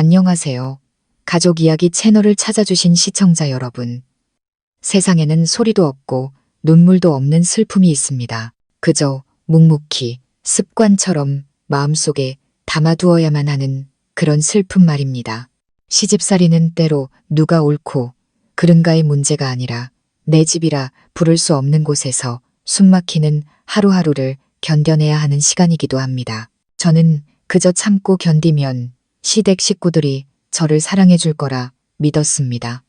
안녕하세요. 가족 이야기 채널을 찾아주신 시청자 여러분. 세상에는 소리도 없고 눈물도 없는 슬픔이 있습니다. 그저 묵묵히 습관처럼 마음속에 담아두어야만 하는 그런 슬픔 말입니다. 시집살이는 때로 누가 옳고 그른가의 문제가 아니라 내 집이라 부를 수 없는 곳에서 숨막히는 하루하루를 견뎌내야 하는 시간이기도 합니다. 저는 그저 참고 견디면 시댁 식구들이 저를 사랑해 줄 거라 믿었습니다.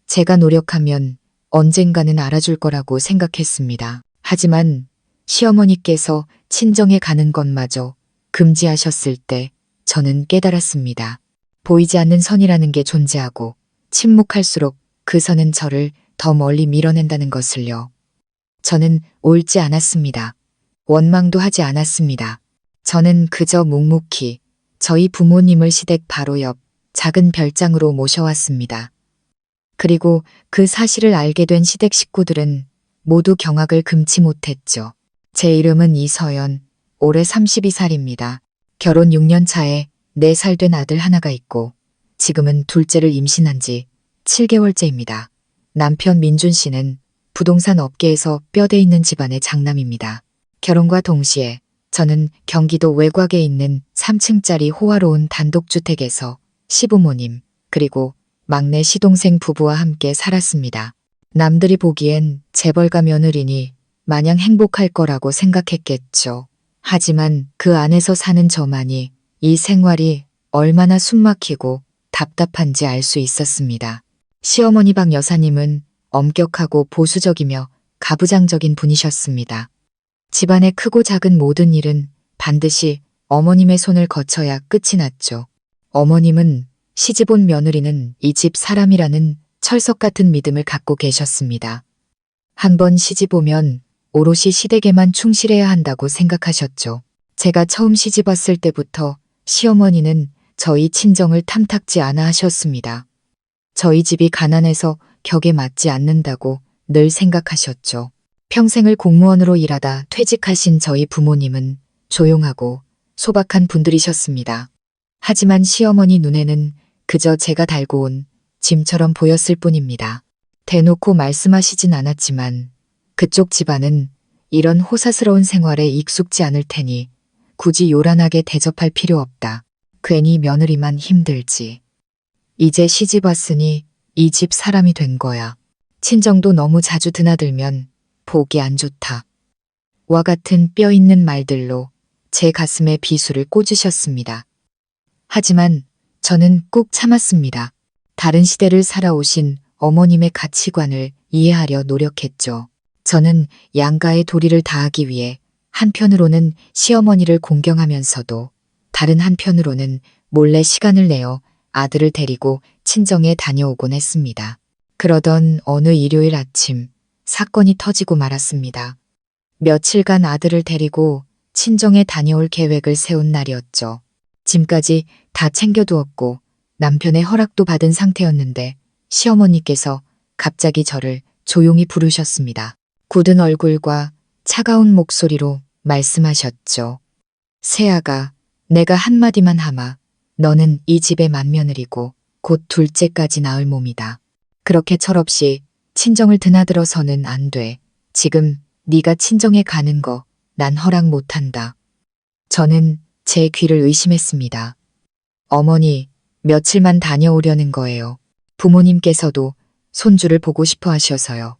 제가 노력하면 언젠가는 알아줄 거라고 생각했습니다. 하지만 시어머니께서 친정에 가는 것마저 금지하셨을 때 저는 깨달았습니다. 보이지 않는 선이라는 게 존재하고 침묵할수록 그 선은 저를 더 멀리 밀어낸다는 것을요. 저는 옳지 않았습니다. 원망도 하지 않았습니다. 저는 그저 묵묵히 저희 부모님을 시댁 바로 옆 작은 별장으로 모셔왔습니다. 그리고 그 사실을 알게 된 시댁 식구들은 모두 경악을 금치 못했죠. 제 이름은 이서연, 올해 32살입니다. 결혼 6년 차에 4살 된 아들 하나가 있고 지금은 둘째를 임신한 지 7개월째입니다. 남편 민준 씨는 부동산 업계에서 뼈대 있는 집안의 장남입니다. 결혼과 동시에 저는 경기도 외곽에 있는 3층짜리 호화로운 단독주택에서 시부모님 그리고 막내 시동생 부부와 함께 살았습니다. 남들이 보기엔 재벌가 며느리니 마냥 행복할 거라고 생각했겠죠. 하지만 그 안에서 사는 저만이 이 생활이 얼마나 숨막히고 답답한지 알 수 있었습니다. 시어머니 박 여사님은 엄격하고 보수적이며 가부장적인 분이셨습니다. 집안의 크고 작은 모든 일은 반드시 어머님의 손을 거쳐야 끝이 났죠. 어머님은 시집온 며느리는 이 집 사람이라는 철석 같은 믿음을 갖고 계셨습니다. 한번 시집 오면 오롯이 시댁에만 충실해야 한다고 생각하셨죠. 제가 처음 시집 왔을 때부터 시어머니는 저희 친정을 탐탁지 않아 하셨습니다. 저희 집이 가난해서 격에 맞지 않는다고 늘 생각하셨죠. 평생을 공무원으로 일하다 퇴직하신 저희 부모님은 조용하고 소박한 분들이셨습니다. 하지만 시어머니 눈에는 그저 제가 달고 온 짐처럼 보였을 뿐입니다. 대놓고 말씀하시진 않았지만 그쪽 집안은 이런 호사스러운 생활에 익숙지 않을 테니 굳이 요란하게 대접할 필요 없다. 괜히 며느리만 힘들지. 이제 시집 왔으니 이 집 사람이 된 거야. 친정도 너무 자주 드나들면 보기 안 좋다. 와 같은 뼈 있는 말들로 제 가슴에 비수를 꽂으셨습니다. 하지만 저는 꾹 참았습니다. 다른 시대를 살아오신 어머님의 가치관을 이해하려 노력했죠. 저는 양가의 도리를 다하기 위해 한편으로는 시어머니를 공경하면서도 다른 한편으로는 몰래 시간을 내어 아들을 데리고 친정에 다녀오곤 했습니다. 그러던 어느 일요일 아침 사건이 터지고 말았습니다. 며칠간 아들을 데리고 친정에 다녀올 계획을 세운 날이었죠. 짐까지 다 챙겨두었고 남편의 허락도 받은 상태였는데 시어머니께서 갑자기 저를 조용히 부르셨습니다. 굳은 얼굴과 차가운 목소리로 말씀하셨죠. 세아가, 내가 한마디만 하마. 너는 이 집의 맏며느리고 곧 둘째까지 낳을 몸이다. 그렇게 철없이 친정을 드나들어서는 안 돼. 지금 네가 친정에 가는 거 난 허락 못한다. 저는 제 귀를 의심했습니다. 어머니, 며칠만 다녀오려는 거예요. 부모님께서도 손주를 보고 싶어 하셔서요.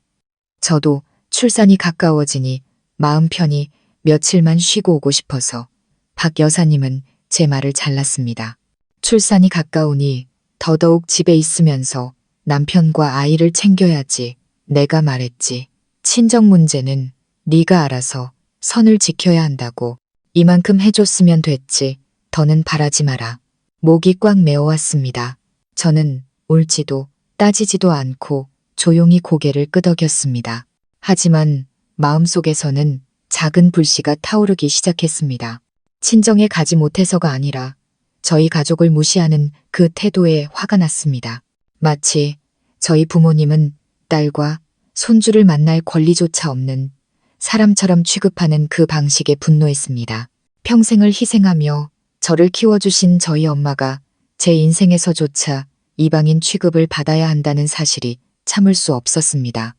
저도 출산이 가까워지니 마음 편히 며칠만 쉬고 오고 싶어서 박 여사님은 제 말을 잘랐습니다. 출산이 가까우니 더더욱 집에 있으면서 남편과 아이를 챙겨야지. 내가 말했지. 친정 문제는 네가 알아서 선을 지켜야 한다고. 이만큼 해줬으면 됐지. 더는 바라지 마라. 목이 꽉 메어왔습니다. 저는 울지도 따지지도 않고 조용히 고개를 끄덕였습니다. 하지만 마음속에서는 작은 불씨가 타오르기 시작했습니다. 친정에 가지 못해서가 아니라 저희 가족을 무시하는 그 태도에 화가 났습니다. 마치 저희 부모님은 딸과 손주를 만날 권리조차 없는 사람처럼 취급하는 그 방식에 분노했습니다. 평생을 희생하며 저를 키워주신 저희 엄마가 제 인생에서조차 이방인 취급을 받아야 한다는 사실이 참을 수 없었습니다.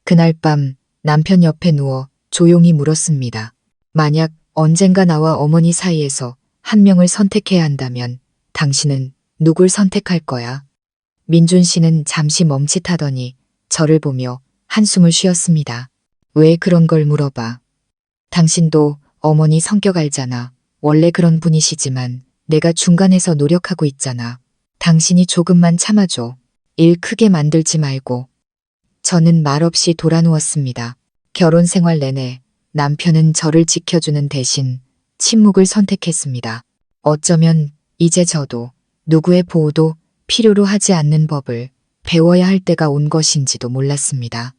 그날 밤 남편 옆에 누워 조용히 물었습니다. 만약 언젠가 나와 어머니 사이에서 한 명을 선택해야 한다면 당신은 누굴 선택할 거야? 민준 씨는 잠시 멈칫하더니 저를 보며 한숨을 쉬었습니다. 왜 그런 걸 물어봐? 당신도 어머니 성격 알잖아. 원래 그런 분이시지만 내가 중간에서 노력하고 있잖아. 당신이 조금만 참아줘. 일 크게 만들지 말고. 저는 말없이 돌아누웠습니다. 결혼 생활 내내 남편은 저를 지켜주는 대신 침묵을 선택했습니다. 어쩌면 이제 저도 누구의 보호도 필요로 하지 않는 법을 배워야 할 때가 온 것인지도 몰랐습니다.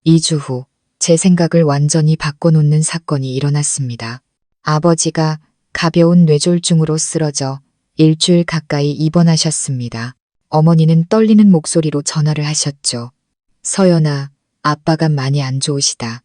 2주 후 제 생각을 완전히 바꿔놓는 사건이 일어났습니다. 아버지가 가벼운 뇌졸중으로 쓰러져 일주일 가까이 입원하셨습니다. 어머니는 떨리는 목소리로 전화를 하셨죠. 서연아, 아빠가 많이 안 좋으시다.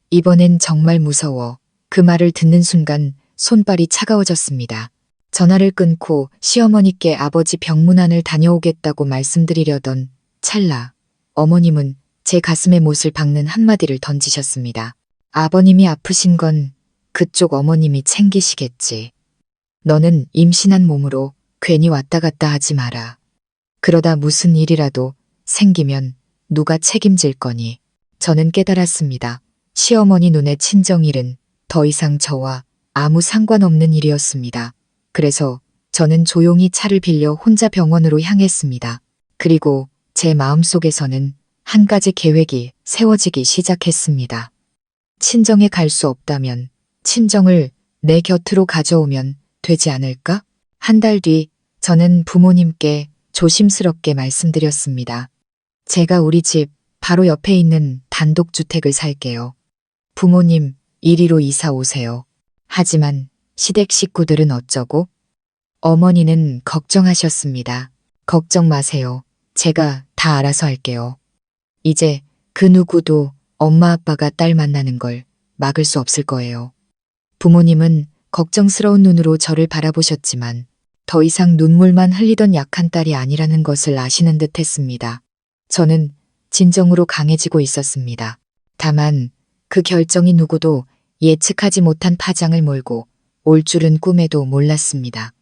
이번엔 정말 무서워. 그 말을 듣는 순간 손발이 차가워졌습니다. 전화를 끊고 시어머니께 아버지 병문안을 다녀오겠다고 말씀드리려던 찰나 어머님은 제 가슴에 못을 박는 한마디를 던지셨습니다. 아버님이 아프신 건 그쪽 어머님이 챙기시겠지. 너는 임신한 몸으로 괜히 왔다 갔다 하지 마라. 그러다 무슨 일이라도 생기면 누가 책임질 거니. 저는 깨달았습니다. 시어머니 눈에 친정일은 더 이상 저와 아무 상관없는 일이었습니다. 그래서 저는 조용히 차를 빌려 혼자 병원으로 향했습니다. 그리고 제 마음속에서는 한 가지 계획이 세워지기 시작했습니다. 친정에 갈 수 없다면 친정을 내 곁으로 가져오면 되지 않을까? 한 달 뒤 저는 부모님께 조심스럽게 말씀드렸습니다. 제가 우리 집 바로 옆에 있는 단독주택을 살게요. 부모님, 이리로 이사 오세요. 하지만 시댁 식구들은 어쩌고? 어머니는 걱정하셨습니다. 걱정 마세요. 제가 다 알아서 할게요. 이제 그 누구도 엄마 아빠가 딸 만나는 걸 막을 수 없을 거예요. 부모님은 걱정스러운 눈으로 저를 바라보셨지만 더 이상 눈물만 흘리던 약한 딸이 아니라는 것을 아시는 듯 했습니다. 저는 진정으로 강해지고 있었습니다. 다만 그 결정이 누구도 예측하지 못한 파장을 몰고 올 줄은 꿈에도 몰랐습니다.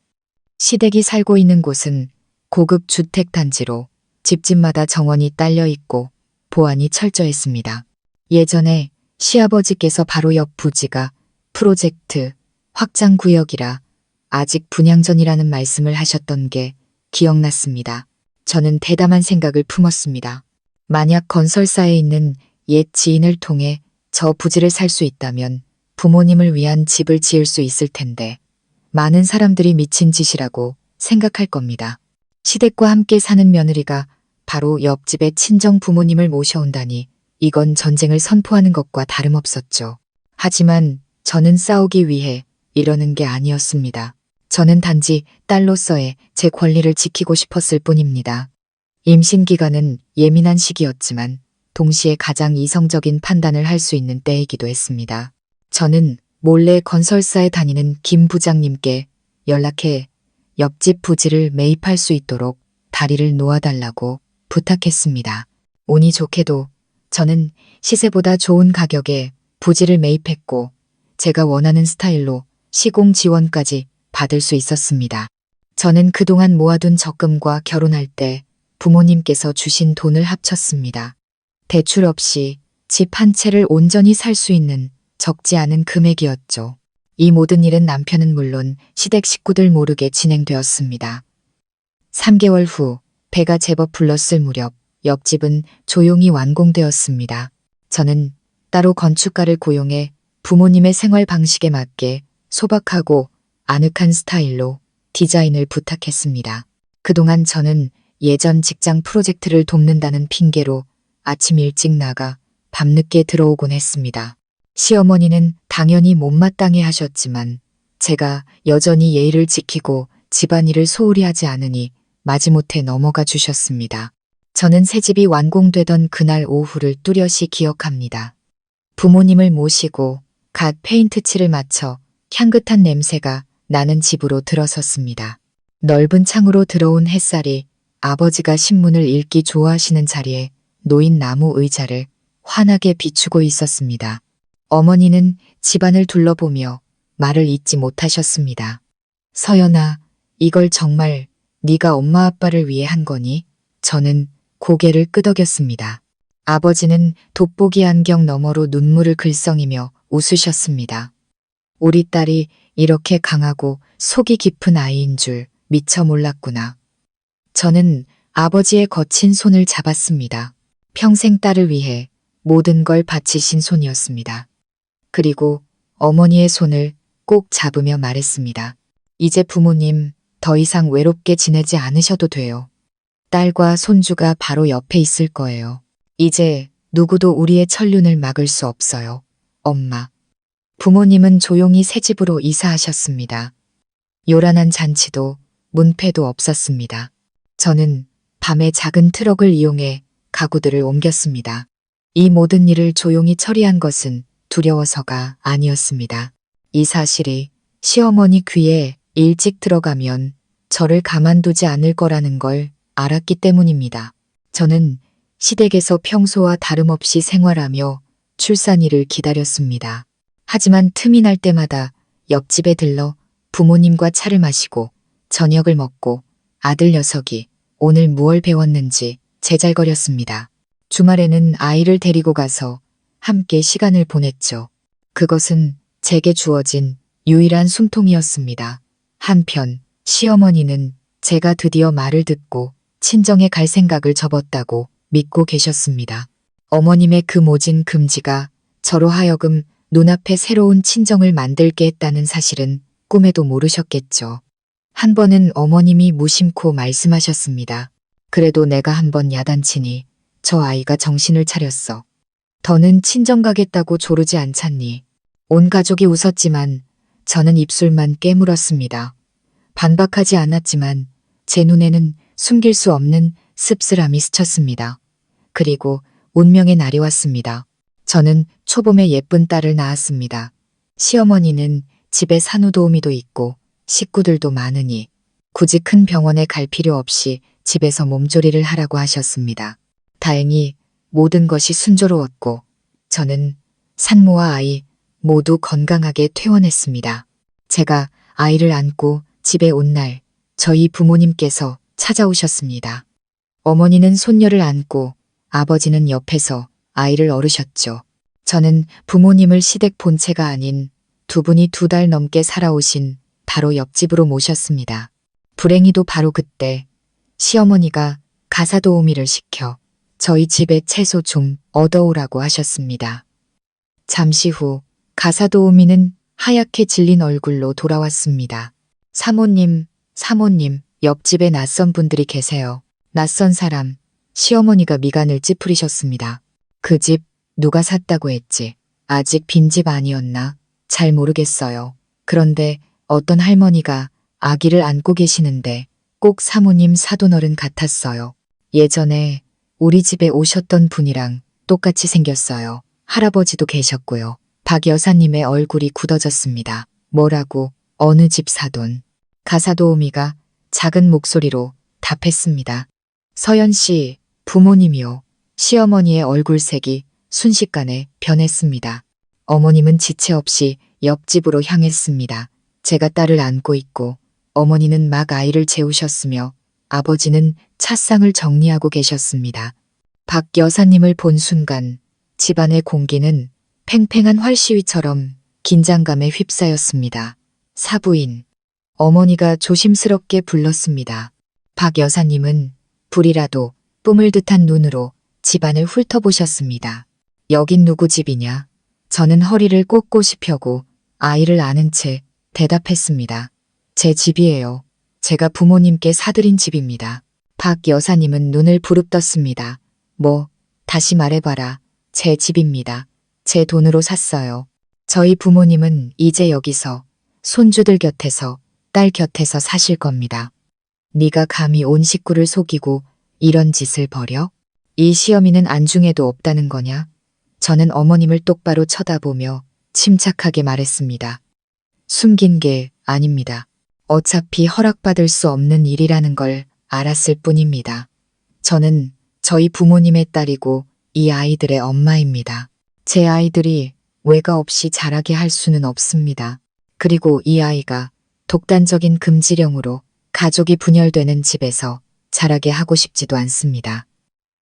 시댁이 살고 있는 곳은 고급 주택단지로 집집마다 정원이 딸려 있고 보안이 철저했습니다. 예전에 시아버지께서 바로 옆 부지가 프로젝트 확장 구역이라 아직 분양 전이라는 말씀을 하셨던 게 기억났습니다. 저는 대담한 생각을 품었습니다. 만약 건설사에 있는 옛 지인을 통해 저 부지를 살 수 있다면 부모님을 위한 집을 지을 수 있을 텐데 많은 사람들이 미친 짓이라고 생각할 겁니다. 시댁과 함께 사는 며느리가 바로 옆집의 친정 부모님을 모셔온다니 이건 전쟁을 선포하는 것과 다름없었죠. 하지만 저는 싸우기 위해 이러는 게 아니었습니다. 저는 단지 딸로서의 제 권리를 지키고 싶었을 뿐입니다. 임신 기간은 예민한 시기였지만 동시에 가장 이성적인 판단을 할 수 있는 때이기도 했습니다. 저는 몰래 건설사에 다니는 김 부장님께 연락해 옆집 부지를 매입할 수 있도록 다리를 놓아달라고 부탁했습니다. 운이 좋게도 저는 시세보다 좋은 가격에 부지를 매입했고 제가 원하는 스타일로 시공 지원까지 받을 수 있었습니다. 저는 그동안 모아둔 적금과 결혼할 때 부모님께서 주신 돈을 합쳤습니다. 대출 없이 집 한 채를 온전히 살 수 있는 적지 않은 금액이었죠. 이 모든 일은 남편은 물론 시댁 식구들 모르게 진행되었습니다. 3개월 후 배가 제법 불렀을 무렵 옆집은 조용히 완공되었습니다. 저는 따로 건축가를 고용해 부모님의 생활 방식에 맞게 소박하고 아늑한 스타일로 디자인을 부탁했습니다. 그동안 저는 예전 직장 프로젝트를 돕는다는 핑계로 아침 일찍 나가 밤늦게 들어오곤 했습니다. 시어머니는 당연히 못마땅해 하셨지만 제가 여전히 예의를 지키고 집안일을 소홀히 하지 않으니 마지못해 넘어가 주셨습니다. 저는 새집이 완공되던 그날 오후를 뚜렷이 기억합니다. 부모님을 모시고 갓 페인트 칠을 마쳐 향긋한 냄새가 나는 집으로 들어섰습니다. 넓은 창으로 들어온 햇살이 아버지가 신문을 읽기 좋아하시는 자리에 놓인 나무 의자를 환하게 비추고 있었습니다. 어머니는 집안을 둘러보며 말을 잇지 못하셨습니다. 서연아, 이걸 정말 네가 엄마 아빠를 위해 한 거니? 저는 고개를 끄덕였습니다. 아버지는 돋보기 안경 너머로 눈물을 글썽이며 웃으셨습니다. 우리 딸이 이렇게 강하고 속이 깊은 아이인 줄 미처 몰랐구나. 저는 아버지의 거친 손을 잡았습니다. 평생 딸을 위해 모든 걸 바치신 손이었습니다. 그리고 어머니의 손을 꼭 잡으며 말했습니다. 이제 부모님 더 이상 외롭게 지내지 않으셔도 돼요. 딸과 손주가 바로 옆에 있을 거예요. 이제 누구도 우리의 천륜을 막을 수 없어요. 엄마. 부모님은 조용히 새 집으로 이사하셨습니다. 요란한 잔치도 문패도 없었습니다. 저는 밤에 작은 트럭을 이용해 가구들을 옮겼습니다. 이 모든 일을 조용히 처리한 것은 두려워서가 아니었습니다. 이 사실이 시어머니 귀에 일찍 들어가면 저를 가만두지 않을 거라는 걸 알았기 때문입니다. 저는 시댁에서 평소와 다름없이 생활하며 출산일을 기다렸습니다. 하지만 틈이 날 때마다 옆집에 들러 부모님과 차를 마시고 저녁을 먹고 아들 녀석이 오늘 무얼 배웠는지 제잘거렸습니다. 주말에는 아이를 데리고 가서 함께 시간을 보냈죠. 그것은 제게 주어진 유일한 숨통이었습니다. 한편 시어머니는 제가 드디어 말을 듣고 친정에 갈 생각을 접었다고 믿고 계셨습니다. 어머님의 그 모진 금지가 저로 하여금 눈앞에 새로운 친정을 만들게 했다는 사실은 꿈에도 모르셨겠죠. 한 번은 어머님이 무심코 말씀하셨습니다. 그래도 내가 한 번 야단치니 저 아이가 정신을 차렸어. 더는 친정 가겠다고 조르지 않잖니. 온 가족이 웃었지만 저는 입술만 깨물었습니다. 반박하지 않았지만 제 눈에는 숨길 수 없는 씁쓸함이 스쳤습니다. 그리고 운명의 날이 왔습니다. 저는 초봄에 예쁜 딸을 낳았습니다. 시어머니는 집에 산후도우미도 있고 식구들도 많으니 굳이 큰 병원에 갈 필요 없이 집에서 몸조리를 하라고 하셨습니다. 다행히 모든 것이 순조로웠고 저는 산모와 아이 모두 건강하게 퇴원했습니다. 제가 아이를 안고 집에 온 날 저희 부모님께서 찾아오셨습니다. 어머니는 손녀를 안고 아버지는 옆에서 아이를 어르셨죠. 저는 부모님을 시댁 본체가 아닌 두 분이 2달 넘게 살아오신 바로 옆집으로 모셨습니다. 불행히도 바로 그때 시어머니가 가사도우미를 시켜 저희 집에 채소 좀 얻어오라고 하셨습니다. 잠시 후 가사도우미는 하얗게 질린 얼굴로 돌아왔습니다. 사모님, 옆집에 낯선 분들이 계세요. 낯선 사람, 시어머니가 미간을 찌푸리셨습니다. 그 집 누가 샀다고 했지? 아직 빈집 아니었나? 잘 모르겠어요. 그런데 어떤 할머니가 아기를 안고 계시는데 꼭 사모님 사돈어른 같았어요. 예전에 우리 집에 오셨던 분이랑 똑같이 생겼어요. 할아버지도 계셨고요. 박 여사님의 얼굴이 굳어졌습니다. 뭐라고? 어느 집 사돈? 가사도우미가 작은 목소리로 답했습니다. 서연 씨, 부모님이요. 시어머니의 얼굴색이 순식간에 변했습니다. 어머님은 지체 없이 옆집으로 향했습니다. 제가 딸을 안고 있고 어머니는 막 아이를 재우셨으며 아버지는 찻상을 정리하고 계셨습니다. 박 여사님을 본 순간 집안의 공기는 팽팽한 활시위처럼 긴장감에 휩싸였습니다. 사부인. 어머니가 조심스럽게 불렀습니다. 박 여사님은 불이라도 뿜을 듯한 눈으로 집안을 훑어보셨습니다. 여긴 누구 집이냐? 저는 허리를 꼿꼿이 펴고 아이를 안은 채 대답했습니다. 제 집이에요. 제가 부모님께 사드린 집입니다. 박 여사님은 눈을 부릅떴습니다. 다시 말해봐라. 제 집입니다. 제 돈으로 샀어요. 저희 부모님은 이제 여기서 손주들 곁에서 딸 곁에서 사실 겁니다. 네가 감히 온 식구를 속이고 이런 짓을 벌여? 이 시어미는 안중에도 없다는 거냐? 저는 어머님을 똑바로 쳐다보며 침착하게 말했습니다. 숨긴 게 아닙니다. 어차피 허락받을 수 없는 일이라는 걸 알았을 뿐입니다. 저는 저희 부모님의 딸이고 이 아이들의 엄마입니다. 제 아이들이 외가 없이 자라게 할 수는 없습니다. 그리고 이 아이가 독단적인 금지령으로 가족이 분열되는 집에서 자라게 하고 싶지도 않습니다.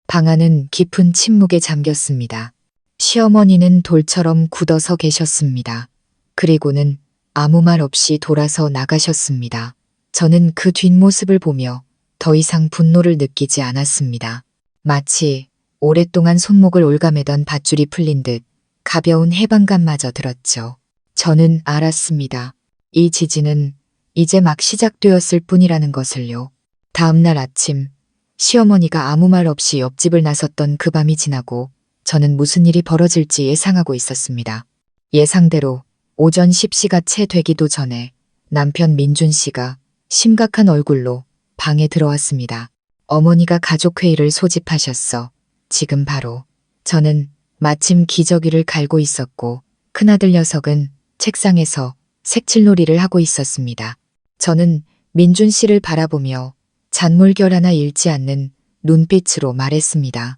방 안은 깊은 침묵에 잠겼습니다. 시어머니는 돌처럼 굳어서 계셨습니다. 그리고는 아무 말 없이 돌아서 나가셨습니다. 저는 그 뒷모습을 보며 더 이상 분노를 느끼지 않았습니다. 마치 오랫동안 손목을 올가매던 밧줄이 풀린 듯 가벼운 해방감마저 들었죠. 저는 알았습니다. 이 지진은 이제 막 시작되었을 뿐이라는 것을요. 다음 날 아침 시어머니가 아무 말 없이 옆집을 나섰던 그 밤이 지나고 저는 무슨 일이 벌어질지 예상하고 있었습니다. 예상대로 오전 10시가 채 되기도 전에 남편 민준 씨가 심각한 얼굴로 방에 들어왔습니다. 어머니가 가족회의를 소집하셨어. 지금 바로. 저는 마침 기저귀를 갈고 있었고 큰아들 녀석은 책상에서 색칠놀이를 하고 있었습니다. 저는 민준 씨를 바라보며 잔물결 하나 잃지 않는 눈빛으로 말했습니다.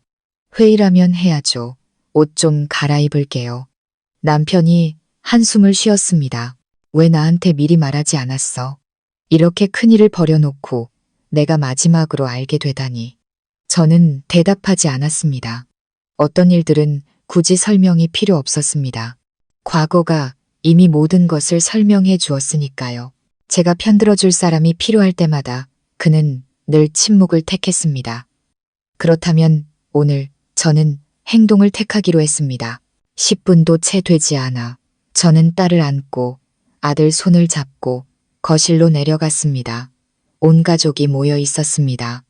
회의라면 해야죠. 옷 좀 갈아입을게요. 남편이 한숨을 쉬었습니다. 왜 나한테 미리 말하지 않았어? 이렇게 큰일을 벌여놓고 내가 마지막으로 알게 되다니. 저는 대답하지 않았습니다. 어떤 일들은 굳이 설명이 필요 없었습니다. 과거가 이미 모든 것을 설명해 주었으니까요. 제가 편들어줄 사람이 필요할 때마다 그는 늘 침묵을 택했습니다. 그렇다면 오늘 저는 행동을 택하기로 했습니다. 10분도 채 되지 않아 저는 딸을 안고 아들 손을 잡고 거실로 내려갔습니다. 온 가족이 모여 있었습니다.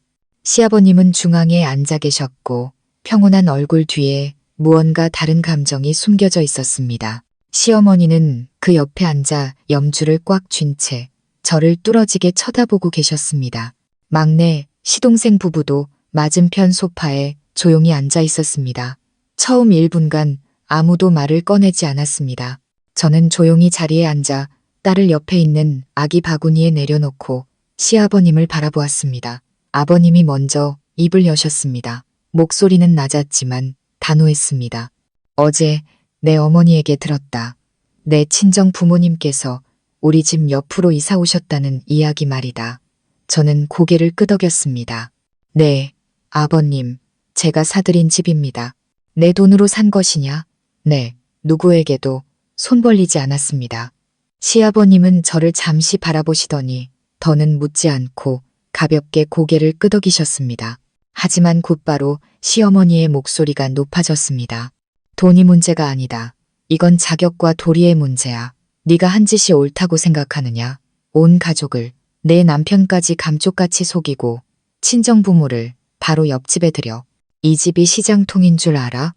시아버님은 중앙에 앉아 계셨고 평온한 얼굴 뒤에 무언가 다른 감정이 숨겨져 있었습니다. 시어머니는 그 옆에 앉아 염주를 꽉 쥔 채 저를 뚫어지게 쳐다보고 계셨습니다. 막내 시동생 부부도 맞은편 소파에 조용히 앉아 있었습니다. 처음 1분간 아무도 말을 꺼내지 않았습니다. 저는 조용히 자리에 앉아 딸을 옆에 있는 아기 바구니에 내려놓고 시아버님을 바라보았습니다. 아버님이 먼저 입을 여셨습니다. 목소리는 낮았지만 단호했습니다. 어제 내 어머니에게 들었다. 내 친정 부모님께서 우리 집 옆으로 이사 오셨다는 이야기 말이다. 저는 고개를 끄덕였습니다. 네, 아버님, 제가 사들인 집입니다. 내 돈으로 산 것이냐? 네, 누구에게도 손 벌리지 않았습니다. 시아버님은 저를 잠시 바라보시더니 더는 묻지 않고 가볍게 고개를 끄덕이셨습니다. 하지만 곧바로 시어머니의 목소리가 높아졌습니다. 돈이 문제가 아니다. 이건 자격과 도리의 문제야. 네가 한 짓이 옳다고 생각하느냐? 온 가족을, 내 남편까지 감쪽같이 속이고 친정부모를 바로 옆집에 들여. 이 집이 시장통인 줄 알아?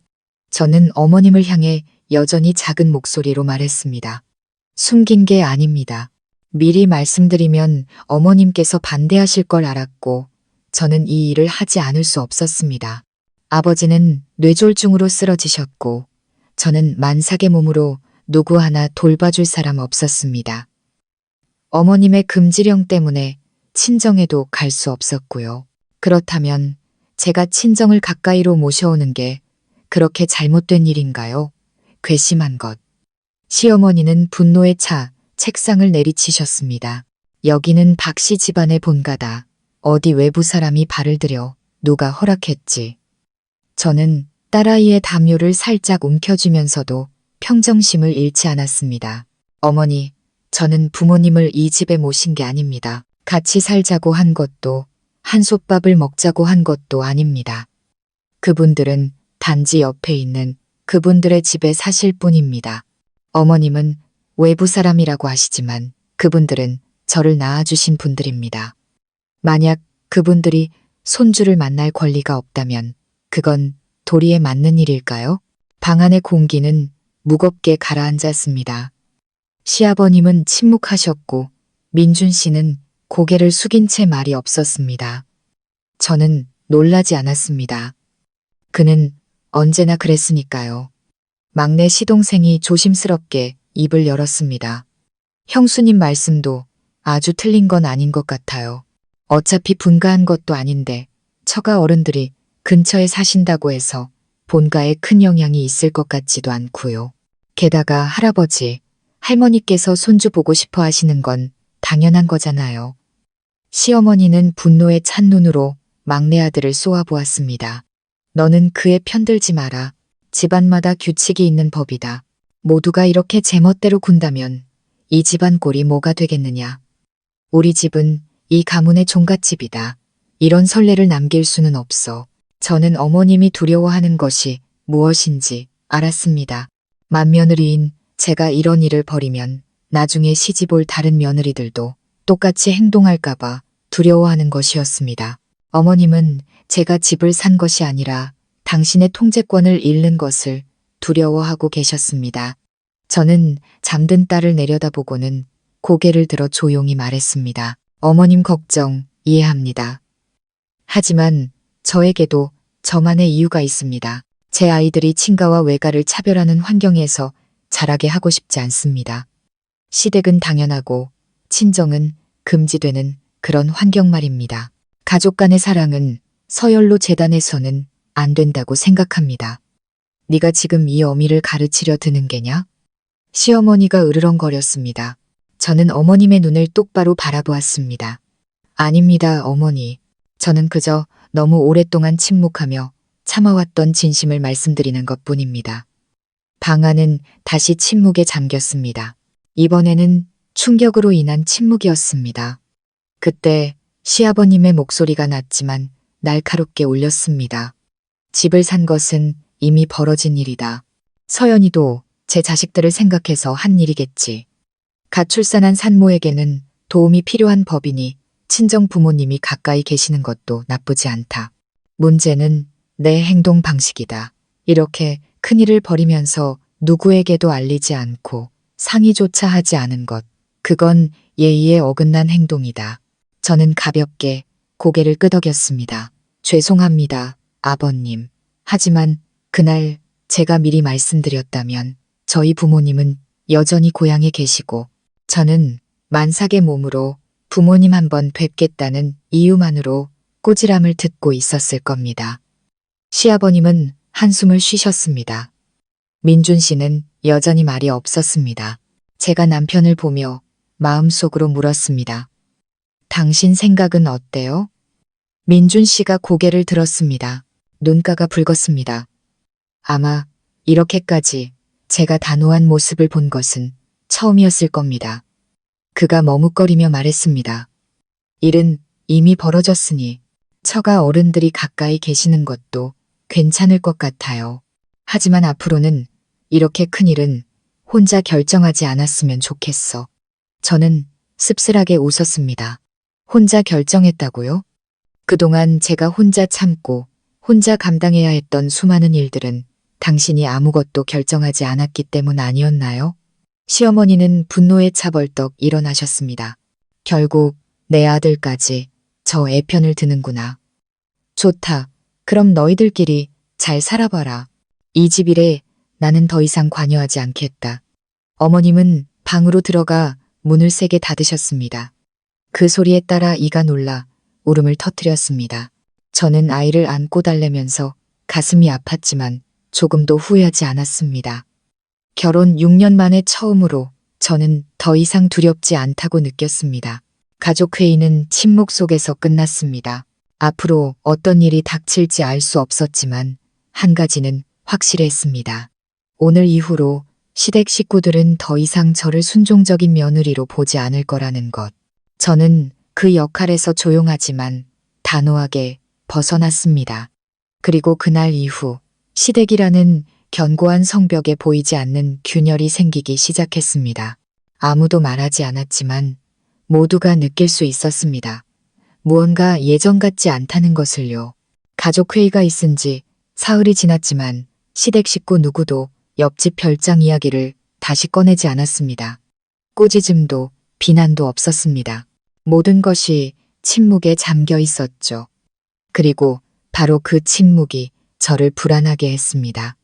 저는 어머님을 향해 여전히 작은 목소리로 말했습니다. 숨긴 게 아닙니다. 미리 말씀드리면 어머님께서 반대하실 걸 알았고 저는 이 일을 하지 않을 수 없었습니다. 아버지는 뇌졸중으로 쓰러지셨고 저는 만삭의 몸으로 누구 하나 돌봐줄 사람 없었습니다. 어머님의 금지령 때문에 친정에도 갈 수 없었고요. 그렇다면 제가 친정을 가까이로 모셔오는 게 그렇게 잘못된 일인가요? 괘씸한 것. 시어머니는 분노에 차 책상을 내리치셨습니다. 여기는 박씨 집안의 본가다. 어디 외부 사람이 발을 들여 누가 허락했지. 저는 딸아이의 담요를 살짝 움켜쥐면서도 평정심을 잃지 않았습니다. 어머니, 저는 부모님을 이 집에 모신 게 아닙니다. 같이 살자고 한 것도 한솥밥을 먹자고 한 것도 아닙니다. 그분들은 단지 옆에 있는 그분들의 집에 사실 뿐입니다. 어머님은 외부 사람이라고 하시지만 그분들은 저를 낳아주신 분들입니다. 만약 그분들이 손주를 만날 권리가 없다면 그건 도리에 맞는 일일까요? 방 안의 공기는 무겁게 가라앉았습니다. 시아버님은 침묵하셨고 민준 씨는 고개를 숙인 채 말이 없었습니다. 저는 놀라지 않았습니다. 그는 언제나 그랬으니까요. 막내 시동생이 조심스럽게 입을 열었습니다. 형수님 말씀도 아주 틀린 건 아닌 것 같아요. 어차피 분가한 것도 아닌데 처가 어른들이 근처에 사신다고 해서 본가에 큰 영향이 있을 것 같지도 않고요. 게다가 할아버지, 할머니께서 손주 보고 싶어 하시는 건 당연한 거잖아요. 시어머니는 분노에 찬 눈으로 막내 아들을 쏘아보았습니다. 너는 그에 편들지 마라. 집안마다 규칙이 있는 법이다. 모두가 이렇게 제멋대로 군다면 이 집안 꼴이 뭐가 되겠느냐. 우리 집은 이 가문의 종갓집이다. 이런 선례를 남길 수는 없어. 저는 어머님이 두려워하는 것이 무엇인지 알았습니다. 맏며느리인 제가 이런 일을 벌이면 나중에 시집올 다른 며느리들도 똑같이 행동할까봐 두려워하는 것이었습니다. 어머님은 제가 집을 산 것이 아니라 당신의 통제권을 잃는 것을 두려워하고 계셨습니다. 저는 잠든 딸을 내려다보고는 고개를 들어 조용히 말했습니다. 어머님 걱정 이해합니다. 하지만 저에게도 저만의 이유가 있습니다. 제 아이들이 친가와 외가를 차별하는 환경에서 자라게 하고 싶지 않습니다. 시댁은 당연하고 친정은 금지되는 그런 환경 말입니다. 가족 간의 사랑은 서열로 재단해서는 안 된다고 생각합니다. 네가 지금 이 어미를 가르치려 드는 게냐? 시어머니가 으르렁거렸습니다. 저는 어머님의 눈을 똑바로 바라보았습니다. 아닙니다, 어머니. 저는 그저 너무 오랫동안 침묵하며 참아왔던 진심을 말씀드리는 것뿐입니다. 방 안은 다시 침묵에 잠겼습니다. 이번에는 충격으로 인한 침묵이었습니다. 그때 시아버님의 목소리가 낮지만 날카롭게 울렸습니다. 집을 산 것은 이미 벌어진 일이다. 서연이도 제 자식들을 생각해서 한 일이겠지. 갓 출산한 산모에게는 도움이 필요한 법이니 친정 부모님이 가까이 계시는 것도 나쁘지 않다. 문제는 내 행동 방식이다. 이렇게 큰일을 벌이면서 누구에게도 알리지 않고 상의조차 하지 않은 것. 그건 예의에 어긋난 행동이다. 저는 가볍게 고개를 끄덕였습니다. 죄송합니다, 아버님. 하지만 그날 제가 미리 말씀드렸다면 저희 부모님은 여전히 고향에 계시고 저는 만삭의 몸으로 부모님 한번 뵙겠다는 이유만으로 꼬지람을 듣고 있었을 겁니다. 시아버님은 한숨을 쉬셨습니다. 민준 씨는 여전히 말이 없었습니다. 제가 남편을 보며 마음속으로 물었습니다. 당신 생각은 어때요? 민준 씨가 고개를 들었습니다. 눈가가 붉었습니다. 아마 이렇게까지 제가 단호한 모습을 본 것은 처음이었을 겁니다. 그가 머뭇거리며 말했습니다. 일은 이미 벌어졌으니 처가 어른들이 가까이 계시는 것도 괜찮을 것 같아요. 하지만 앞으로는 이렇게 큰 일은 혼자 결정하지 않았으면 좋겠어. 저는 씁쓸하게 웃었습니다. 혼자 결정했다고요? 그동안 제가 혼자 참고 혼자 감당해야 했던 수많은 일들은 당신이 아무것도 결정하지 않았기 때문 아니었나요? 시어머니는 분노에 차 벌떡 일어나셨습니다. 결국 내 아들까지 저 애 편을 드는구나. 좋다. 그럼 너희들끼리 잘 살아봐라. 이 집 일에 나는 더 이상 관여하지 않겠다. 어머님은 방으로 들어가 문을 세게 닫으셨습니다. 그 소리에 따라 이가 놀라 울음을 터뜨렸습니다. 저는 아이를 안고 달래면서 가슴이 아팠지만 조금도 후회하지 않았습니다. 결혼 6년 만에 처음으로 저는 더 이상 두렵지 않다고 느꼈습니다. 가족회의는 침묵 속에서 끝났습니다. 앞으로 어떤 일이 닥칠지 알 수 없었지만 한 가지는 확실했습니다. 오늘 이후로 시댁 식구들은 더 이상 저를 순종적인 며느리로 보지 않을 거라는 것. 저는 그 역할에서 조용하지만 단호하게 벗어났습니다. 그리고 그날 이후 시댁이라는 견고한 성벽에 보이지 않는 균열이 생기기 시작했습니다. 아무도 말하지 않았지만 모두가 느낄 수 있었습니다. 무언가 예전 같지 않다는 것을요. 가족회의가 있은 지 사흘이 지났지만 시댁 식구 누구도 옆집 별장 이야기를 다시 꺼내지 않았습니다. 꾸짖음도 비난도 없었습니다. 모든 것이 침묵에 잠겨 있었죠. 그리고 바로 그 침묵이 저를 불안하게 했습니다.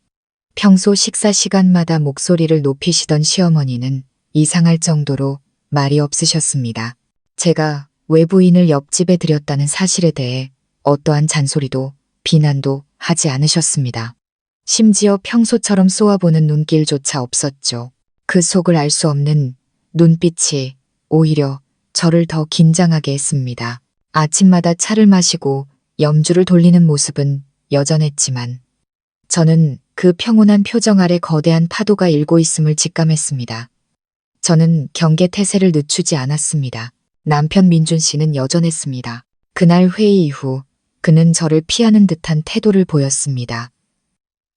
평소 식사 시간마다 목소리를 높이시던 시어머니는 이상할 정도로 말이 없으셨습니다. 제가 외부인을 옆집에 들였다는 사실에 대해 어떠한 잔소리도 비난도 하지 않으셨습니다. 심지어 평소처럼 쏘아보는 눈길조차 없었죠. 그 속을 알 수 없는 눈빛이 오히려 저를 더 긴장하게 했습니다. 아침마다 차를 마시고 염주를 돌리는 모습은 여전했지만 저는 그 평온한 표정 아래 거대한 파도가 일고 있음을 직감했습니다. 저는 경계 태세를 늦추지 않았습니다. 남편 민준 씨는 여전했습니다. 그날 회의 이후 그는 저를 피하는 듯한 태도를 보였습니다.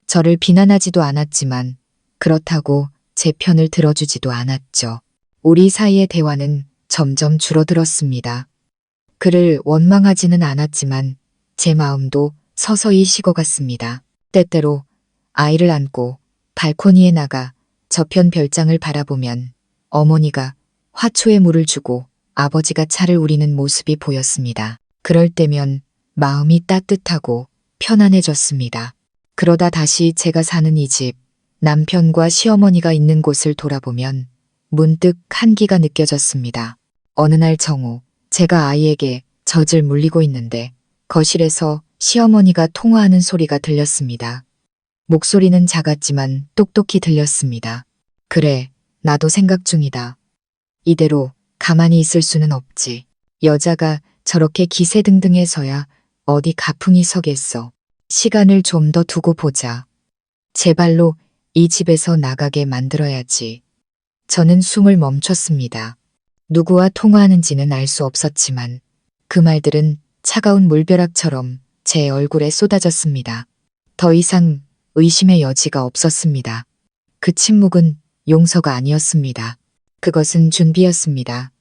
저를 비난하지도 않았지만 그렇다고 제 편을 들어주지도 않았죠. 우리 사이의 대화는 점점 줄어들었습니다. 그를 원망하지는 않았지만 제 마음도 서서히 식어갔습니다. 때때로 아이를 안고 발코니에 나가 저편 별장을 바라보면 어머니가 화초에 물을 주고 아버지가 차를 우리는 모습이 보였습니다. 그럴 때면 마음이 따뜻하고 편안해졌습니다. 그러다 다시 제가 사는 이 집, 남편과 시어머니가 있는 곳을 돌아보면 문득 한기가 느껴졌습니다. 어느 날 정오, 제가 아이에게 젖을 물리고 있는데 거실에서 시어머니가 통화하는 소리가 들렸습니다. 목소리는 작았지만 똑똑히 들렸습니다. 그래, 나도 생각 중이다. 이대로 가만히 있을 수는 없지. 여자가 저렇게 기세등등해서야 어디 가풍이 서겠어. 시간을 좀 더 두고 보자. 제발로 이 집에서 나가게 만들어야지. 저는 숨을 멈췄습니다. 누구와 통화하는지는 알 수 없었지만 그 말들은 차가운 물벼락처럼 제 얼굴에 쏟아졌습니다. 더 이상 의심의 여지가 없었습니다. 그 침묵은 용서가 아니었습니다. 그것은 준비였습니다.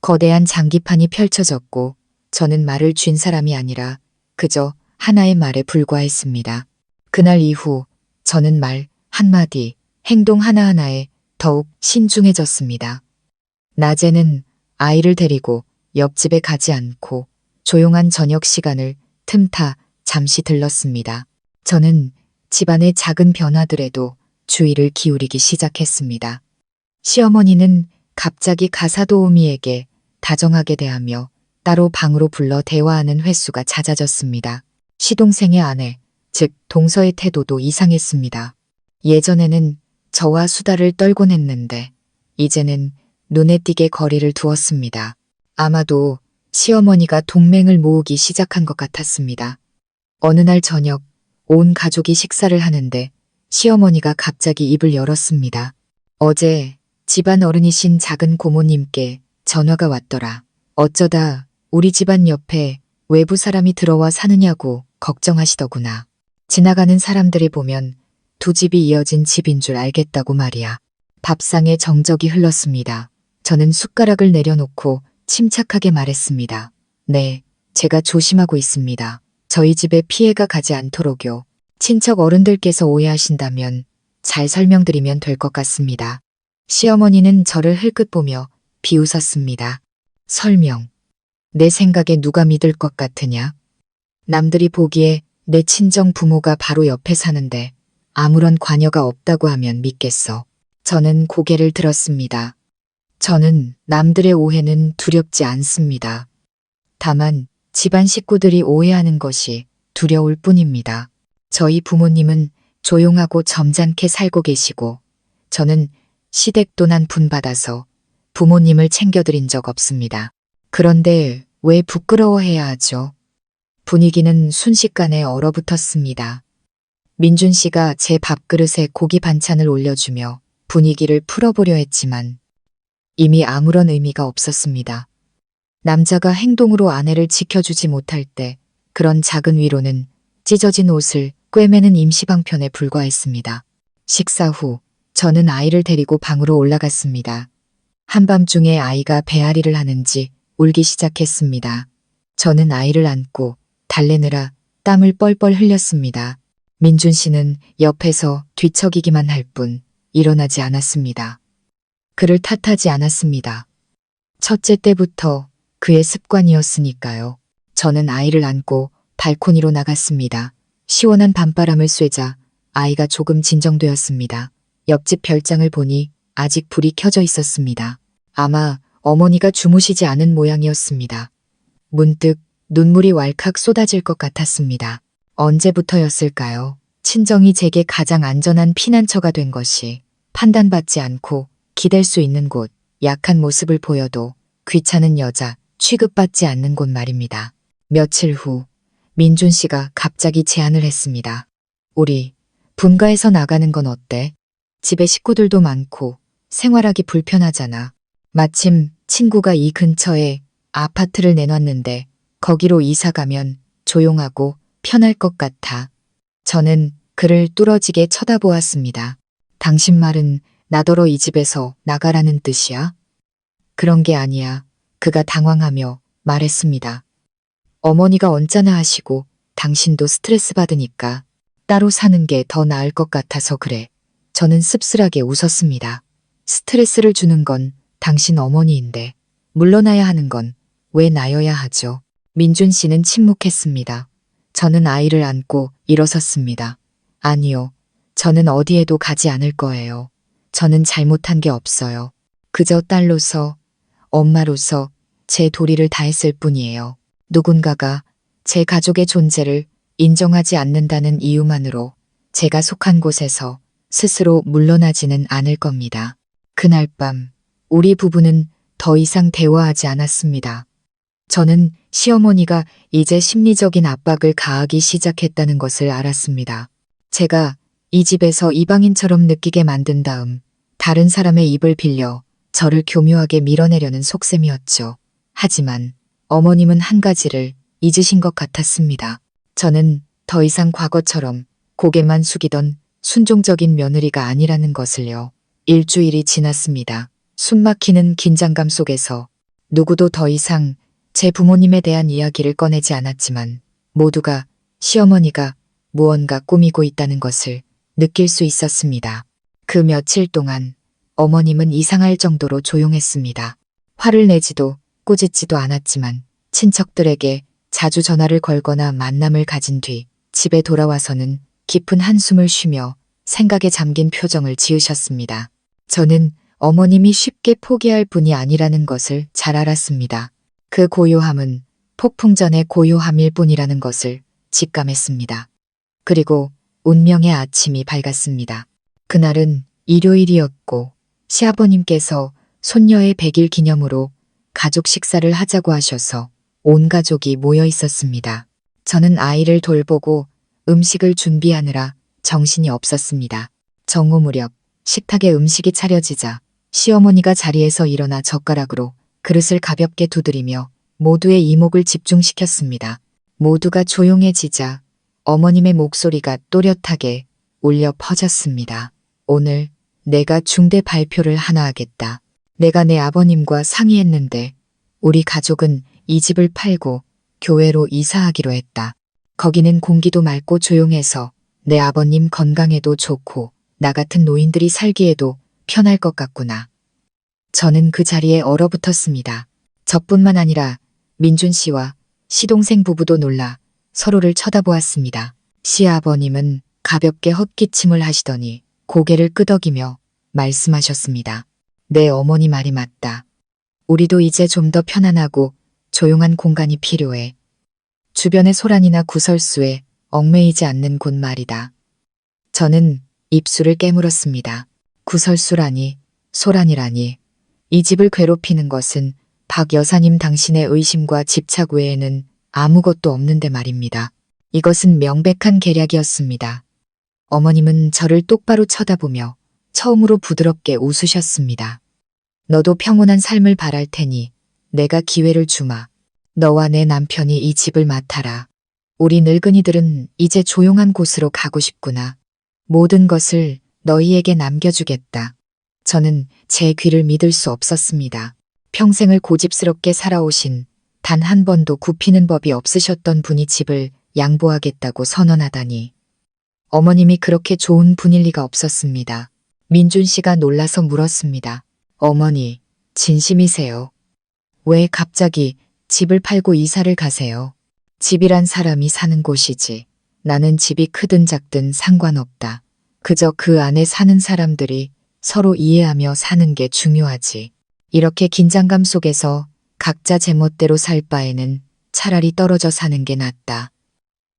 거대한 장기판이 펼쳐졌고 저는 말을 쥔 사람이 아니라 그저 하나의 말에 불과했습니다. 그날 이후 저는 말 한마디, 행동 하나하나에 더욱 신중해졌습니다. 낮에는 아이를 데리고 옆집에 가지 않고 조용한 저녁 시간을 틈타 잠시 들렀습니다. 저는 집안의 작은 변화들에도 주의를 기울이기 시작했습니다. 시어머니는 갑자기 가사도우미에게 다정하게 대하며 따로 방으로 불러 대화하는 횟수가 잦아졌습니다. 시동생의 아내, 즉 동서의 태도도 이상했습니다. 예전에는 저와 수다를 떨곤 했는데 이제는 눈에 띄게 거리를 두었습니다. 아마도 시어머니가 동맹을 모으기 시작한 것 같았습니다. 어느 날 저녁 온 가족이 식사를 하는데 시어머니가 갑자기 입을 열었습니다. 어제 집안 어른이신 작은 고모님께 전화가 왔더라. 어쩌다 우리 집안 옆에 외부 사람이 들어와 사느냐고 걱정하시더구나. 지나가는 사람들이 보면 두 집이 이어진 집인 줄 알겠다고 말이야. 밥상에 정적이 흘렀습니다. 저는 숟가락을 내려놓고 침착하게 말했습니다. 네, 제가 조심하고 있습니다. 저희 집에 피해가 가지 않도록요. 친척 어른들께서 오해하신다면 잘 설명드리면 될 것 같습니다. 시어머니는 저를 흘끗 보며 비웃었습니다. 설명. 내 생각에 누가 믿을 것 같으냐? 남들이 보기에 내 친정 부모가 바로 옆에 사는데 아무런 관여가 없다고 하면 믿겠어. 저는 고개를 들었습니다. 저는 남들의 오해는 두렵지 않습니다. 다만 집안 식구들이 오해하는 것이 두려울 뿐입니다. 저희 부모님은 조용하고 점잖게 살고 계시고 저는 시댁돈 한 푼 받아서 부모님을 챙겨드린 적 없습니다. 그런데 왜 부끄러워해야 하죠? 분위기는 순식간에 얼어붙었습니다. 민준 씨가 제 밥그릇에 고기 반찬을 올려주며 분위기를 풀어보려 했지만 이미 아무런 의미가 없었습니다. 남자가 행동으로 아내를 지켜주지 못할 때 그런 작은 위로는 찢어진 옷을 꿰매는 임시방편에 불과했습니다. 식사 후 저는 아이를 데리고 방으로 올라갔습니다. 한밤중에 아이가 배앓이를 하는지 울기 시작했습니다. 저는 아이를 안고 달래느라 땀을 뻘뻘 흘렸습니다. 민준 씨는 옆에서 뒤척이기만 할 뿐 일어나지 않았습니다. 그를 탓하지 않았습니다. 첫째 때부터 그의 습관이었으니까요. 저는 아이를 안고 발코니로 나갔습니다. 시원한 밤바람을 쐬자 아이가 조금 진정되었습니다. 옆집 별장을 보니 아직 불이 켜져 있었습니다. 아마 어머니가 주무시지 않은 모양이었습니다. 문득 눈물이 왈칵 쏟아질 것 같았습니다. 언제부터였을까요? 친정이 제게 가장 안전한 피난처가 된 것이. 판단받지 않고 기댈 수 있는 곳, 약한 모습을 보여도 귀찮은 여자, 취급받지 않는 곳 말입니다. 며칠 후 민준 씨가 갑자기 제안을 했습니다. 우리 분가해서 나가는 건 어때? 집에 식구들도 많고 생활하기 불편하잖아. 마침 친구가 이 근처에 아파트를 내놨는데 거기로 이사 가면 조용하고 편할 것 같아. 저는 그를 뚫어지게 쳐다보았습니다. 당신 말은 나더러 이 집에서 나가라는 뜻이야? 그런 게 아니야. 그가 당황하며 말했습니다. 어머니가 언짢아 하시고 당신도 스트레스 받으니까 따로 사는 게 더 나을 것 같아서 그래. 저는 씁쓸하게 웃었습니다. 스트레스를 주는 건 당신 어머니인데 물러나야 하는 건 왜 나여야 하죠? 민준 씨는 침묵했습니다. 저는 아이를 안고 일어섰습니다. 아니요. 저는 어디에도 가지 않을 거예요. 저는 잘못한 게 없어요. 그저 딸로서, 엄마로서 제 도리를 다했을 뿐이에요. 누군가가 제 가족의 존재를 인정하지 않는다는 이유만으로 제가 속한 곳에서 스스로 물러나지는 않을 겁니다. 그날 밤 우리 부부는 더 이상 대화하지 않았습니다. 저는 시어머니가 이제 심리적인 압박을 가하기 시작했다는 것을 알았습니다. 제가 이 집에서 이방인처럼 느끼게 만든 다음 다른 사람의 입을 빌려 저를 교묘하게 밀어내려는 속셈이었죠. 하지만 어머님은 한 가지를 잊으신 것 같았습니다. 저는 더 이상 과거처럼 고개만 숙이던 순종적인 며느리가 아니라는 것을요. 일주일이 지났습니다. 숨막히는 긴장감 속에서 누구도 더 이상 제 부모님에 대한 이야기를 꺼내지 않았지만 모두가 시어머니가 무언가 꾸미고 있다는 것을 느낄 수 있었습니다. 그 며칠 동안 어머님은 이상할 정도로 조용했습니다. 화를 내지도 꾸짖지도 않았지만 친척들에게 자주 전화를 걸거나 만남을 가진 뒤 집에 돌아와서는 깊은 한숨을 쉬며 생각에 잠긴 표정을 지으셨습니다. 저는 어머님이 쉽게 포기할 분이 아니라는 것을 잘 알았습니다. 그 고요함은 폭풍전의 고요함일 뿐이라는 것을 직감했습니다. 그리고 운명의 아침이 밝았습니다. 그날은 일요일이었고 시아버님께서 손녀의 100일 기념으로 가족 식사를 하자고 하셔서 온 가족이 모여 있었습니다. 저는 아이를 돌보고 음식을 준비하느라 정신이 없었습니다. 정오 무렵 식탁에 음식이 차려지자 시어머니가 자리에서 일어나 젓가락으로 그릇을 가볍게 두드리며 모두의 이목을 집중시켰습니다. 모두가 조용해지자 어머님의 목소리가 또렷하게 울려 퍼졌습니다. 오늘 내가 중대 발표를 하나 하겠다. 내가 내 아버님과 상의했는데 우리 가족은 이 집을 팔고 교회로 이사하기로 했다. 거기는 공기도 맑고 조용해서 내 아버님 건강에도 좋고 나 같은 노인들이 살기에도 편할 것 같구나. 저는 그 자리에 얼어붙었습니다. 저뿐만 아니라 민준 씨와 시동생 부부도 놀라 서로를 쳐다보았습니다. 시아버님은 가볍게 헛기침을 하시더니 고개를 끄덕이며 말씀하셨습니다. 내 어머니 말이 맞다. 우리도 이제 좀 더 편안하고 조용한 공간이 필요해. 주변의 소란이나 구설수에 얽매이지 않는 곳 말이다. 저는 입술을 깨물었습니다. 구설수라니, 소란이라니. 이 집을 괴롭히는 것은 박 여사님 당신의 의심과 집착 외에는 아무것도 없는데 말입니다. 이것은 명백한 계략이었습니다. 어머님은 저를 똑바로 쳐다보며 처음으로 부드럽게 웃으셨습니다. 너도 평온한 삶을 바랄 테니 내가 기회를 주마. 너와 내 남편이 이 집을 맡아라. 우리 늙은이들은 이제 조용한 곳으로 가고 싶구나. 모든 것을 너희에게 남겨주겠다. 저는 제 귀를 믿을 수 없었습니다. 평생을 고집스럽게 살아오신 단 한 번도 굽히는 법이 없으셨던 분이 집을 양보하겠다고 선언하다니. 어머님이 그렇게 좋은 분일 리가 없었습니다. 민준 씨가 놀라서 물었습니다. 어머니, 진심이세요? 왜 갑자기 집을 팔고 이사를 가세요? 집이란 사람이 사는 곳이지. 나는 집이 크든 작든 상관없다. 그저 그 안에 사는 사람들이 서로 이해하며 사는 게 중요하지. 이렇게 긴장감 속에서 각자 제멋대로 살 바에는 차라리 떨어져 사는 게 낫다.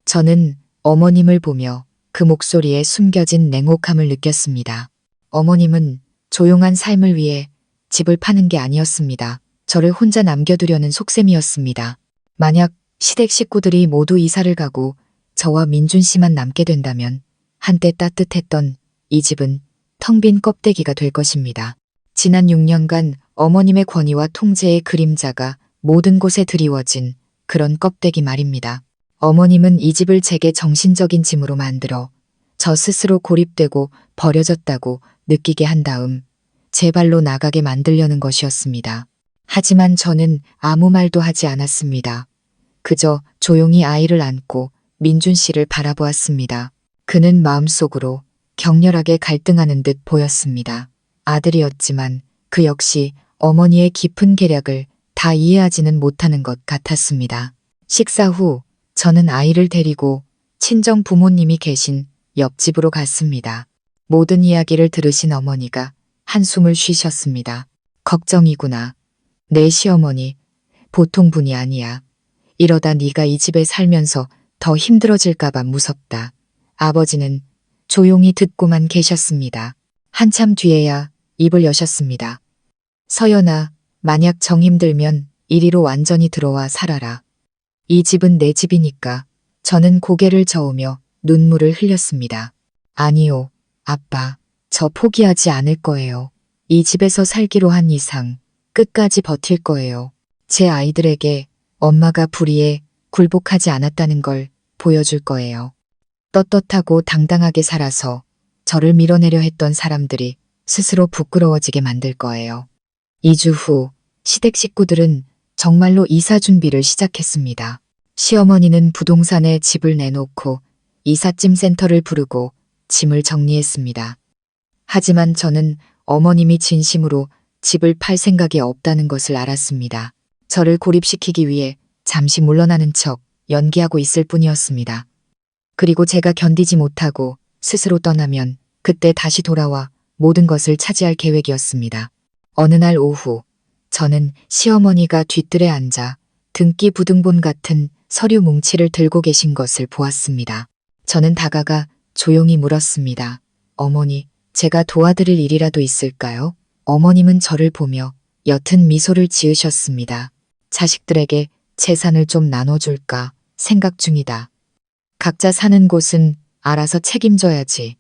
저는 어머님을 보며 그 목소리에 숨겨진 냉혹함을 느꼈습니다. 어머님은 조용한 삶을 위해 집을 파는 게 아니었습니다. 저를 혼자 남겨두려는 속셈이었습니다. 만약 시댁 식구들이 모두 이사를 가고 저와 민준 씨만 남게 된다면 한때 따뜻했던 이 집은 텅 빈 껍데기가 될 것입니다. 지난 6년간 어머님의 권위와 통제의 그림자가 모든 곳에 드리워진 그런 껍데기 말입니다. 어머님은 이 집을 제게 정신적인 짐으로 만들어 저 스스로 고립되고 버려졌다고 느끼게 한 다음 제 발로 나가게 만들려는 것이었습니다. 하지만 저는 아무 말도 하지 않았습니다. 그저 조용히 아이를 안고 민준 씨를 바라보았습니다. 그는 마음속으로 격렬하게 갈등하는 듯 보였습니다. 아들이었지만 그 역시 어머니의 깊은 계략을 다 이해하지는 못하는 것 같았습니다. 식사 후 저는 아이를 데리고 친정 부모님이 계신 옆집으로 갔습니다. 모든 이야기를 들으신 어머니가 한숨을 쉬셨습니다. 걱정이구나. 내 시어머니 보통 분이 아니야. 이러다 네가 이 집에 살면서 더 힘들어질까봐 무섭다. 아버지는 조용히 듣고만 계셨습니다. 한참 뒤에야 입을 여셨습니다. 서연아, 만약 정 힘들면 이리로 완전히 들어와 살아라. 이 집은 내 집이니까. 저는 고개를 저으며 눈물을 흘렸습니다. 아니요, 아빠. 저 포기하지 않을 거예요. 이 집에서 살기로 한 이상 끝까지 버틸 거예요. 제 아이들에게 엄마가 불의에 굴복하지 않았다는 걸 보여줄 거예요. 떳떳하고 당당하게 살아서 저를 밀어내려 했던 사람들이 스스로 부끄러워지게 만들 거예요. 2주 후 시댁 식구들은 정말로 이사 준비를 시작했습니다. 시어머니는 부동산에 집을 내놓고 이삿짐 센터를 부르고 짐을 정리했습니다. 하지만 저는 어머님이 진심으로 집을 팔 생각이 없다는 것을 알았습니다. 저를 고립시키기 위해 잠시 물러나는 척 연기하고 있을 뿐이었습니다. 그리고 제가 견디지 못하고 스스로 떠나면 그때 다시 돌아와 모든 것을 차지할 계획이었습니다. 어느 날 오후 저는 시어머니가 뒤뜰에 앉아 등기 부등본 같은 서류 뭉치를 들고 계신 것을 보았습니다. 저는 다가가 조용히 물었습니다. 어머니, 제가 도와드릴 일이라도 있을까요? 어머님은 저를 보며 옅은 미소를 지으셨습니다. 자식들에게 재산을 좀 나눠줄까 생각 중이다. 각자 사는 곳은 알아서 책임져야지.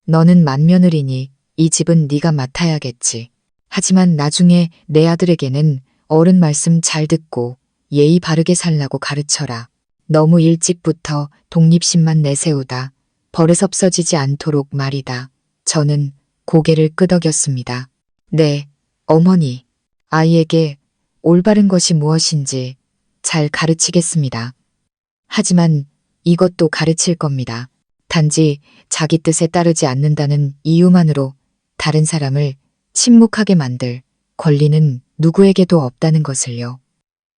너는 맏며느리니 이 집은 네가 맡아야겠지. 하지만 나중에 내 아들에게는 어른 말씀 잘 듣고 예의 바르게 살라고 가르쳐라. 너무 일찍부터 독립심만 내세우다 버릇없어지지 않도록 말이다. 저는 고개를 끄덕였습니다. 네, 어머니. 아이에게 올바른 것이 무엇인지 잘 가르치겠습니다. 하지만 이것도 가르칠 겁니다. 단지 자기 뜻에 따르지 않는다는 이유만으로 다른 사람을 침묵하게 만들 권리는 누구에게도 없다는 것을요.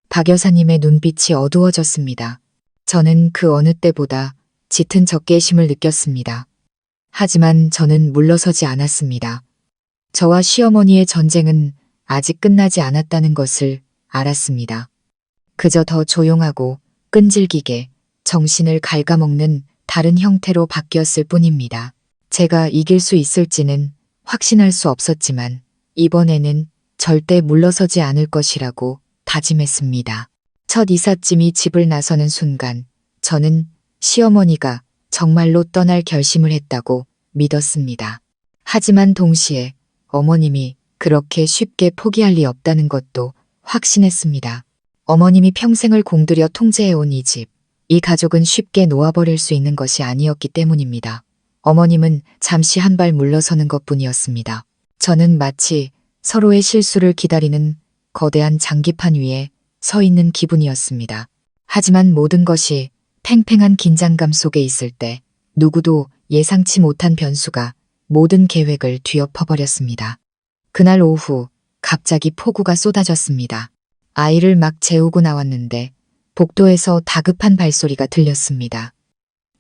박 여사님의 눈빛이 어두워졌습니다. 저는 그 어느 때보다 짙은 적개심을 느꼈습니다. 하지만 저는 물러서지 않았습니다. 저와 시어머니의 전쟁은 아직 끝나지 않았다는 것을 알았습니다. 그저 더 조용하고 끈질기게 정신을 갉아먹는 다른 형태로 바뀌었을 뿐입니다. 제가 이길 수 있을지는 확신할 수 없었지만 이번에는 절대 물러서지 않을 것이라고 다짐했습니다. 첫 이삿짐이 집을 나서는 순간 저는 시어머니가 정말로 떠날 결심을 했다고 믿었습니다. 하지만 동시에 어머님이 그렇게 쉽게 포기할 리 없다는 것도 확신했습니다. 어머님이 평생을 공들여 통제해온 이 집, 이 가족은 쉽게 놓아버릴 수 있는 것이 아니었기 때문입니다. 어머님은 잠시 한 발 물러서는 것뿐이었습니다. 저는 마치 서로의 실수를 기다리는 거대한 장기판 위에 서 있는 기분이었습니다. 하지만 모든 것이 팽팽한 긴장감 속에 있을 때 누구도 예상치 못한 변수가 모든 계획을 뒤엎어버렸습니다. 그날 오후 갑자기 폭우가 쏟아졌습니다. 아이를 막 재우고 나왔는데 복도에서 다급한 발소리가 들렸습니다.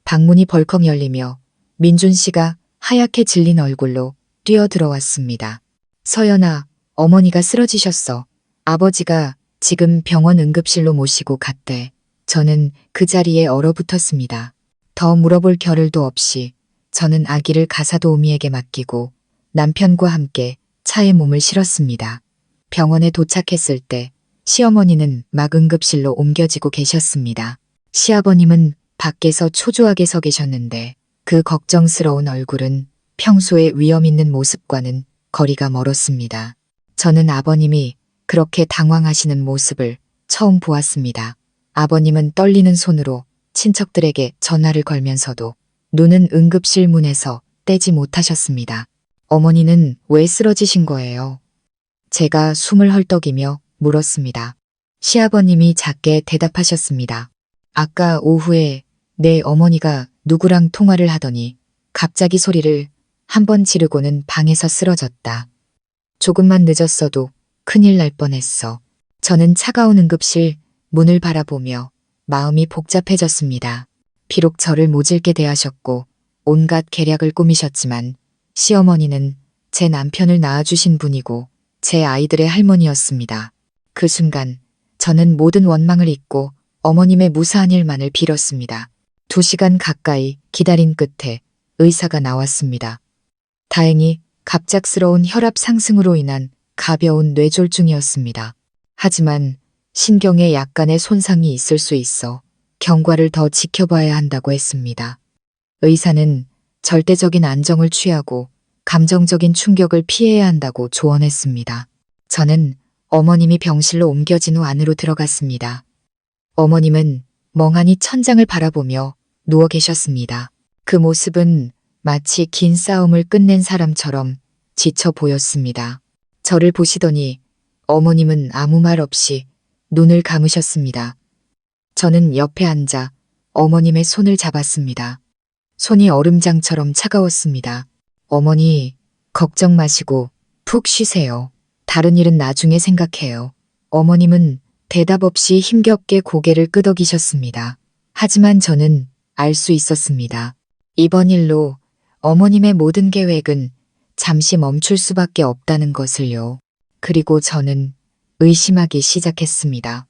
방문이 벌컥 열리며 민준 씨가 하얗게 질린 얼굴로 뛰어들어왔습니다. 서연아, 어머니가 쓰러지셨어. 아버지가 지금 병원 응급실로 모시고 갔대. 저는 그 자리에 얼어붙었습니다. 더 물어볼 겨를도 없이 저는 아기를 가사도우미에게 맡기고 남편과 함께 차에 몸을 실었습니다. 병원에 도착했을 때 시어머니는 막 응급실로 옮겨지고 계셨습니다. 시아버님은 밖에서 초조하게 서 계셨는데 그 걱정스러운 얼굴은 평소의 위험 있는 모습과는 거리가 멀었습니다. 저는 아버님이 그렇게 당황하시는 모습을 처음 보았습니다. 아버님은 떨리는 손으로 친척들에게 전화를 걸면서도 눈은 응급실 문에서 떼지 못하셨습니다. 어머니는 왜 쓰러지신 거예요? 제가 숨을 헐떡이며 물었습니다. 시아버님이 작게 대답하셨습니다. 아까 오후에 내 어머니가 누구랑 통화를 하더니 갑자기 소리를 한 번 지르고는 방에서 쓰러졌다. 조금만 늦었어도 큰일 날 뻔했어. 저는 차가운 응급실 문을 바라보며 마음이 복잡해졌습니다. 비록 저를 모질게 대하셨고 온갖 계략을 꾸미셨지만 시어머니는 제 남편을 낳아주신 분이고 제 아이들의 할머니였습니다. 그 순간 저는 모든 원망을 잊고 어머님의 무사한 일만을 빌었습니다. 2시간 가까이 기다린 끝에 의사가 나왔습니다. 다행히 갑작스러운 혈압 상승으로 인한 가벼운 뇌졸중이었습니다. 하지만 신경에 약간의 손상이 있을 수 있어 경과를 더 지켜봐야 한다고 했습니다. 의사는 절대적인 안정을 취하고 감정적인 충격을 피해야 한다고 조언했습니다. 저는 어머님이 병실로 옮겨진 후 안으로 들어갔습니다. 어머님은 멍하니 천장을 바라보며 누워 계셨습니다. 그 모습은 마치 긴 싸움을 끝낸 사람처럼 지쳐 보였습니다. 저를 보시더니 어머님은 아무 말 없이 눈을 감으셨습니다. 저는 옆에 앉아 어머님의 손을 잡았습니다. 손이 얼음장처럼 차가웠습니다. 어머니, 걱정 마시고 푹 쉬세요. 다른 일은 나중에 생각해요. 어머님은 대답 없이 힘겹게 고개를 끄덕이셨습니다. 하지만 저는 알 수 있었습니다. 이번 일로 어머님의 모든 계획은 잠시 멈출 수밖에 없다는 것을요. 그리고 저는 의심하기 시작했습니다.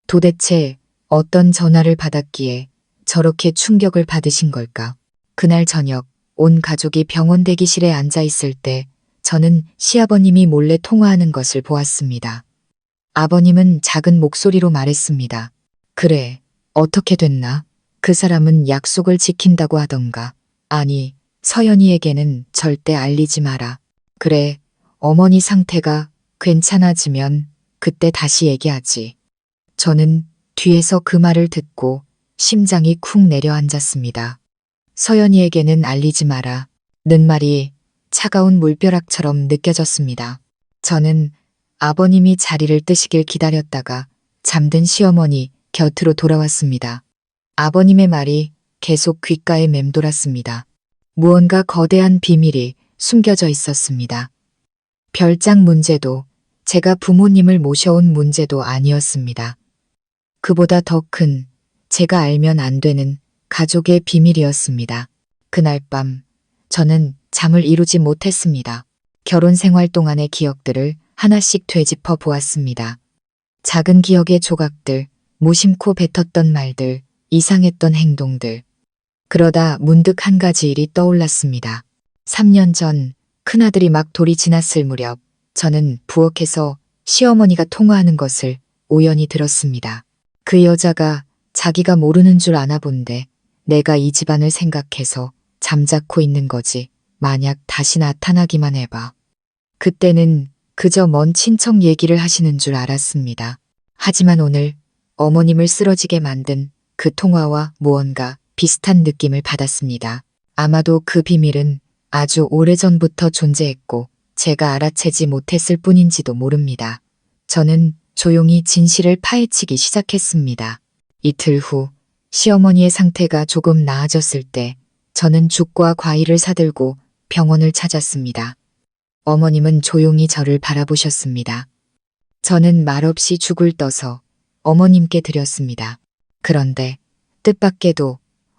도대체 어떤 전화를 받았기에 저렇게 충격을 받으신 걸까? 그날 저녁 온 가족이 병원 대기실에 앉아 있을 때 저는 시아버님이 몰래 통화하는 것을 보았습니다. 아버님은 작은 목소리로 말했습니다. 그래, 어떻게 됐나? 그 사람은 약속을 지킨다고 하던가. 아니, 서연이에게는 절대 알리지 마라. 그래, 어머니 상태가 괜찮아지면 그때 다시 얘기하지. 저는 뒤에서 그 말을 듣고 심장이 쿵 내려앉았습니다. 서연이에게는 알리지 마라. 는 말이 차가운 물벼락처럼 느껴졌습니다. 저는 아버님이 자리를 뜨시길 기다렸다가 잠든 시어머니 곁으로 돌아왔습니다. 아버님의 말이 계속 귓가에 맴돌았습니다. 무언가 거대한 비밀이 숨겨져 있었습니다. 별장 문제도 제가 부모님을 모셔온 문제도 아니었습니다. 그보다 더 큰 제가 알면 안 되는 가족의 비밀이었습니다. 그날 밤 저는 잠을 이루지 못했습니다. 결혼 생활 동안의 기억들을 하나씩 되짚어 보았습니다. 작은 기억의 조각들, 무심코 뱉었던 말들, 이상했던 행동들. 그러다 문득 한 가지 일이 떠올랐습니다. 3년 전 큰아들이 막 돌이 지났을 무렵 저는 부엌에서 시어머니가 통화하는 것을 우연히 들었습니다. 그 여자가 자기가 모르는 줄 아나 본데 내가 이 집안을 생각해서 잠자코 있는 거지. 만약 다시 나타나기만 해봐. 그때는 그저 먼 친척 얘기를 하시는 줄 알았습니다. 하지만 오늘 어머님을 쓰러지게 만든 그 통화와 무언가 비슷한 느낌을 받았습니다. 아마도 그 비밀은 아주 오래전부터 존재했고 제가 알아채지 못했을 뿐인지도 모릅니다. 저는 조용히 진실을 파헤치기 시작했습니다. 이틀 후 시어머니의 상태가 조금 나아졌을 때 저는 죽과 과일을 사들고 병원을 찾았습니다. 어머님은 조용히 저를 바라보셨습니다. 저는 말없이 죽을 떠서 어머님께 드렸습니다. 그런데 뜻밖에도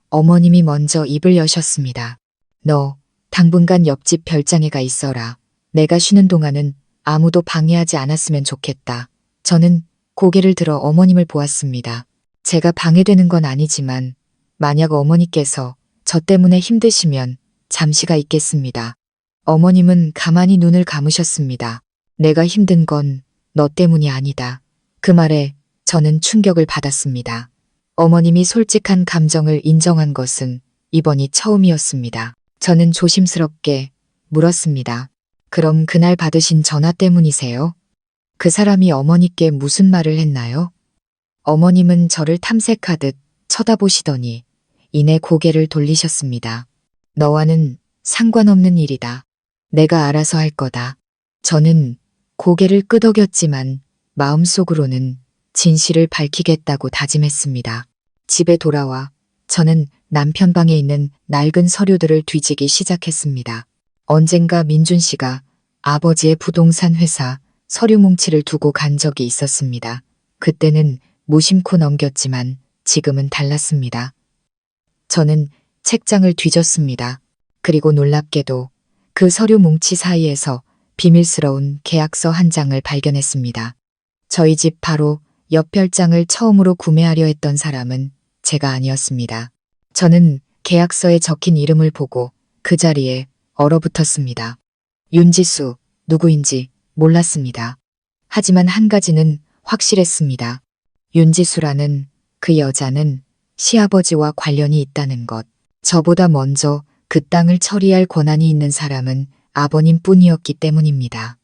어머님이 먼저 입을 여셨습니다. 너 당분간 옆집 별장에 가 있어라. 내가 쉬는 동안은 아무도 방해하지 않았으면 좋겠다. 저는 고개를 들어 어머님을 보았습니다. 제가 방해되는 건 아니지만 만약 어머니께서 저 때문에 힘드시면 잠시가 있겠습니다. 어머님은 가만히 눈을 감으셨습니다. 내가 힘든 건 너 때문이 아니다. 그 말에 저는 충격을 받았습니다. 어머님이 솔직한 감정을 인정한 것은 이번이 처음이었습니다. 저는 조심스럽게 물었습니다. 그럼 그날 받으신 전화 때문이세요? 그 사람이 어머니께 무슨 말을 했나요? 어머님은 저를 탐색하듯 쳐다보시더니 이내 고개를 돌리셨습니다. 너와는 상관없는 일이다. 내가 알아서 할 거다. 저는 고개를 끄덕였지만 마음속으로는 진실을 밝히겠다고 다짐했습니다. 집에 돌아와 저는 남편 방에 있는 낡은 서류들을 뒤지기 시작했습니다. 언젠가 민준 씨가 아버지의 부동산 회사 서류 뭉치를 두고 간 적이 있었습니다. 그때는 무심코 넘겼지만 지금은 달랐습니다. 저는 책장을 뒤졌습니다. 그리고 놀랍게도 그 서류 뭉치 사이에서 비밀스러운 계약서 한 장을 발견했습니다. 저희 집 바로 옆 별장을 처음으로 구매하려 했던 사람은 제가 아니었습니다. 저는 계약서에 적힌 이름을 보고 그 자리에 얼어붙었습니다. 윤지수, 누구인지 몰랐습니다. 하지만 한 가지는 확실했습니다. 윤지수라는 그 여자는 시아버지와 관련이 있다는 것. 저보다 먼저 그 땅을 처리할 권한이 있는 사람은 아버님 뿐이었기 때문입니다.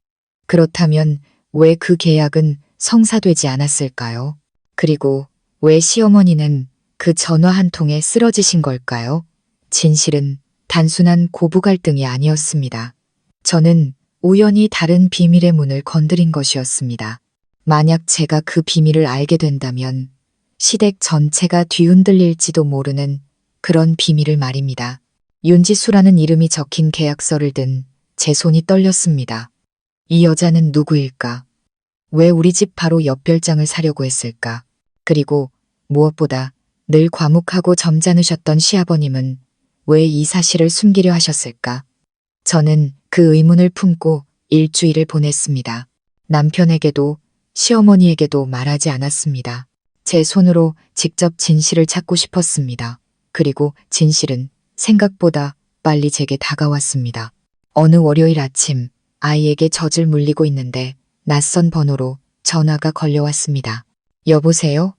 그렇다면 왜 그 계약은 성사되지 않았을까요? 그리고 왜 시어머니는 그 전화 한 통에 쓰러지신 걸까요? 진실은 단순한 고부 갈등이 아니었습니다. 저는 우연히 다른 비밀의 문을 건드린 것이었습니다. 만약 제가 그 비밀을 알게 된다면 시댁 전체가 뒤흔들릴지도 모르는 그런 비밀을 말입니다. 윤지수라는 이름이 적힌 계약서를 든 제 손이 떨렸습니다. 이 여자는 누구일까? 왜 우리 집 바로 옆 별장을 사려고 했을까? 그리고 무엇보다 늘 과묵하고 점잖으셨던 시아버님은 왜 이 사실을 숨기려 하셨을까? 저는 그 의문을 품고 일주일을 보냈습니다. 남편에게도 시어머니에게도 말하지 않았습니다. 제 손으로 직접 진실을 찾고 싶었습니다. 그리고 진실은 생각보다 빨리 제게 다가왔습니다. 어느 월요일 아침 아이에게 젖을 물리고 있는데 낯선 번호로 전화가 걸려왔습니다. 여보세요?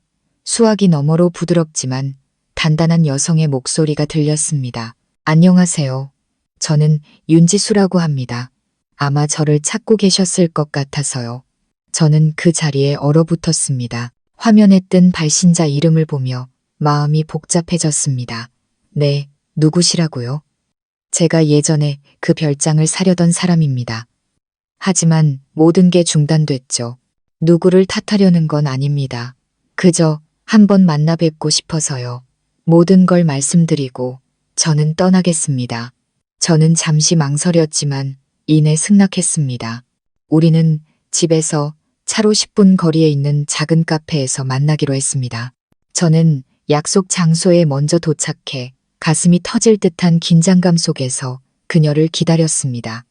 수화기 너머로 부드럽지만 단단한 여성의 목소리가 들렸습니다. 안녕하세요. 저는 윤지수라고 합니다. 아마 저를 찾고 계셨을 것 같아서요. 저는 그 자리에 얼어붙었습니다. 화면에 뜬 발신자 이름을 보며 마음이 복잡해졌습니다. 네, 누구시라고요? 제가 예전에 그 별장을 사려던 사람입니다. 하지만 모든 게 중단됐죠. 누구를 탓하려는 건 아닙니다. 그저 한번 만나 뵙고 싶어서요. 모든 걸 말씀드리고 저는 떠나겠습니다. 저는 잠시 망설였지만 이내 승낙했습니다. 우리는 집에서 차로 10분 거리에 있는 작은 카페에서 만나기로 했습니다. 저는 약속 장소에 먼저 도착해 가슴이 터질 듯한 긴장감 속에서 그녀를 기다렸습니다.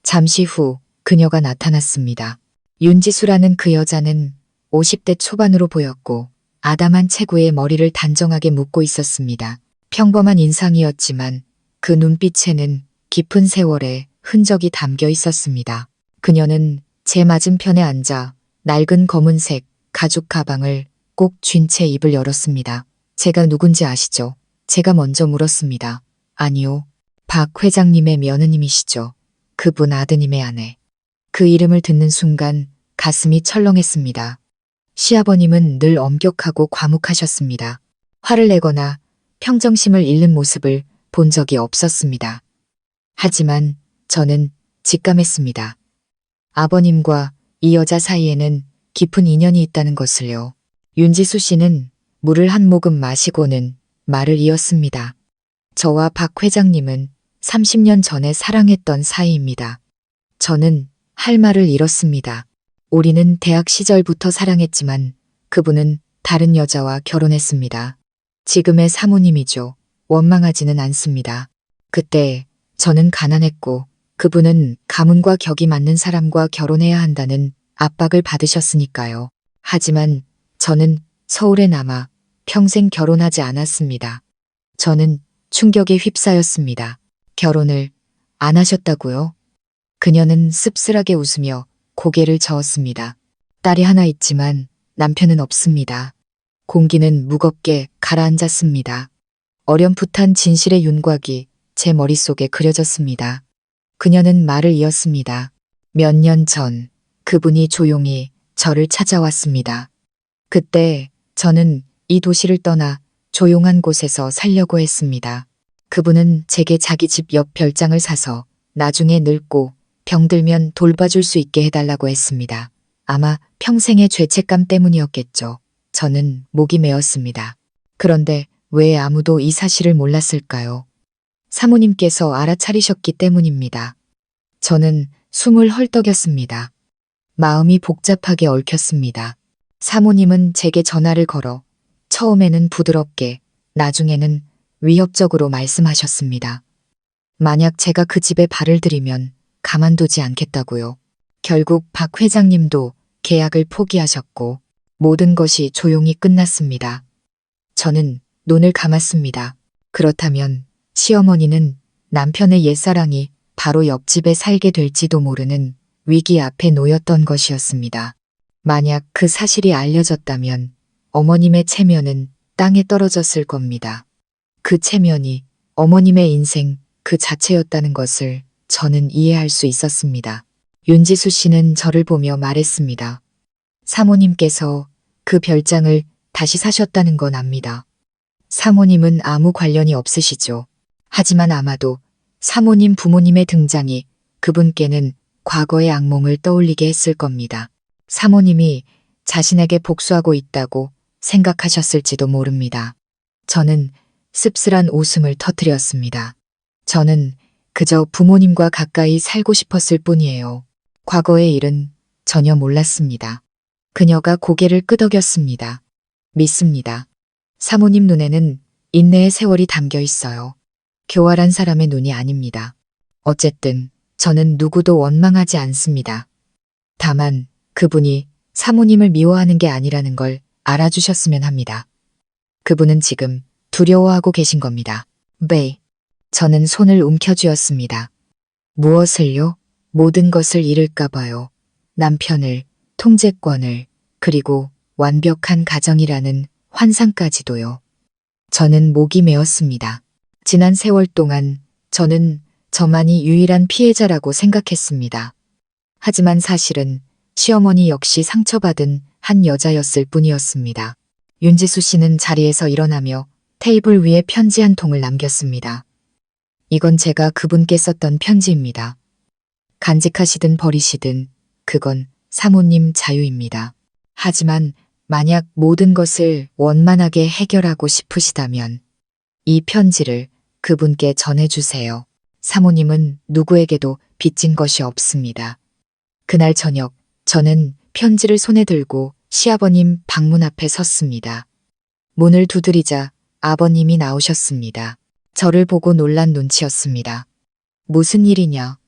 잠시 후 그녀가 나타났습니다. 윤지수라는 그 여자는 50대 초반으로 보였고 아담한 체구에 머리를 단정하게 묶고 있었습니다. 평범한 인상이었지만 그 눈빛에는 깊은 세월의 흔적이 담겨 있었습니다. 그녀는 제 맞은편에 앉아 낡은 검은색 가죽 가방을 꼭 쥔 채 입을 열었습니다. 제가 누군지 아시죠? 제가 먼저 물었습니다. 아니요. 박 회장님의 며느님이시죠. 그분 아드님의 아내. 그 이름을 듣는 순간 가슴이 철렁했습니다. 시아버님은 늘 엄격하고 과묵하셨습니다. 화를 내거나 평정심을 잃는 모습을 본 적이 없었습니다. 하지만 저는 직감했습니다. 아버님과 이 여자 사이에는 깊은 인연이 있다는 것을요. 윤지수 씨는 물을 한 모금 마시고는 말을 이었습니다. 저와 박 회장님은 30년 전에 사랑했던 사이입니다. 저는 할 말을 잃었습니다. 우리는 대학 시절부터 사랑했지만 그분은 다른 여자와 결혼했습니다. 지금의 사모님이죠. 원망하지는 않습니다. 그때 저는 가난했고 그분은 가문과 격이 맞는 사람과 결혼해야 한다는 압박을 받으셨으니까요. 하지만 저는 서울에 남아 평생 결혼하지 않았습니다. 저는 충격에 휩싸였습니다. 결혼을 안 하셨다고요? 그녀는 씁쓸하게 웃으며 고개를 저었습니다. 딸이 하나 있지만 남편은 없습니다. 공기는 무겁게 가라앉았습니다. 어렴풋한 진실의 윤곽이 제 머릿속에 그려졌습니다. 그녀는 말을 이었습니다. 몇 년 전 그분이 조용히 저를 찾아왔습니다. 그때 저는 이 도시를 떠나 조용한 곳에서 살려고 했습니다. 그분은 제게 자기 집 옆 별장을 사서 나중에 늙고 병들면 돌봐줄 수 있게 해달라고 했습니다. 아마 평생의 죄책감 때문이었겠죠. 저는 목이 메었습니다. 그런데 왜 아무도 이 사실을 몰랐을까요? 사모님께서 알아차리셨기 때문입니다. 저는 숨을 헐떡였습니다. 마음이 복잡하게 얽혔습니다. 사모님은 제게 전화를 걸어 처음에는 부드럽게, 나중에는 위협적으로 말씀하셨습니다. 만약 제가 그 집에 발을 들이면 가만두지 않겠다고요. 결국 박 회장님도 계약을 포기하셨고 모든 것이 조용히 끝났습니다. 저는 눈을 감았습니다. 그렇다면 시어머니는 남편의 옛사랑이 바로 옆집에 살게 될지도 모르는 위기 앞에 놓였던 것이었습니다. 만약 그 사실이 알려졌다면 어머님의 체면은 땅에 떨어졌을 겁니다. 그 체면이 어머님의 인생 그 자체였다는 것을 저는 이해할 수 있었습니다. 윤지수 씨는 저를 보며 말했습니다. 사모님께서 그 별장을 다시 사셨다는 건 압니다. 사모님은 아무 관련이 없으시죠. 하지만 아마도 사모님 부모님의 등장이 그분께는 과거의 악몽을 떠올리게 했을 겁니다. 사모님이 자신에게 복수하고 있다고 생각하셨을지도 모릅니다. 저는 씁쓸한 웃음을 터뜨렸습니다. 저는 그저 부모님과 가까이 살고 싶었을 뿐이에요. 과거의 일은 전혀 몰랐습니다. 그녀가 고개를 끄덕였습니다. 믿습니다. 사모님 눈에는 인내의 세월이 담겨 있어요. 교활한 사람의 눈이 아닙니다. 어쨌든 저는 누구도 원망하지 않습니다. 다만 그분이 사모님을 미워하는 게 아니라는 걸 알아주셨으면 합니다. 그분은 지금 두려워하고 계신 겁니다. 네. 저는 손을 움켜쥐었습니다. 무엇을요? 모든 것을 잃을까 봐요. 남편을, 통제권을, 그리고 완벽한 가정이라는 환상까지도요. 저는 목이 메었습니다. 지난 세월 동안 저는 저만이 유일한 피해자라고 생각했습니다. 하지만 사실은 시어머니 역시 상처받은 한 여자였을 뿐이었습니다. 윤지수 씨는 자리에서 일어나며 테이블 위에 편지 한 통을 남겼습니다. 이건 제가 그분께 썼던 편지입니다. 간직하시든 버리시든 그건 사모님 자유입니다. 하지만 만약 모든 것을 원만하게 해결하고 싶으시다면 이 편지를 그분께 전해주세요. 사모님은 누구에게도 빚진 것이 없습니다. 그날 저녁 저는 편지를 손에 들고 시아버님 방문 앞에 섰습니다. 문을 두드리자 아버님이 나오셨습니다. 저를 보고 놀란 눈치였습니다. 무슨 일이냐?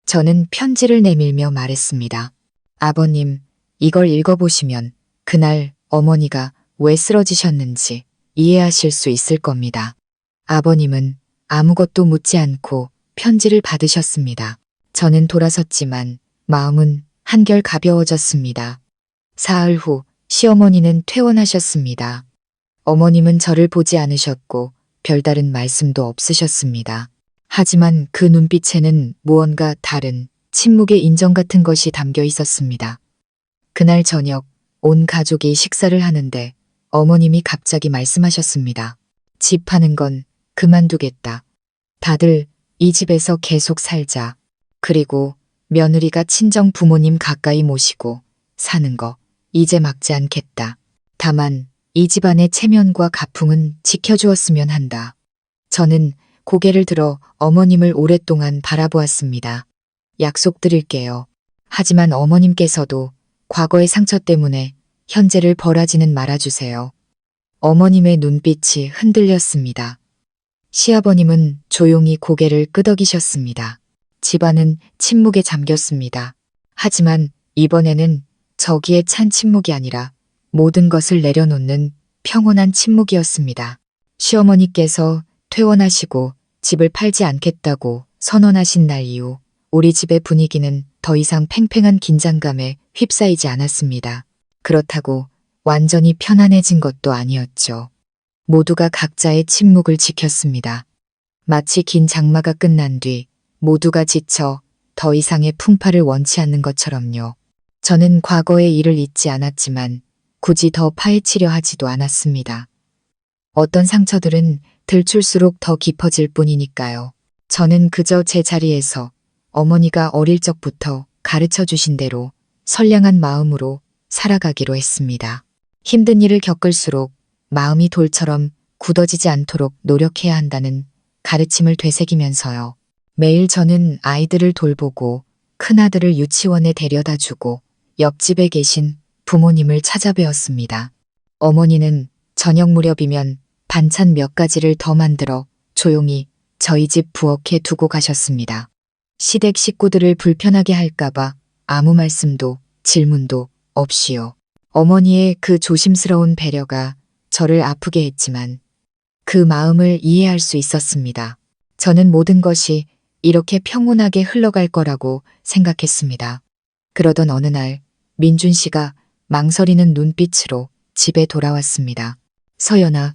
저는 편지를 내밀며 말했습니다. 아버님, 이걸 읽어보시면 그날 어머니가 왜 쓰러지셨는지 이해하실 수 있을 겁니다. 아버님은 아무것도 묻지 않고 편지를 받으셨습니다. 저는 돌아섰지만 마음은 한결 가벼워졌습니다. 사흘 후 시어머니는 퇴원하셨습니다. 어머님은 저를 보지 않으셨고 별다른 말씀도 없으셨습니다. 하지만 그 눈빛에는 무언가 다른 침묵의 인정 같은 것이 담겨 있었습니다. 그날 저녁 온 가족이 식사를 하는데 어머님이 갑자기 말씀하셨습니다. 집 파는 건 그만두겠다. 다들 이 집에서 계속 살자. 그리고 며느리가 친정 부모님 가까이 모시고 사는 거 이제 막지 않겠다. 다만 이 집안의 체면과 가풍은 지켜주었으면 한다. 저는 고개를 들어 어머님을 오랫동안 바라보았습니다. 약속드릴게요. 하지만 어머님께서도 과거의 상처 때문에 현재를 벌하지는 말아주세요. 어머님의 눈빛이 흔들렸습니다. 시아버님은 조용히 고개를 끄덕이셨습니다. 집안은 침묵에 잠겼습니다. 하지만 이번에는 저기에 찬 침묵이 아니라 모든 것을 내려놓는 평온한 침묵이었습니다. 시어머니께서 퇴원하시고 집을 팔지 않겠다고 선언하신 날 이후 우리 집의 분위기는 더 이상 팽팽한 긴장감에 휩싸이지 않았습니다. 그렇다고 완전히 편안해진 것도 아니었죠. 모두가 각자의 침묵을 지켰습니다. 마치 긴 장마가 끝난 뒤 모두가 지쳐 더 이상의 풍파를 원치 않는 것처럼요. 저는 과거의 일을 잊지 않았지만 굳이 더 파헤치려 하지도 않았습니다. 어떤 상처들은 들출수록 더 깊어질 뿐이니까요. 저는 그저 제 자리에서 어머니가 어릴 적부터 가르쳐 주신 대로 선량한 마음으로 살아가기로 했습니다. 힘든 일을 겪을수록 마음이 돌처럼 굳어지지 않도록 노력해야 한다는 가르침을 되새기면서요. 매일 저는 아이들을 돌보고 큰아들을 유치원에 데려다 주고 옆집에 계신 부모님을 찾아뵈었습니다. 어머니는 저녁 무렵이면 반찬 몇 가지를 더 만들어 조용히 저희 집 부엌에 두고 가셨습니다. 시댁 식구들을 불편하게 할까봐 아무 말씀도 질문도 없이요. 어머니의 그 조심스러운 배려가 저를 아프게 했지만 그 마음을 이해할 수 있었습니다. 저는 모든 것이 이렇게 평온하게 흘러갈 거라고 생각했습니다. 그러던 어느 날 민준 씨가 망설이는 눈빛으로 집에 돌아왔습니다. 서연아,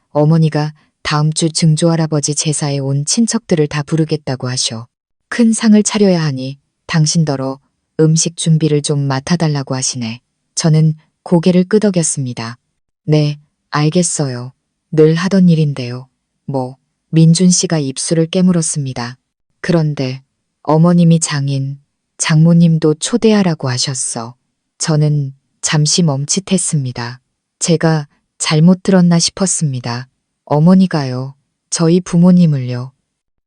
어머니가 다음 주 증조할아버지 제사에 온 친척들을 다 부르겠다고 하셔. 큰 상을 차려야 하니 당신더러 음식 준비를 좀 맡아달라고 하시네. 저는 고개를 끄덕였습니다. 네, 알겠어요. 늘 하던 일인데요. 민준 씨가 입술을 깨물었습니다. 그런데 어머님이 장인, 장모님도 초대하라고 하셨어. 저는 잠시 멈칫했습니다. 제가 잘못 들었나 싶었습니다. 어머니가요. 저희 부모님을요.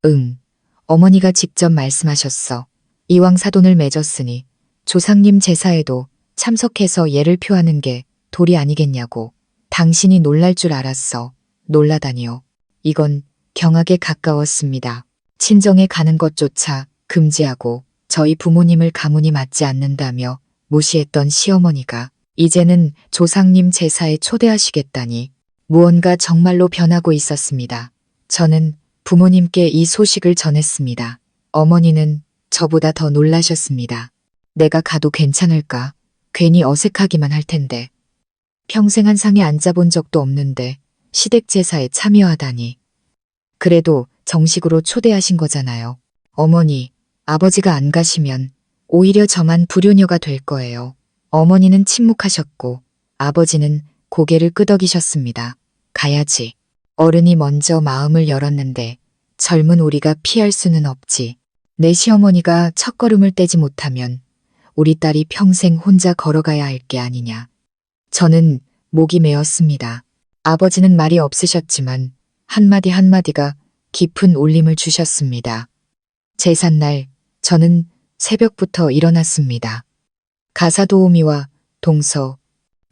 응. 어머니가 직접 말씀하셨어. 이왕 사돈을 맺었으니 조상님 제사에도 참석해서 예를 표하는 게 도리 아니겠냐고. 당신이 놀랄 줄 알았어. 놀라다니요. 이건 경악에 가까웠습니다. 친정에 가는 것조차 금지하고 저희 부모님을 가문이 맞지 않는다며 무시했던 시어머니가 이제는 조상님 제사에 초대하시겠다니 무언가 정말로 변하고 있었습니다. 저는 부모님께 이 소식을 전했습니다. 어머니는 저보다 더 놀라셨습니다. 내가 가도 괜찮을까? 괜히 어색하기만 할 텐데. 평생 한 상에 앉아본 적도 없는데 시댁 제사에 참여하다니. 그래도 정식으로 초대하신 거잖아요. 어머니, 아버지가 안 가시면 오히려 저만 불효녀가 될 거예요. 어머니는 침묵하셨고 아버지는 고개를 끄덕이셨습니다. 가야지. 어른이 먼저 마음을 열었는데 젊은 우리가 피할 수는 없지. 내 시어머니가 첫걸음을 떼지 못하면 우리 딸이 평생 혼자 걸어가야 할 게 아니냐. 저는 목이 메었습니다. 아버지는 말이 없으셨지만 한마디 한마디가 깊은 울림을 주셨습니다. 제삿날 저는 새벽부터 일어났습니다. 가사도우미와 동서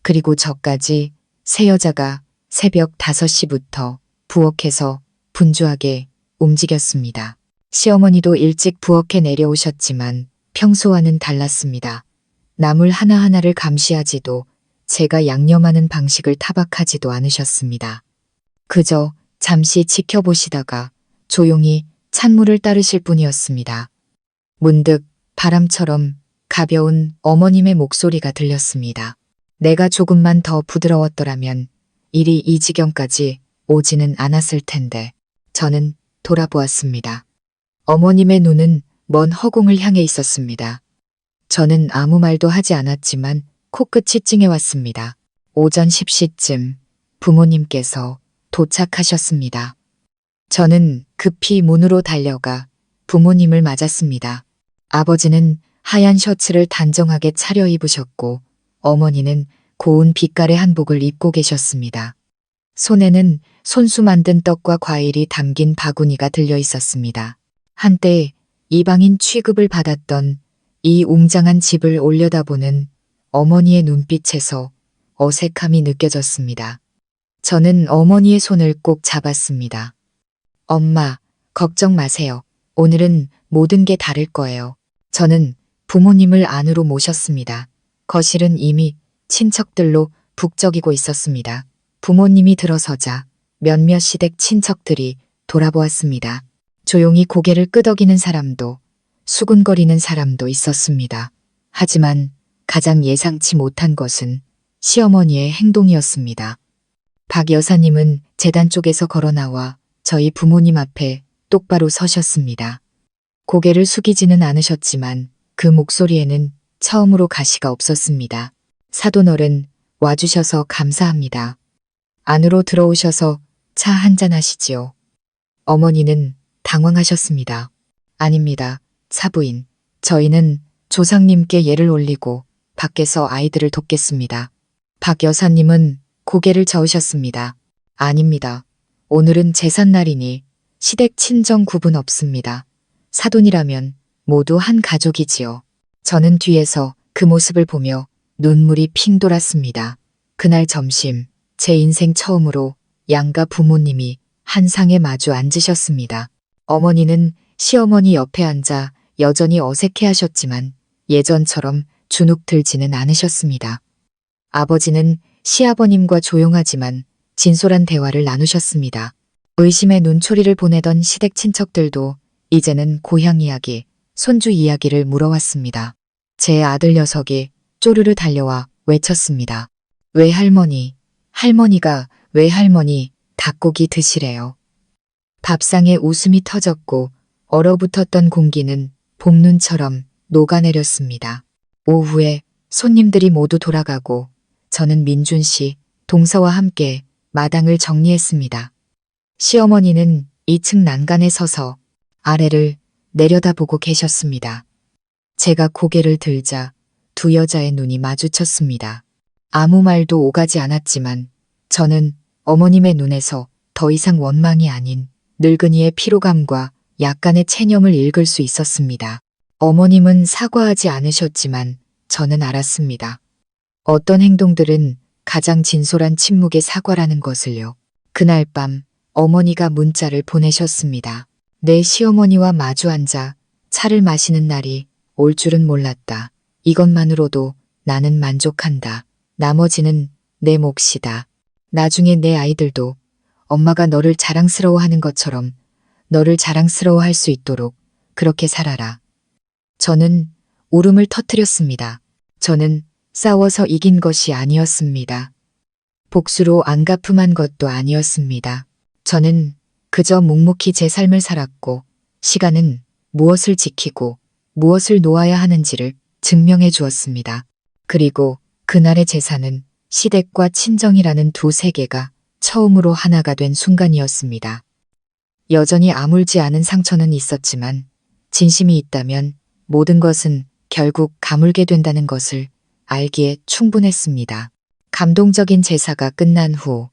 그리고 저까지 세 여자가 새벽 5시부터 부엌에서 분주하게 움직였습니다. 시어머니도 일찍 부엌에 내려오셨지만 평소와는 달랐습니다. 나물 하나하나를 감시하지도 제가 양념하는 방식을 타박하지도 않으셨습니다. 그저 잠시 지켜보시다가 조용히 찬물을 따르실 뿐이었습니다. 문득 바람처럼 가벼운 어머님의 목소리가 들렸습니다. 내가 조금만 더 부드러웠더라면 일이 이 지경까지 오지는 않았을 텐데. 저는 돌아보았습니다. 어머님의 눈은 먼 허공을 향해 있었습니다. 저는 아무 말도 하지 않았지만 코끝이 찡해왔습니다. 오전 10시쯤 부모님께서 도착하셨습니다. 저는 급히 문으로 달려가 부모님을 맞았습니다. 아버지는 하얀 셔츠를 단정하게 차려입으셨고 어머니는 고운 빛깔의 한복을 입고 계셨습니다. 손에는 손수 만든 떡과 과일이 담긴 바구니가 들려 있었습니다. 한때 이방인 취급을 받았던 이 웅장한 집을 올려다보는 어머니의 눈빛에서 어색함이 느껴졌습니다. 저는 어머니의 손을 꼭 잡았습니다. 엄마, 걱정 마세요. 오늘은 모든 게 다를 거예요. 저는 부모님을 안으로 모셨습니다. 거실은 이미 친척들로 북적이고 있었습니다. 부모님이 들어서자 몇몇 시댁 친척들이 돌아보았습니다. 조용히 고개를 끄덕이는 사람도 수군거리는 사람도 있었습니다. 하지만 가장 예상치 못한 것은 시어머니의 행동이었습니다. 박 여사님은 재단 쪽에서 걸어 나와 저희 부모님 앞에 똑바로 서셨습니다. 고개를 숙이지는 않으셨지만 그 목소리에는 처음으로 가시가 없었습니다. 사돈어른 와주셔서 감사합니다. 안으로 들어오셔서 차 한잔 하시지요. 어머니는 당황하셨습니다. 아닙니다. 사부인. 저희는 조상님께 예를 올리고 밖에서 아이들을 돕겠습니다. 박 여사님은 고개를 저으셨습니다. 아닙니다. 오늘은 제삿날이니 시댁 친정 구분 없습니다. 사돈이라면 모두 한 가족이지요. 저는 뒤에서 그 모습을 보며 눈물이 핑 돌았습니다. 그날 점심 제 인생 처음으로 양가 부모님이 한 상에 마주 앉으셨습니다. 어머니는 시어머니 옆에 앉아 여전히 어색해하셨지만 예전처럼 주눅 들지는 않으셨습니다. 아버지는 시아버님과 조용하지만 진솔한 대화를 나누셨습니다. 의심의 눈초리를 보내던 시댁 친척들도 이제는 고향 이야기, 손주 이야기를 물어왔습니다. 제 아들 녀석이 쪼르르 달려와 외쳤습니다. 외할머니, 할머니가 외할머니 닭고기 드시래요. 밥상에 웃음이 터졌고 얼어붙었던 공기는 봄눈처럼 녹아내렸습니다. 오후에 손님들이 모두 돌아가고 저는 민준 씨, 동서와 함께 마당을 정리했습니다. 시어머니는 2층 난간에 서서 아래를 내려다보고 계셨습니다. 제가 고개를 들자 두 여자의 눈이 마주쳤습니다. 아무 말도 오가지 않았지만 저는 어머님의 눈에서 더 이상 원망이 아닌 늙은이의 피로감과 약간의 체념을 읽을 수 있었습니다. 어머님은 사과하지 않으셨지만 저는 알았습니다. 어떤 행동들은 가장 진솔한 침묵의 사과라는 것을요. 그날 밤 어머니가 문자를 보내셨습니다. 내 시어머니와 마주 앉아 차를 마시는 날이 올 줄은 몰랐다. 이것만으로도 나는 만족한다. 나머지는 내 몫이다. 나중에 내 아이들도 엄마가 너를 자랑스러워하는 것처럼 너를 자랑스러워할 수 있도록 그렇게 살아라. 저는 울음을 터뜨렸습니다. 저는 싸워서 이긴 것이 아니었습니다. 복수로 안가품한 것도 아니었습니다. 저는 그저 묵묵히 제 삶을 살았고 시간은 무엇을 지키고 무엇을 놓아야 하는지를 증명해 주었습니다. 그리고 그날의 제사는 시댁과 친정이라는 두 세계가 처음으로 하나가 된 순간이었습니다. 여전히 아물지 않은 상처는 있었지만 진심이 있다면 모든 것은 결국 가물게 된다는 것을 알기에 충분했습니다. 감동적인 제사가 끝난 후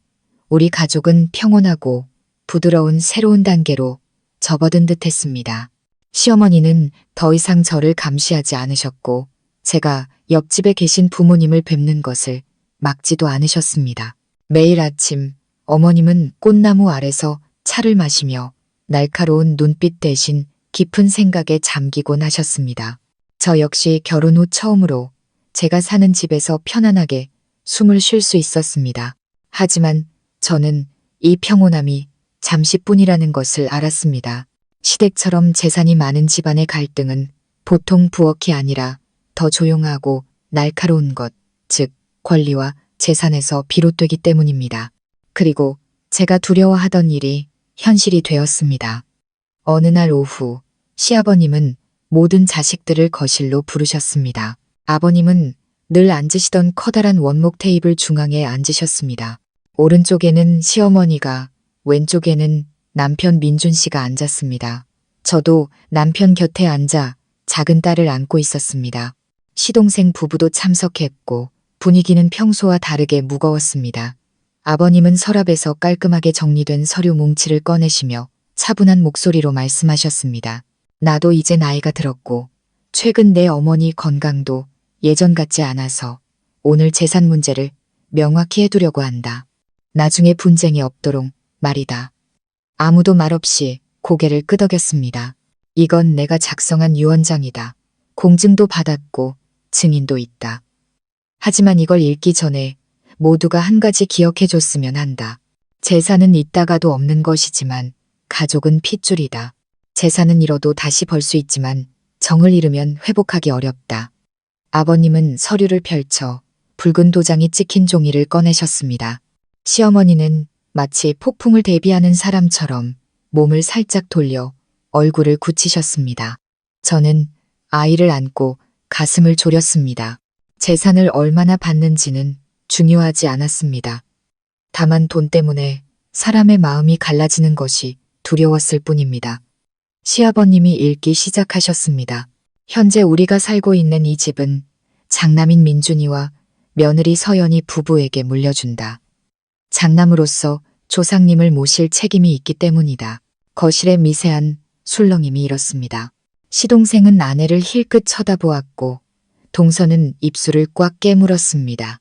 우리 가족은 평온하고 부드러운 새로운 단계로 접어든 듯 했습니다. 시어머니는 더 이상 저를 감시하지 않으셨고 제가 옆집에 계신 부모님을 뵙는 것을 막지도 않으셨습니다. 매일 아침 어머님은 꽃나무 아래서 차를 마시며 날카로운 눈빛 대신 깊은 생각에 잠기곤 하셨습니다. 저 역시 결혼 후 처음으로 제가 사는 집에서 편안하게 숨을 쉴 수 있었습니다. 하지만 저는 이 평온함이 잠시뿐이라는 것을 알았습니다. 시댁처럼 재산이 많은 집안의 갈등은 보통 부엌이 아니라 더 조용하고 날카로운 것, 즉 권리와 재산에서 비롯되기 때문입니다. 그리고 제가 두려워하던 일이 현실이 되었습니다. 어느 날 오후 시아버님은 모든 자식들을 거실로 부르셨습니다. 아버님은 늘 앉으시던 커다란 원목 테이블 중앙에 앉으셨습니다. 오른쪽에는 시어머니가, 왼쪽에는 남편 민준 씨가 앉았습니다. 저도 남편 곁에 앉아 작은 딸을 안고 있었습니다. 시동생 부부도 참석했고 분위기는 평소와 다르게 무거웠습니다. 아버님은 서랍에서 깔끔하게 정리된 서류 뭉치를 꺼내시며 차분한 목소리로 말씀하셨습니다. 나도 이제 나이가 들었고 최근 내 어머니 건강도 예전 같지 않아서 오늘 재산 문제를 명확히 해두려고 한다. 나중에 분쟁이 없도록 말이다. 아무도 말없이 고개를 끄덕였습니다. 이건 내가 작성한 유언장이다. 공증도 받았고 증인도 있다. 하지만 이걸 읽기 전에 모두가 한 가지 기억해줬으면 한다. 재산은 있다가도 없는 것이지만 가족은 핏줄이다. 재산은 잃어도 다시 벌 수 있지만 정을 잃으면 회복하기 어렵다. 아버님은 서류를 펼쳐 붉은 도장이 찍힌 종이를 꺼내셨습니다. 시어머니는 마치 폭풍을 대비하는 사람처럼 몸을 살짝 돌려 얼굴을 굳히셨습니다. 저는 아이를 안고 가슴을 졸였습니다. 재산을 얼마나 받는지는 중요하지 않았습니다. 다만 돈 때문에 사람의 마음이 갈라지는 것이 두려웠을 뿐입니다. 시아버님이 읽기 시작하셨습니다. 현재 우리가 살고 있는 이 집은 장남인 민준이와 며느리 서연이 부부에게 물려준다. 장남으로서 조상님을 모실 책임이 있기 때문이다. 거실의 미세한 술렁임이 일었습니다. 시동생은 아내를 힐끗 쳐다보았고 동서는 입술을 꽉 깨물었습니다.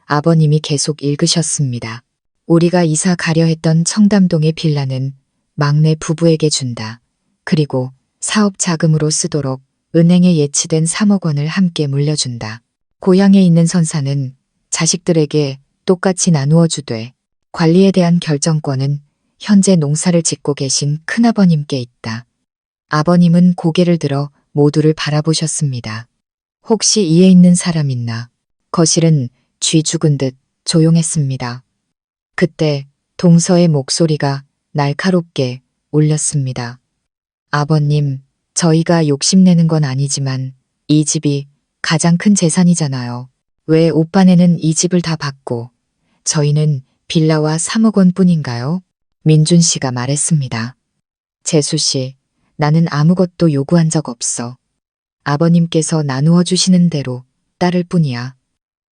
아버님이 계속 읽으셨습니다. 우리가 이사 가려 했던 청담동의 빌라는 막내 부부에게 준다. 그리고 사업 자금으로 쓰도록 은행에 예치된 3억 원을 함께 물려준다. 고향에 있는 선사는 자식들에게 똑같이 나누어 주되 관리에 대한 결정권은 현재 농사를 짓고 계신 큰아버님께 있다. 아버님은 고개를 들어 모두를 바라보셨습니다. 혹시 이에 있는 사람 있나? 거실은 쥐 죽은 듯 조용했습니다. 그때 동서의 목소리가 날카롭게 울렸습니다. 아버님, 저희가 욕심내는 건 아니지만 이 집이 가장 큰 재산이잖아요. 왜 오빠네는 이 집을 다 받고 저희는 빌라와 3억 원 뿐인가요? 민준 씨가 말했습니다. 재수 씨, 나는 아무것도 요구한 적 없어. 아버님께서 나누어 주시는 대로 따를 뿐이야.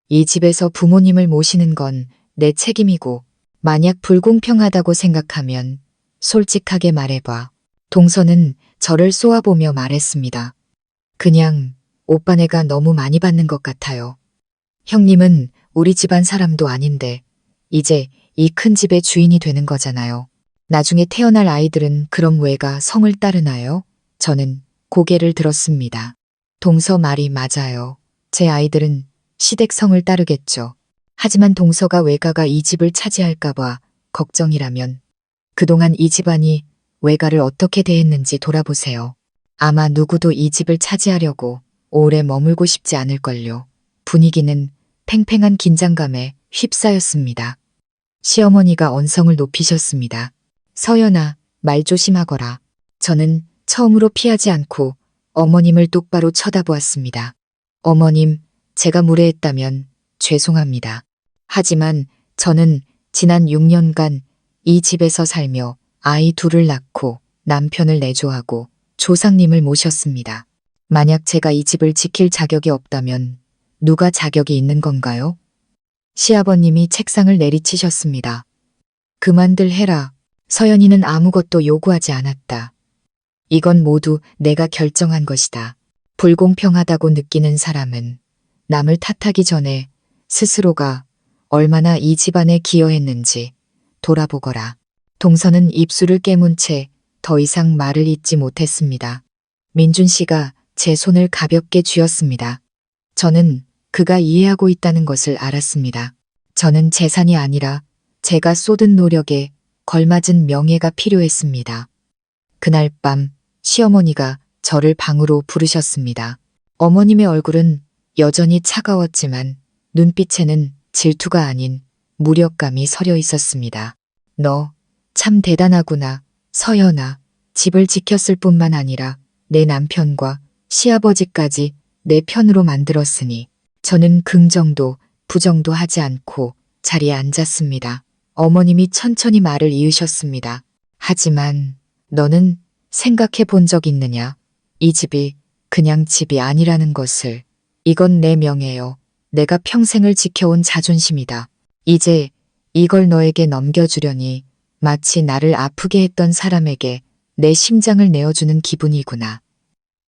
이 집에서 부모님을 모시는 건 내 책임이고 만약 불공평하다고 생각하면 솔직하게 말해봐. 동서는 저를 쏘아보며 말했습니다. 그냥 오빠네가 너무 많이 받는 것 같아요. 형님은 우리 집안 사람도 아닌데 이제 이 큰 집의 주인이 되는 거잖아요. 나중에 태어날 아이들은 그럼 왜가 성을 따르나요? 저는 고개를 들었습니다. 동서 말이 맞아요. 제 아이들은 시댁성을 따르겠죠. 하지만 동서가 외가가 이 집을 차지할까봐 걱정이라면 그동안 이 집안이 외가를 어떻게 대했는지 돌아보세요. 아마 누구도 이 집을 차지하려고 오래 머물고 싶지 않을걸요. 분위기는 팽팽한 긴장감에 휩싸였습니다. 시어머니가 언성을 높이셨습니다. 서연아, 말 조심하거라. 저는 처음으로 피하지 않고 어머님을 똑바로 쳐다보았습니다. 어머님, 제가 무례했다면 죄송합니다. 하지만 저는 지난 6년간 이 집에서 살며 아이 둘을 낳고 남편을 내조하고 조상님을 모셨습니다. 만약 제가 이 집을 지킬 자격이 없다면 누가 자격이 있는 건가요? 시아버님이 책상을 내리치셨습니다. 그만들 해라. 서연이는 아무것도 요구하지 않았다. 이건 모두 내가 결정한 것이다. 불공평하다고 느끼는 사람은 남을 탓하기 전에 스스로가 얼마나 이 집안에 기여했는지 돌아보거라. 동서는 입술을 깨문 채 더 이상 말을 잇지 못했습니다. 민준 씨가 제 손을 가볍게 쥐었습니다. 저는 그가 이해하고 있다는 것을 알았습니다. 저는 재산이 아니라 제가 쏟은 노력에 걸맞은 명예가 필요했습니다. 그날 밤 시어머니가 저를 방으로 부르셨습니다. 어머님의 얼굴은 여전히 차가웠지만 눈빛에는 질투가 아닌 무력감이 서려 있었습니다. 너 참 대단하구나. 서연아, 집을 지켰을 뿐만 아니라 내 남편과 시아버지까지 내 편으로 만들었으니 저는 긍정도 부정도 하지 않고 자리에 앉았습니다. 어머님이 천천히 말을 이으셨습니다. 하지만 너는 생각해 본 적 있느냐? 이 집이 그냥 집이 아니라는 것을. 이건 내 명예요. 내가 평생을 지켜온 자존심이다. 이제 이걸 너에게 넘겨주려니 마치 나를 아프게 했던 사람에게 내 심장을 내어주는 기분이구나.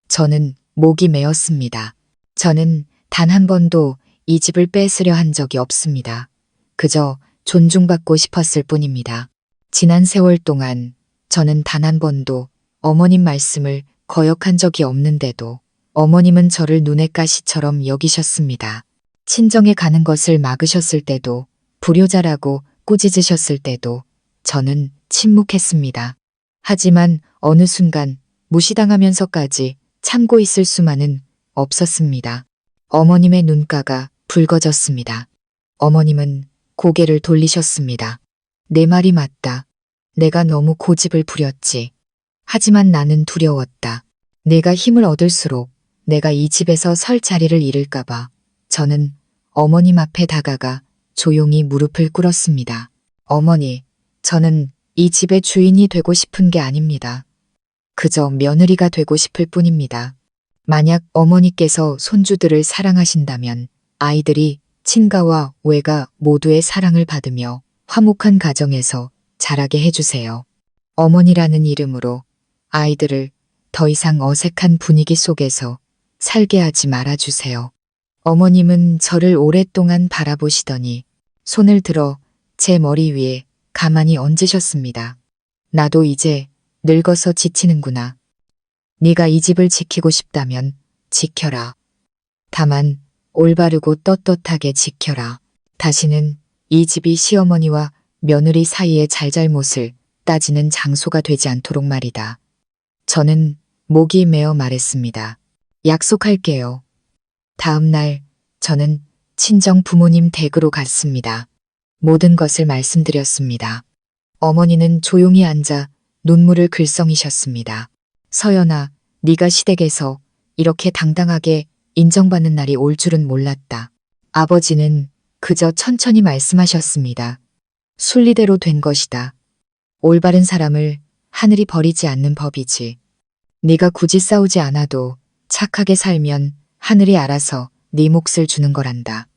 저는 목이 메었습니다. 저는 단 한 번도 이 집을 뺏으려 한 적이 없습니다. 그저 존중받고 싶었을 뿐입니다. 지난 세월 동안 저는 단 한 번도 어머님 말씀을 거역한 적이 없는데도 어머님은 저를 눈의 가시처럼 여기셨습니다. 친정에 가는 것을 막으셨을 때도, 불효자라고 꾸짖으셨을 때도 저는 침묵했습니다. 하지만 어느 순간 무시당하면서까지 참고 있을 수만은 없었습니다. 어머님의 눈가가 붉어졌습니다. 어머님은 고개를 돌리셨습니다. 내 말이 맞다. 내가 너무 고집을 부렸지. 하지만 나는 두려웠다. 내가 힘을 얻을수록 내가 이 집에서 설 자리를 잃을까봐 저는 어머님 앞에 다가가 조용히 무릎을 꿇었습니다. 어머니, 저는 이 집의 주인이 되고 싶은 게 아닙니다. 그저 며느리가 되고 싶을 뿐입니다. 만약 어머니께서 손주들을 사랑하신다면 아이들이 친가와 외가 모두의 사랑을 받으며 화목한 가정에서 자라게 해주세요. 어머니라는 이름으로 아이들을 더 이상 어색한 분위기 속에서 살게 하지 말아주세요. 어머님은 저를 오랫동안 바라보시더니 손을 들어 제 머리 위에 가만히 얹으셨습니다. 나도 이제 늙어서 지치는구나. 네가 이 집을 지키고 싶다면 지켜라. 다만 올바르고 떳떳하게 지켜라. 다시는 이 집이 시어머니와 며느리 사이의 잘잘못을 따지는 장소가 되지 않도록 말이다. 저는 목이 메어 말했습니다. 약속할게요. 다음 날 저는 친정 부모님 댁으로 갔습니다. 모든 것을 말씀드렸습니다. 어머니는 조용히 앉아 눈물을 글썽이셨습니다. 서연아, 네가 시댁에서 이렇게 당당하게 인정받는 날이 올 줄은 몰랐다. 아버지는 그저 천천히 말씀하셨습니다. 순리대로 된 것이다. 올바른 사람을 하늘이 버리지 않는 법이지. 네가 굳이 싸우지 않아도 착하게 살면 하늘이 알아서 네 몫을 주는 거란다.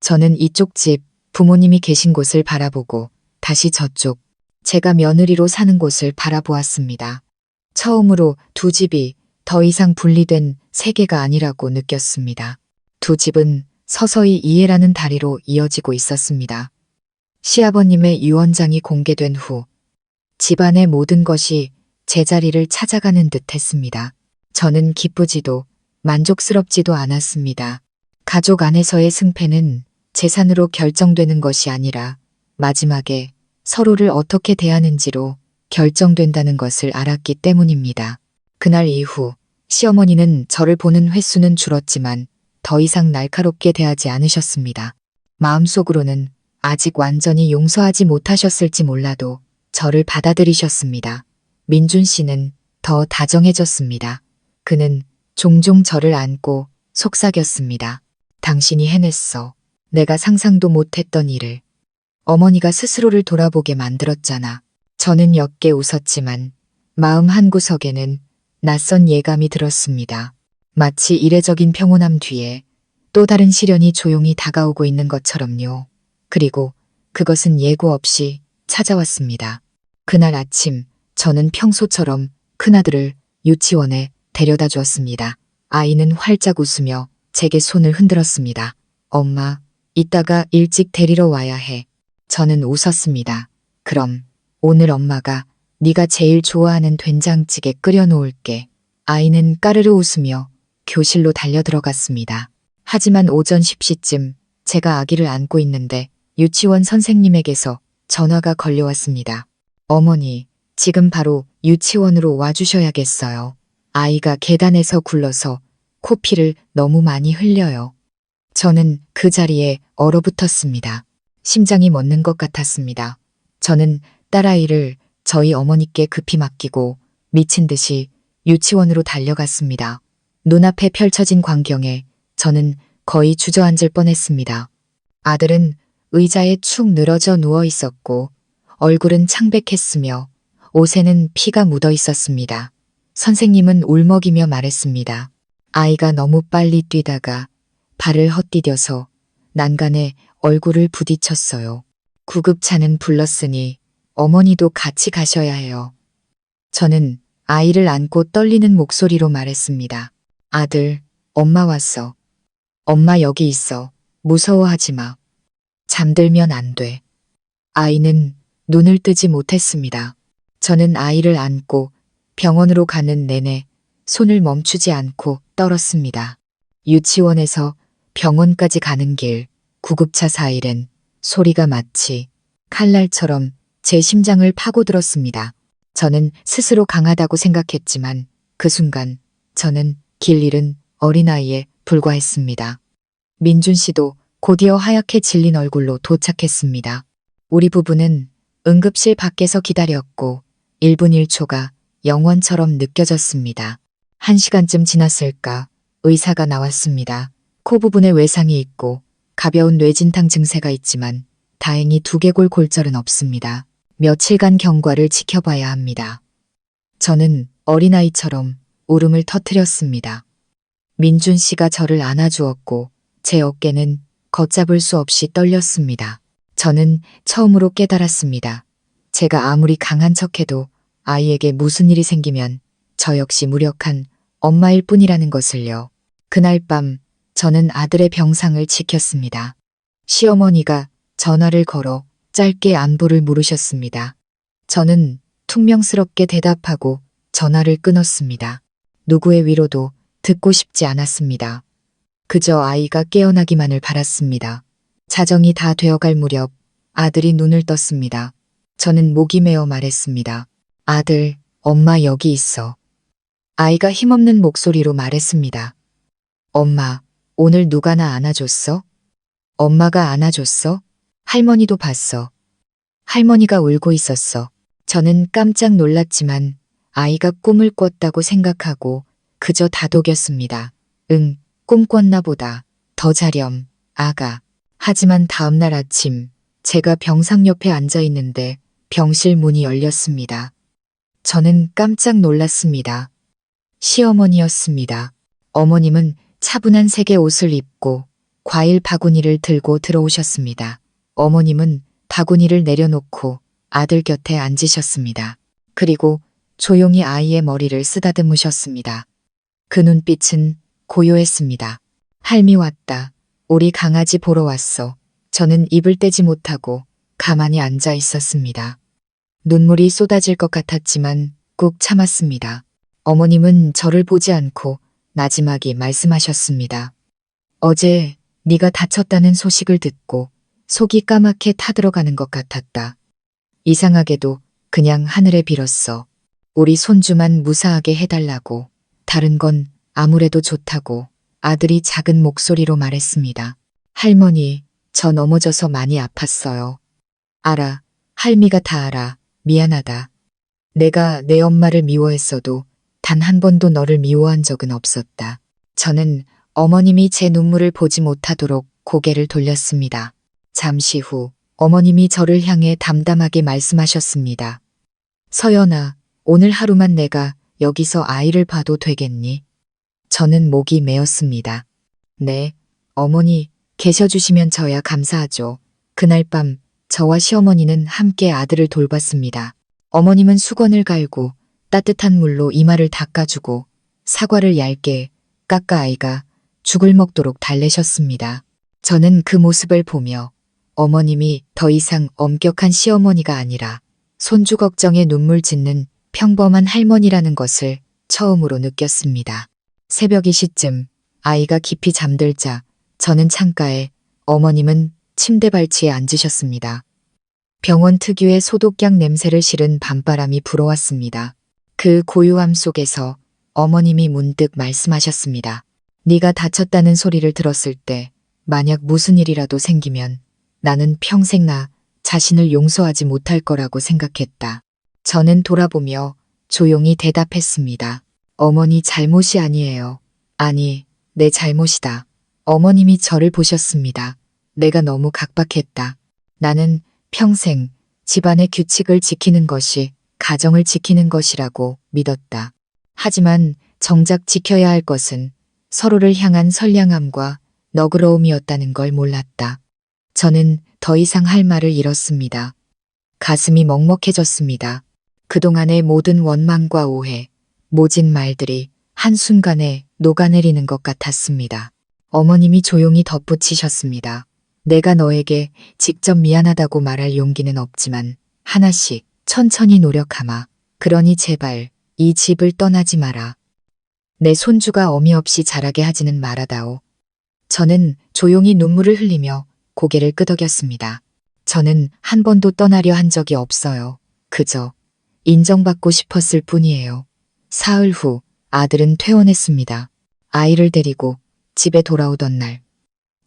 저는 이쪽 집 부모님이 계신 곳을 바라보고 다시 저쪽 제가 며느리로 사는 곳을 바라보았습니다. 처음으로 두 집이 더 이상 분리된 세계가 아니라고 느꼈습니다. 두 집은 서서히 이해라는 다리로 이어지고 있었습니다. 시아버님의 유언장이 공개된 후 집안의 모든 것이 제자리를 찾아가는 듯 했습니다. 저는 기쁘지도 만족스럽지도 않았습니다. 가족 안에서의 승패는 재산으로 결정되는 것이 아니라 마지막에 서로를 어떻게 대하는지로 결정된다는 것을 알았기 때문입니다. 그날 이후 시어머니는 저를 보는 횟수는 줄었지만 더 이상 날카롭게 대하지 않으셨습니다. 마음속으로는 아직 완전히 용서하지 못하셨을지 몰라도 저를 받아들이셨습니다. 민준 씨는 더 다정해졌습니다. 그는 종종 저를 안고 속삭였습니다. 당신이 해냈어. 내가 상상도 못했던 일을. 어머니가 스스로를 돌아보게 만들었잖아. 저는 옅게 웃었지만 마음 한구석에는 낯선 예감이 들었습니다. 마치 이례적인 평온함 뒤에 또 다른 시련이 조용히 다가오고 있는 것처럼요. 그리고 그것은 예고 없이 찾아왔습니다. 그날 아침 저는 평소처럼 큰아들을 유치원에 데려다 주었습니다. 아이는 활짝 웃으며 제게 손을 흔들었습니다. 엄마, 이따가 일찍 데리러 와야 해. 저는 웃었습니다. 그럼 오늘 엄마가 네가 제일 좋아하는 된장찌개 끓여 놓을게. 아이는 까르르 웃으며 교실로 달려들어갔습니다. 하지만 오전 10시쯤 제가 아기를 안고 있는데 유치원 선생님에게서 전화가 걸려왔습니다. 어머니, 지금 바로 유치원으로 와주셔야겠어요. 아이가 계단에서 굴러서 코피를 너무 많이 흘려요. 저는 그 자리에 얼어붙었습니다. 심장이 멎는 것 같았습니다. 저는 딸아이를 저희 어머니께 급히 맡기고 미친 듯이 유치원으로 달려갔습니다. 눈앞에 펼쳐진 광경에 저는 거의 주저앉을 뻔했습니다. 아들은 의자에 축 늘어져 누워 있었고 얼굴은 창백했으며 옷에는 피가 묻어 있었습니다. 선생님은 울먹이며 말했습니다. 아이가 너무 빨리 뛰다가 발을 헛디뎌서 난간에 얼굴을 부딪혔어요. 구급차는 불렀으니 어머니도 같이 가셔야 해요. 저는 아이를 안고 떨리는 목소리로 말했습니다. 아들, 엄마 왔어. 엄마 여기 있어. 무서워하지 마. 잠들면 안 돼. 아이는 눈을 뜨지 못했습니다. 저는 아이를 안고 병원으로 가는 내내 손을 멈추지 않고 떨었습니다. 유치원에서 병원까지 가는 길, 구급차 사이렌, 소리가 마치 칼날처럼 제 심장을 파고들었습니다. 저는 스스로 강하다고 생각했지만 그 순간 저는 길 잃은 어린아이에 불과했습니다. 민준 씨도 곧이어 하얗게 질린 얼굴로 도착했습니다. 우리 부부는 응급실 밖에서 기다렸고 1분 1초가 영원처럼 느껴졌습니다. 1시간쯤 지났을까 의사가 나왔습니다. 코 부분에 외상이 있고 가벼운 뇌진탕 증세가 있지만 다행히 두개골 골절은 없습니다. 며칠간 경과를 지켜봐야 합니다. 저는 어린아이처럼 울음을 터뜨렸습니다. 민준 씨가 저를 안아주었고 제 어깨는 걷잡을 수 없이 떨렸습니다. 저는 처음으로 깨달았습니다. 제가 아무리 강한 척해도 아이에게 무슨 일이 생기면 저 역시 무력한 엄마일 뿐이라는 것을요. 그날 밤 저는 아들의 병상을 지켰습니다. 시어머니가 전화를 걸어 짧게 안부를 물으셨습니다. 저는 퉁명스럽게 대답하고 전화를 끊었습니다. 누구의 위로도 듣고 싶지 않았습니다. 그저 아이가 깨어나기만을 바랐습니다. 자정이 다 되어갈 무렵 아들이 눈을 떴습니다. 저는 목이 메어 말했습니다. 아들, 엄마 여기 있어. 아이가 힘없는 목소리로 말했습니다. 엄마, 오늘 누가 나 안아줬어? 엄마가 안아줬어? 할머니도 봤어. 할머니가 울고 있었어. 저는 깜짝 놀랐지만 아이가 꿈을 꿨다고 생각하고 그저 다독였습니다. 응, 꿈 꿨나 보다. 더 자렴, 아가. 하지만 다음날 아침 제가 병상 옆에 앉아 있는데 병실 문이 열렸습니다. 저는 깜짝 놀랐습니다. 시어머니였습니다. 어머님은 차분한 색의 옷을 입고 과일 바구니를 들고 들어오셨습니다. 어머님은 바구니를 내려놓고 아들 곁에 앉으셨습니다. 그리고 조용히 아이의 머리를 쓰다듬으셨습니다. 그 눈빛은 고요했습니다. 할미 왔다. 우리 강아지 보러 왔어. 저는 입을 떼지 못하고 가만히 앉아 있었습니다. 눈물이 쏟아질 것 같았지만 꾹 참았습니다. 어머님은 저를 보지 않고 나지막이 말씀하셨습니다. 어제 네가 다쳤다는 소식을 듣고 속이 까맣게 타들어가는 것 같았다. 이상하게도 그냥 하늘에 빌었어. 우리 손주만 무사하게 해달라고. 다른 건 아무래도 좋다고 아들이 작은 목소리로 말했습니다. 할머니, 저 넘어져서 많이 아팠어요. 알아. 할미가 다 알아. 미안하다. 내가 내 엄마를 미워했어도 단 한 번도 너를 미워한 적은 없었다. 저는 어머님이 제 눈물을 보지 못하도록 고개를 돌렸습니다. 잠시 후 어머님이 저를 향해 담담하게 말씀하셨습니다. 서연아, 오늘 하루만 내가 여기서 아이를 봐도 되겠니? 저는 목이 메었습니다. 네, 어머니, 계셔주시면 저야 감사하죠. 그날 밤 저와 시어머니는 함께 아들을 돌봤습니다. 어머님은 수건을 갈고 따뜻한 물로 이마를 닦아주고 사과를 얇게 깎아 아이가 죽을 먹도록 달래셨습니다. 저는 그 모습을 보며 어머님이 더 이상 엄격한 시어머니가 아니라 손주 걱정에 눈물 짓는 평범한 할머니라는 것을 처음으로 느꼈습니다. 새벽 2시쯤 아이가 깊이 잠들자 저는 창가에, 어머님은 침대 발치에 앉으셨습니다. 병원 특유의 소독약 냄새를 실은 밤바람이 불어왔습니다. 그 고요함 속에서 어머님이 문득 말씀하셨습니다. 네가 다쳤다는 소리를 들었을 때 만약 무슨 일이라도 생기면 나는 평생 나 자신을 용서하지 못할 거라고 생각했다. 저는 돌아보며 조용히 대답했습니다. 어머니 잘못이 아니에요. 아니, 내 잘못이다. 어머님이 저를 보셨습니다. 내가 너무 각박했다. 나는 평생 집안의 규칙을 지키는 것이 가정을 지키는 것이라고 믿었다. 하지만 정작 지켜야 할 것은 서로를 향한 선량함과 너그러움이었다는 걸 몰랐다. 저는 더 이상 할 말을 잃었습니다. 가슴이 먹먹해졌습니다. 그동안의 모든 원망과 오해, 모진 말들이 한순간에 녹아내리는 것 같았습니다. 어머님이 조용히 덧붙이셨습니다. 내가 너에게 직접 미안하다고 말할 용기는 없지만 하나씩 천천히 노력하마. 그러니 제발 이 집을 떠나지 마라. 내 손주가 어미 없이 자라게 하지는 말아다오. 저는 조용히 눈물을 흘리며 고개를 끄덕였습니다. 저는 한 번도 떠나려 한 적이 없어요. 그저 인정받고 싶었을 뿐이에요. 사흘 후 아들은 퇴원했습니다. 아이를 데리고 집에 돌아오던 날,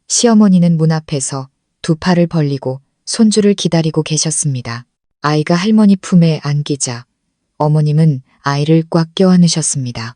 시어머니는 문 앞에서 두 팔을 벌리고 손주를 기다리고 계셨습니다. 아이가 할머니 품에 안기자 어머님은 아이를 꽉 껴안으셨습니다.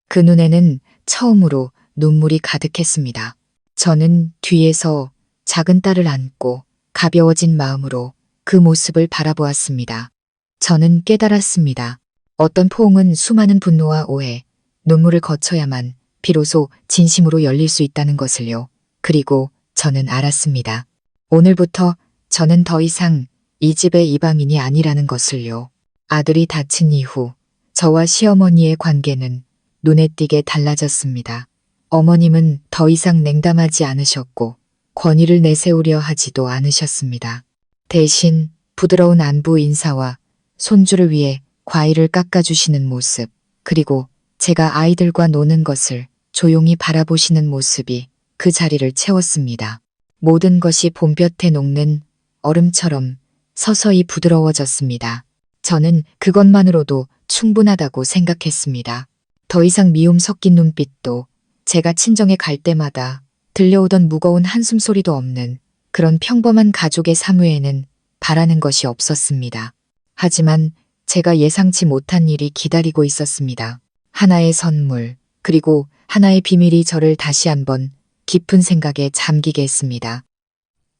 그 눈에는 처음으로 눈물이 가득했습니다. 저는 뒤에서 작은 딸을 안고 가벼워진 마음으로 그 모습을 바라보았습니다. 저는 깨달았습니다. 어떤 포옹은 수많은 분노와 오해, 눈물을 거쳐야만 비로소 진심으로 열릴 수 있다는 것을요. 그리고 저는 알았습니다. 오늘부터 저는 더 이상 이 집의 이방인이 아니라는 것을요. 아들이 다친 이후 저와 시어머니의 관계는 눈에 띄게 달라졌습니다. 어머님은 더 이상 냉담하지 않으셨고 권위를 내세우려 하지도 않으셨습니다. 대신 부드러운 안부 인사와 손주를 위해 과일을 깎아주시는 모습, 그리고 제가 아이들과 노는 것을 조용히 바라보시는 모습이 그 자리를 채웠습니다. 모든 것이 봄볕에 녹는 얼음처럼 서서히 부드러워졌습니다. 저는 그것만으로도 충분하다고 생각했습니다. 더 이상 미움 섞인 눈빛도, 제가 친정에 갈 때마다 들려오던 무거운 한숨소리도 없는 그런 평범한 가족의 사무에는 바라는 것이 없었습니다. 하지만 제가 예상치 못한 일이 기다리고 있었습니다. 하나의 선물, 그리고 하나의 비밀이 저를 다시 한번 깊은 생각에 잠기게 했습니다.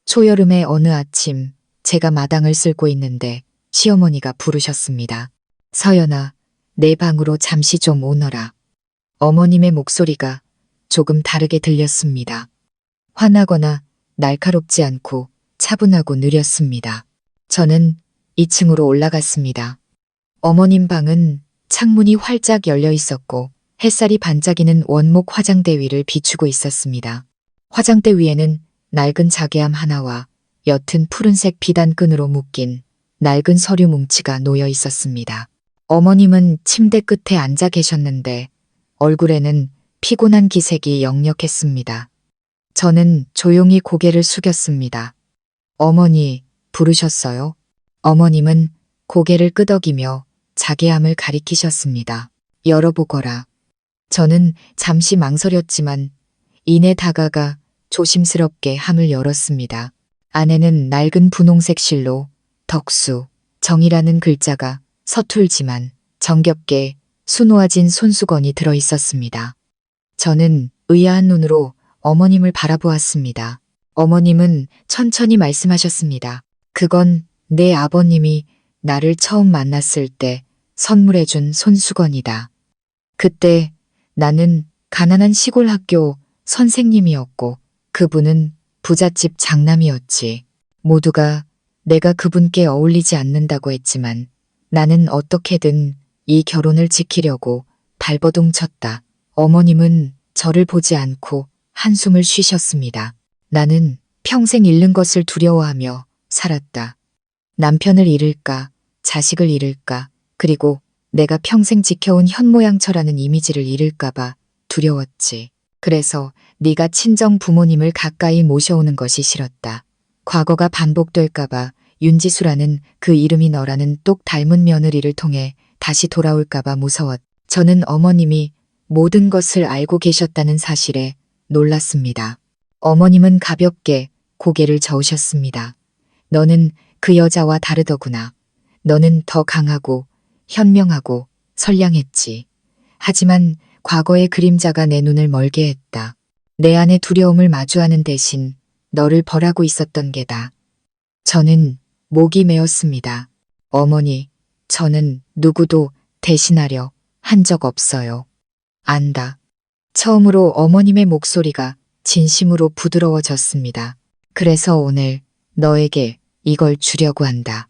초여름의 어느 아침, 제가 마당을 쓸고 있는데 시어머니가 부르셨습니다. 서연아, 내 방으로 잠시 좀 오너라. 어머님의 목소리가 조금 다르게 들렸습니다. 화나거나 날카롭지 않고 차분하고 느렸습니다. 저는 2층으로 올라갔습니다. 어머님 방은 창문이 활짝 열려 있었고 햇살이 반짝이는 원목 화장대 위를 비추고 있었습니다. 화장대 위에는 낡은 자개암 하나와 옅은 푸른색 비단끈으로 묶인 낡은 서류 뭉치가 놓여 있었습니다. 어머님은 침대 끝에 앉아 계셨는데 얼굴에는 피곤한 기색이 역력했습니다. 저는 조용히 고개를 숙였습니다. 어머니, 부르셨어요? 어머님은 고개를 끄덕이며 자개암을 가리키셨습니다. 열어보거라. 저는 잠시 망설였지만 이내 다가가 조심스럽게 함을 열었습니다. 안에는 낡은 분홍색 실로 덕수, 정이라는 글자가 서툴지만 정겹게 수놓아진 손수건이 들어 있었습니다. 저는 의아한 눈으로 어머님을 바라보았습니다. 어머님은 천천히 말씀하셨습니다. 그건 내 아버님이 나를 처음 만났을 때 선물해준 손수건이다. 그때 나는 가난한 시골 학교 선생님이었고 그분은 부잣집 장남이었지. 모두가 내가 그분께 어울리지 않는다고 했지만 나는 어떻게든 이 결혼을 지키려고 발버둥 쳤다. 어머님은 저를 보지 않고 한숨을 쉬셨습니다. 나는 평생 잃는 것을 두려워하며 살았다. 남편을 잃을까, 자식을 잃을까, 그리고 내가 평생 지켜온 현모양처라는 이미지를 잃을까봐 두려웠지. 그래서 네가 친정 부모님을 가까이 모셔오는 것이 싫었다. 과거가 반복될까봐 윤지수라는 그 이름이 너라는 똑 닮은 며느리를 통해 다시 돌아올까봐 무서웠. 저는 어머님이 모든 것을 알고 계셨다는 사실에 놀랐습니다. 어머님은 가볍게 고개를 저으셨습니다. 너는 그 여자와 다르더구나. 너는 더 강하고 현명하고 선량했지. 하지만 과거의 그림자가 내 눈을 멀게 했다. 내 안의 두려움을 마주하는 대신 너를 벌하고 있었던 게다. 저는 목이 메었습니다. 어머니, 저는 누구도 대신하려 한 적 없어요. 안다. 처음으로 어머님의 목소리가 진심으로 부드러워졌습니다. 그래서 오늘 너에게 이걸 주려고 한다.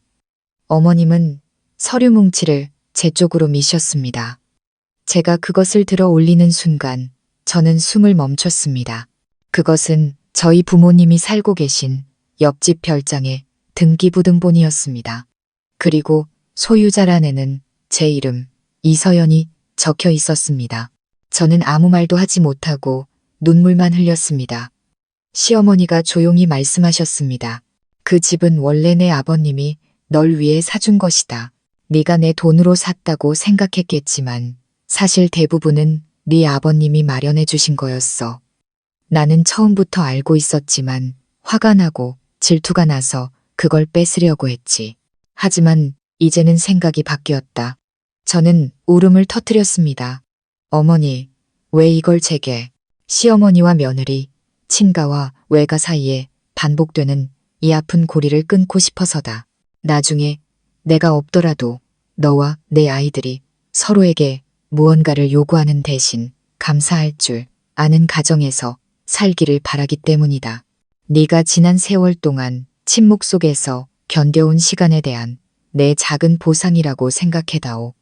어머님은 서류 뭉치를 제 쪽으로 미셨습니다. 제가 그것을 들어 올리는 순간 저는 숨을 멈췄습니다. 그것은 저희 부모님이 살고 계신 옆집 별장의 등기부등본이었습니다. 그리고 소유자란에는 제 이름 이서연이 적혀 있었습니다. 저는 아무 말도 하지 못하고 눈물만 흘렸습니다. 시어머니가 조용히 말씀하셨습니다. 그 집은 원래 내 아버님이 널 위해 사준 것이다. 네가 내 돈으로 샀다고 생각했겠지만 사실 대부분은 네 아버님이 마련해 주신 거였어. 나는 처음부터 알고 있었지만 화가 나고 질투가 나서 그걸 뺏으려고 했지. 하지만 이제는 생각이 바뀌었다. 저는 울음을 터뜨렸습니다. 어머니, 왜 이걸 제게? 시어머니와 며느리, 친가와 외가 사이에 반복되는 이 아픈 고리를 끊고 싶어서다. 나중에 내가 없더라도 너와 내 아이들이 서로에게 무언가를 요구하는 대신 감사할 줄 아는 가정에서 살기를 바라기 때문이다. 네가 지난 세월 동안 침묵 속에서 견뎌온 시간에 대한 내 작은 보상이라고 생각해다오.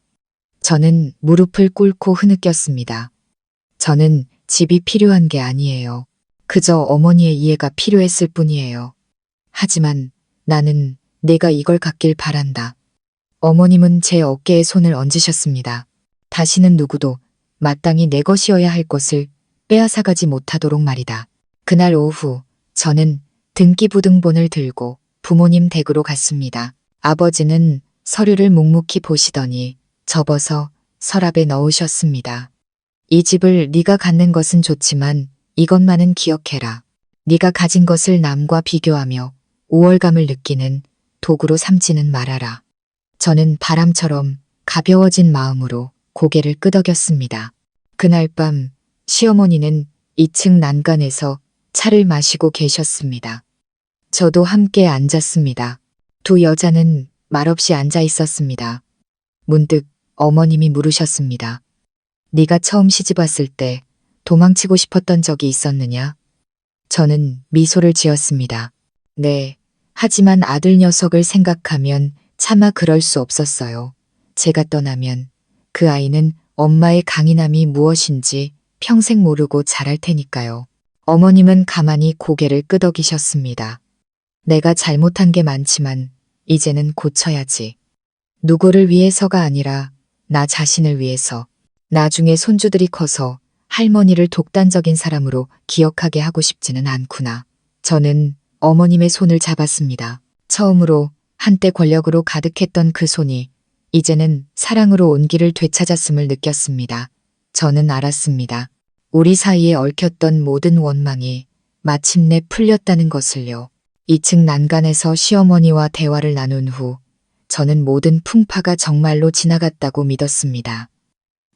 저는 무릎을 꿇고 흐느꼈습니다. 저는 집이 필요한 게 아니에요. 그저 어머니의 이해가 필요했을 뿐이에요. 하지만 나는 내가 이걸 갖길 바란다. 어머님은 제 어깨에 손을 얹으셨습니다. 다시는 누구도 마땅히 내 것이어야 할 것을 빼앗아가지 못하도록 말이다. 그날 오후 저는 등기부등본을 들고 부모님 댁으로 갔습니다. 아버지는 서류를 묵묵히 보시더니 접어서 서랍에 넣으셨습니다. 이 집을 네가 갖는 것은 좋지만 이것만은 기억해라. 네가 가진 것을 남과 비교하며 우월감을 느끼는 도구로 삼지는 말아라. 저는 바람처럼 가벼워진 마음으로 고개를 끄덕였습니다. 그날 밤 시어머니는 2층 난간에서 차를 마시고 계셨습니다. 저도 함께 앉았습니다. 두 여자는 말없이 앉아 있었습니다. 문득 어머님이 물으셨습니다. 네가 처음 시집 왔을 때 도망치고 싶었던 적이 있었느냐? 저는 미소를 지었습니다. 네. 하지만 아들 녀석을 생각하면 차마 그럴 수 없었어요. 제가 떠나면 그 아이는 엄마의 강인함이 무엇인지 평생 모르고 자랄 테니까요. 어머님은 가만히 고개를 끄덕이셨습니다. 내가 잘못한 게 많지만 이제는 고쳐야지. 누구를 위해서가 아니라 나 자신을 위해서. 나중에 손주들이 커서 할머니를 독단적인 사람으로 기억하게 하고 싶지는 않구나. 저는 어머님의 손을 잡았습니다. 처음으로 한때 권력으로 가득했던 그 손이 이제는 사랑으로 온기를 되찾았음을 느꼈습니다. 저는 알았습니다. 우리 사이에 얽혔던 모든 원망이 마침내 풀렸다는 것을요. 2층 난간에서 시어머니와 대화를 나눈 후 저는 모든 풍파가 정말로 지나갔다고 믿었습니다.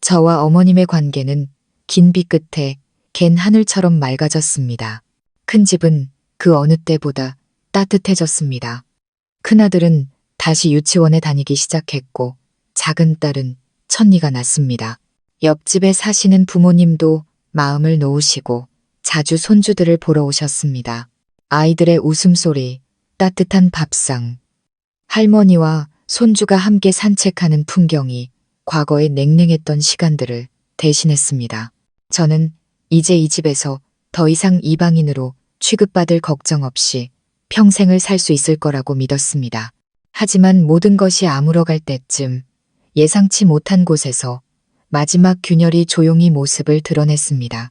저와 어머님의 관계는 긴 비 끝에 갠 하늘처럼 맑아졌습니다. 큰 집은 그 어느 때보다 따뜻해졌습니다. 큰아들은 다시 유치원에 다니기 시작했고 작은 딸은 첫니가 났습니다. 옆집에 사시는 부모님도 마음을 놓으시고 자주 손주들을 보러 오셨습니다. 아이들의 웃음소리, 따뜻한 밥상, 할머니와 손주가 함께 산책하는 풍경이 과거의 냉랭했던 시간들을 대신했습니다. 저는 이제 이 집에서 더 이상 이방인으로 취급받을 걱정 없이 평생을 살 수 있을 거라고 믿었습니다. 하지만 모든 것이 아물어갈 때쯤 예상치 못한 곳에서 마지막 균열이 조용히 모습을 드러냈습니다.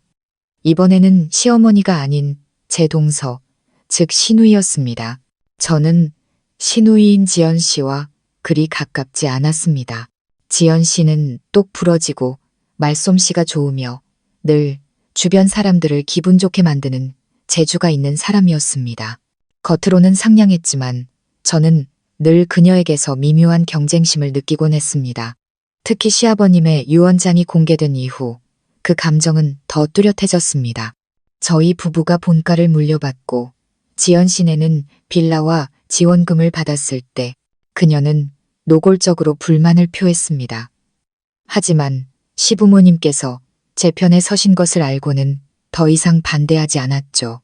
이번에는 시어머니가 아닌 제 동서, 즉 시누이였습니다. 저는 시누이인 지연 씨와 그리 가깝지 않았습니다. 지연 씨는 똑 부러지고 말솜씨가 좋으며 늘 주변 사람들을 기분 좋게 만드는 재주가 있는 사람이었습니다. 겉으로는 상냥했지만 저는 늘 그녀에게서 미묘한 경쟁심을 느끼곤 했습니다. 특히 시아버님의 유언장이 공개된 이후 그 감정은 더 뚜렷해졌습니다. 저희 부부가 본가를 물려받고 지연 씨네는 빌라와 지원금을 받았을 때 그녀는 노골적으로 불만을 표했습니다. 하지만 시부모님께서 제 편에 서신 것을 알고는 더 이상 반대하지 않았죠.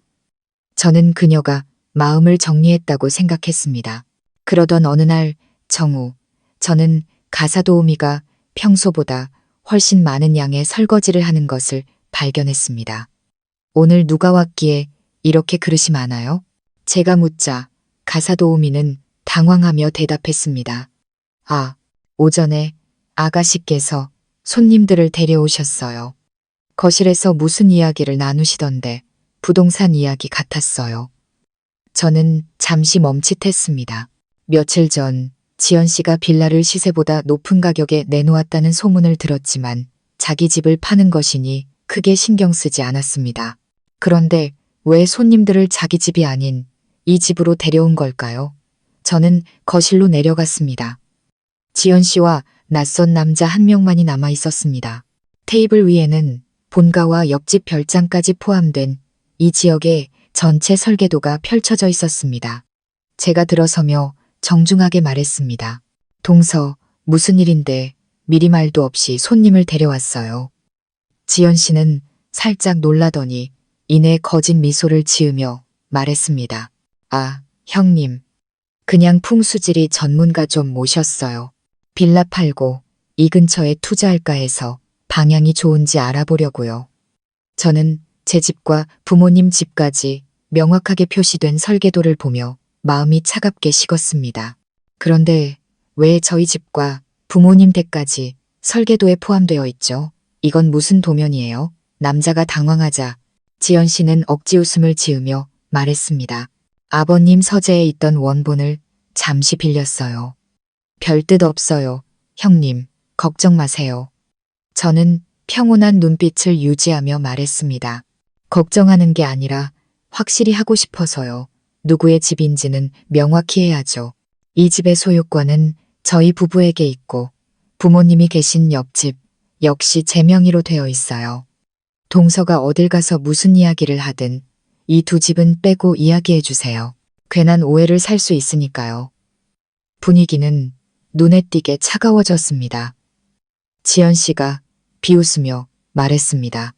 저는 그녀가 마음을 정리했다고 생각했습니다. 그러던 어느 날 정오, 저는 가사도우미가 평소보다 훨씬 많은 양의 설거지를 하는 것을 발견했습니다. 오늘 누가 왔기에 이렇게 그릇이 많아요? 제가 묻자 가사도우미는 당황하며 대답했습니다. 아, 오전에 아가씨께서 손님들을 데려오셨어요. 거실에서 무슨 이야기를 나누시던데 부동산 이야기 같았어요. 저는 잠시 멈칫했습니다. 며칠 전 지연 씨가 빌라를 시세보다 높은 가격에 내놓았다는 소문을 들었지만 자기 집을 파는 것이니 크게 신경 쓰지 않았습니다. 그런데 왜 손님들을 자기 집이 아닌 이 집으로 데려온 걸까요? 저는 거실로 내려갔습니다. 지연 씨와 낯선 남자 한 명만이 남아 있었습니다. 테이블 위에는 본가와 옆집 별장까지 포함된 이 지역의 전체 설계도가 펼쳐져 있었습니다. 제가 들어서며 정중하게 말했습니다. 동서, 무슨 일인데 미리 말도 없이 손님을 데려왔어요. 지연 씨는 살짝 놀라더니 이내 거짓 미소를 지으며 말했습니다. 아, 형님. 그냥 풍수지리 전문가 좀 모셨어요. 빌라 팔고 이 근처에 투자할까 해서 방향이 좋은지 알아보려고요. 저는 제 집과 부모님 집까지 명확하게 표시된 설계도를 보며 마음이 차갑게 식었습니다. 그런데 왜 저희 집과 부모님 댁까지 설계도에 포함되어 있죠? 이건 무슨 도면이에요? 남자가 당황하자 지연 씨는 억지 웃음을 지으며 말했습니다. 아버님 서재에 있던 원본을 잠시 빌렸어요. 별 뜻 없어요. 형님, 걱정 마세요. 저는 평온한 눈빛을 유지하며 말했습니다. 걱정하는 게 아니라 확실히 하고 싶어서요. 누구의 집인지는 명확히 해야죠. 이 집의 소유권은 저희 부부에게 있고 부모님이 계신 옆집 역시 제 명의로 되어 있어요. 동서가 어딜 가서 무슨 이야기를 하든 이 두 집은 빼고 이야기해 주세요. 괜한 오해를 살 수 있으니까요. 분위기는 눈에 띄게 차가워졌습니다. 지연 씨가 비웃으며 말했습니다.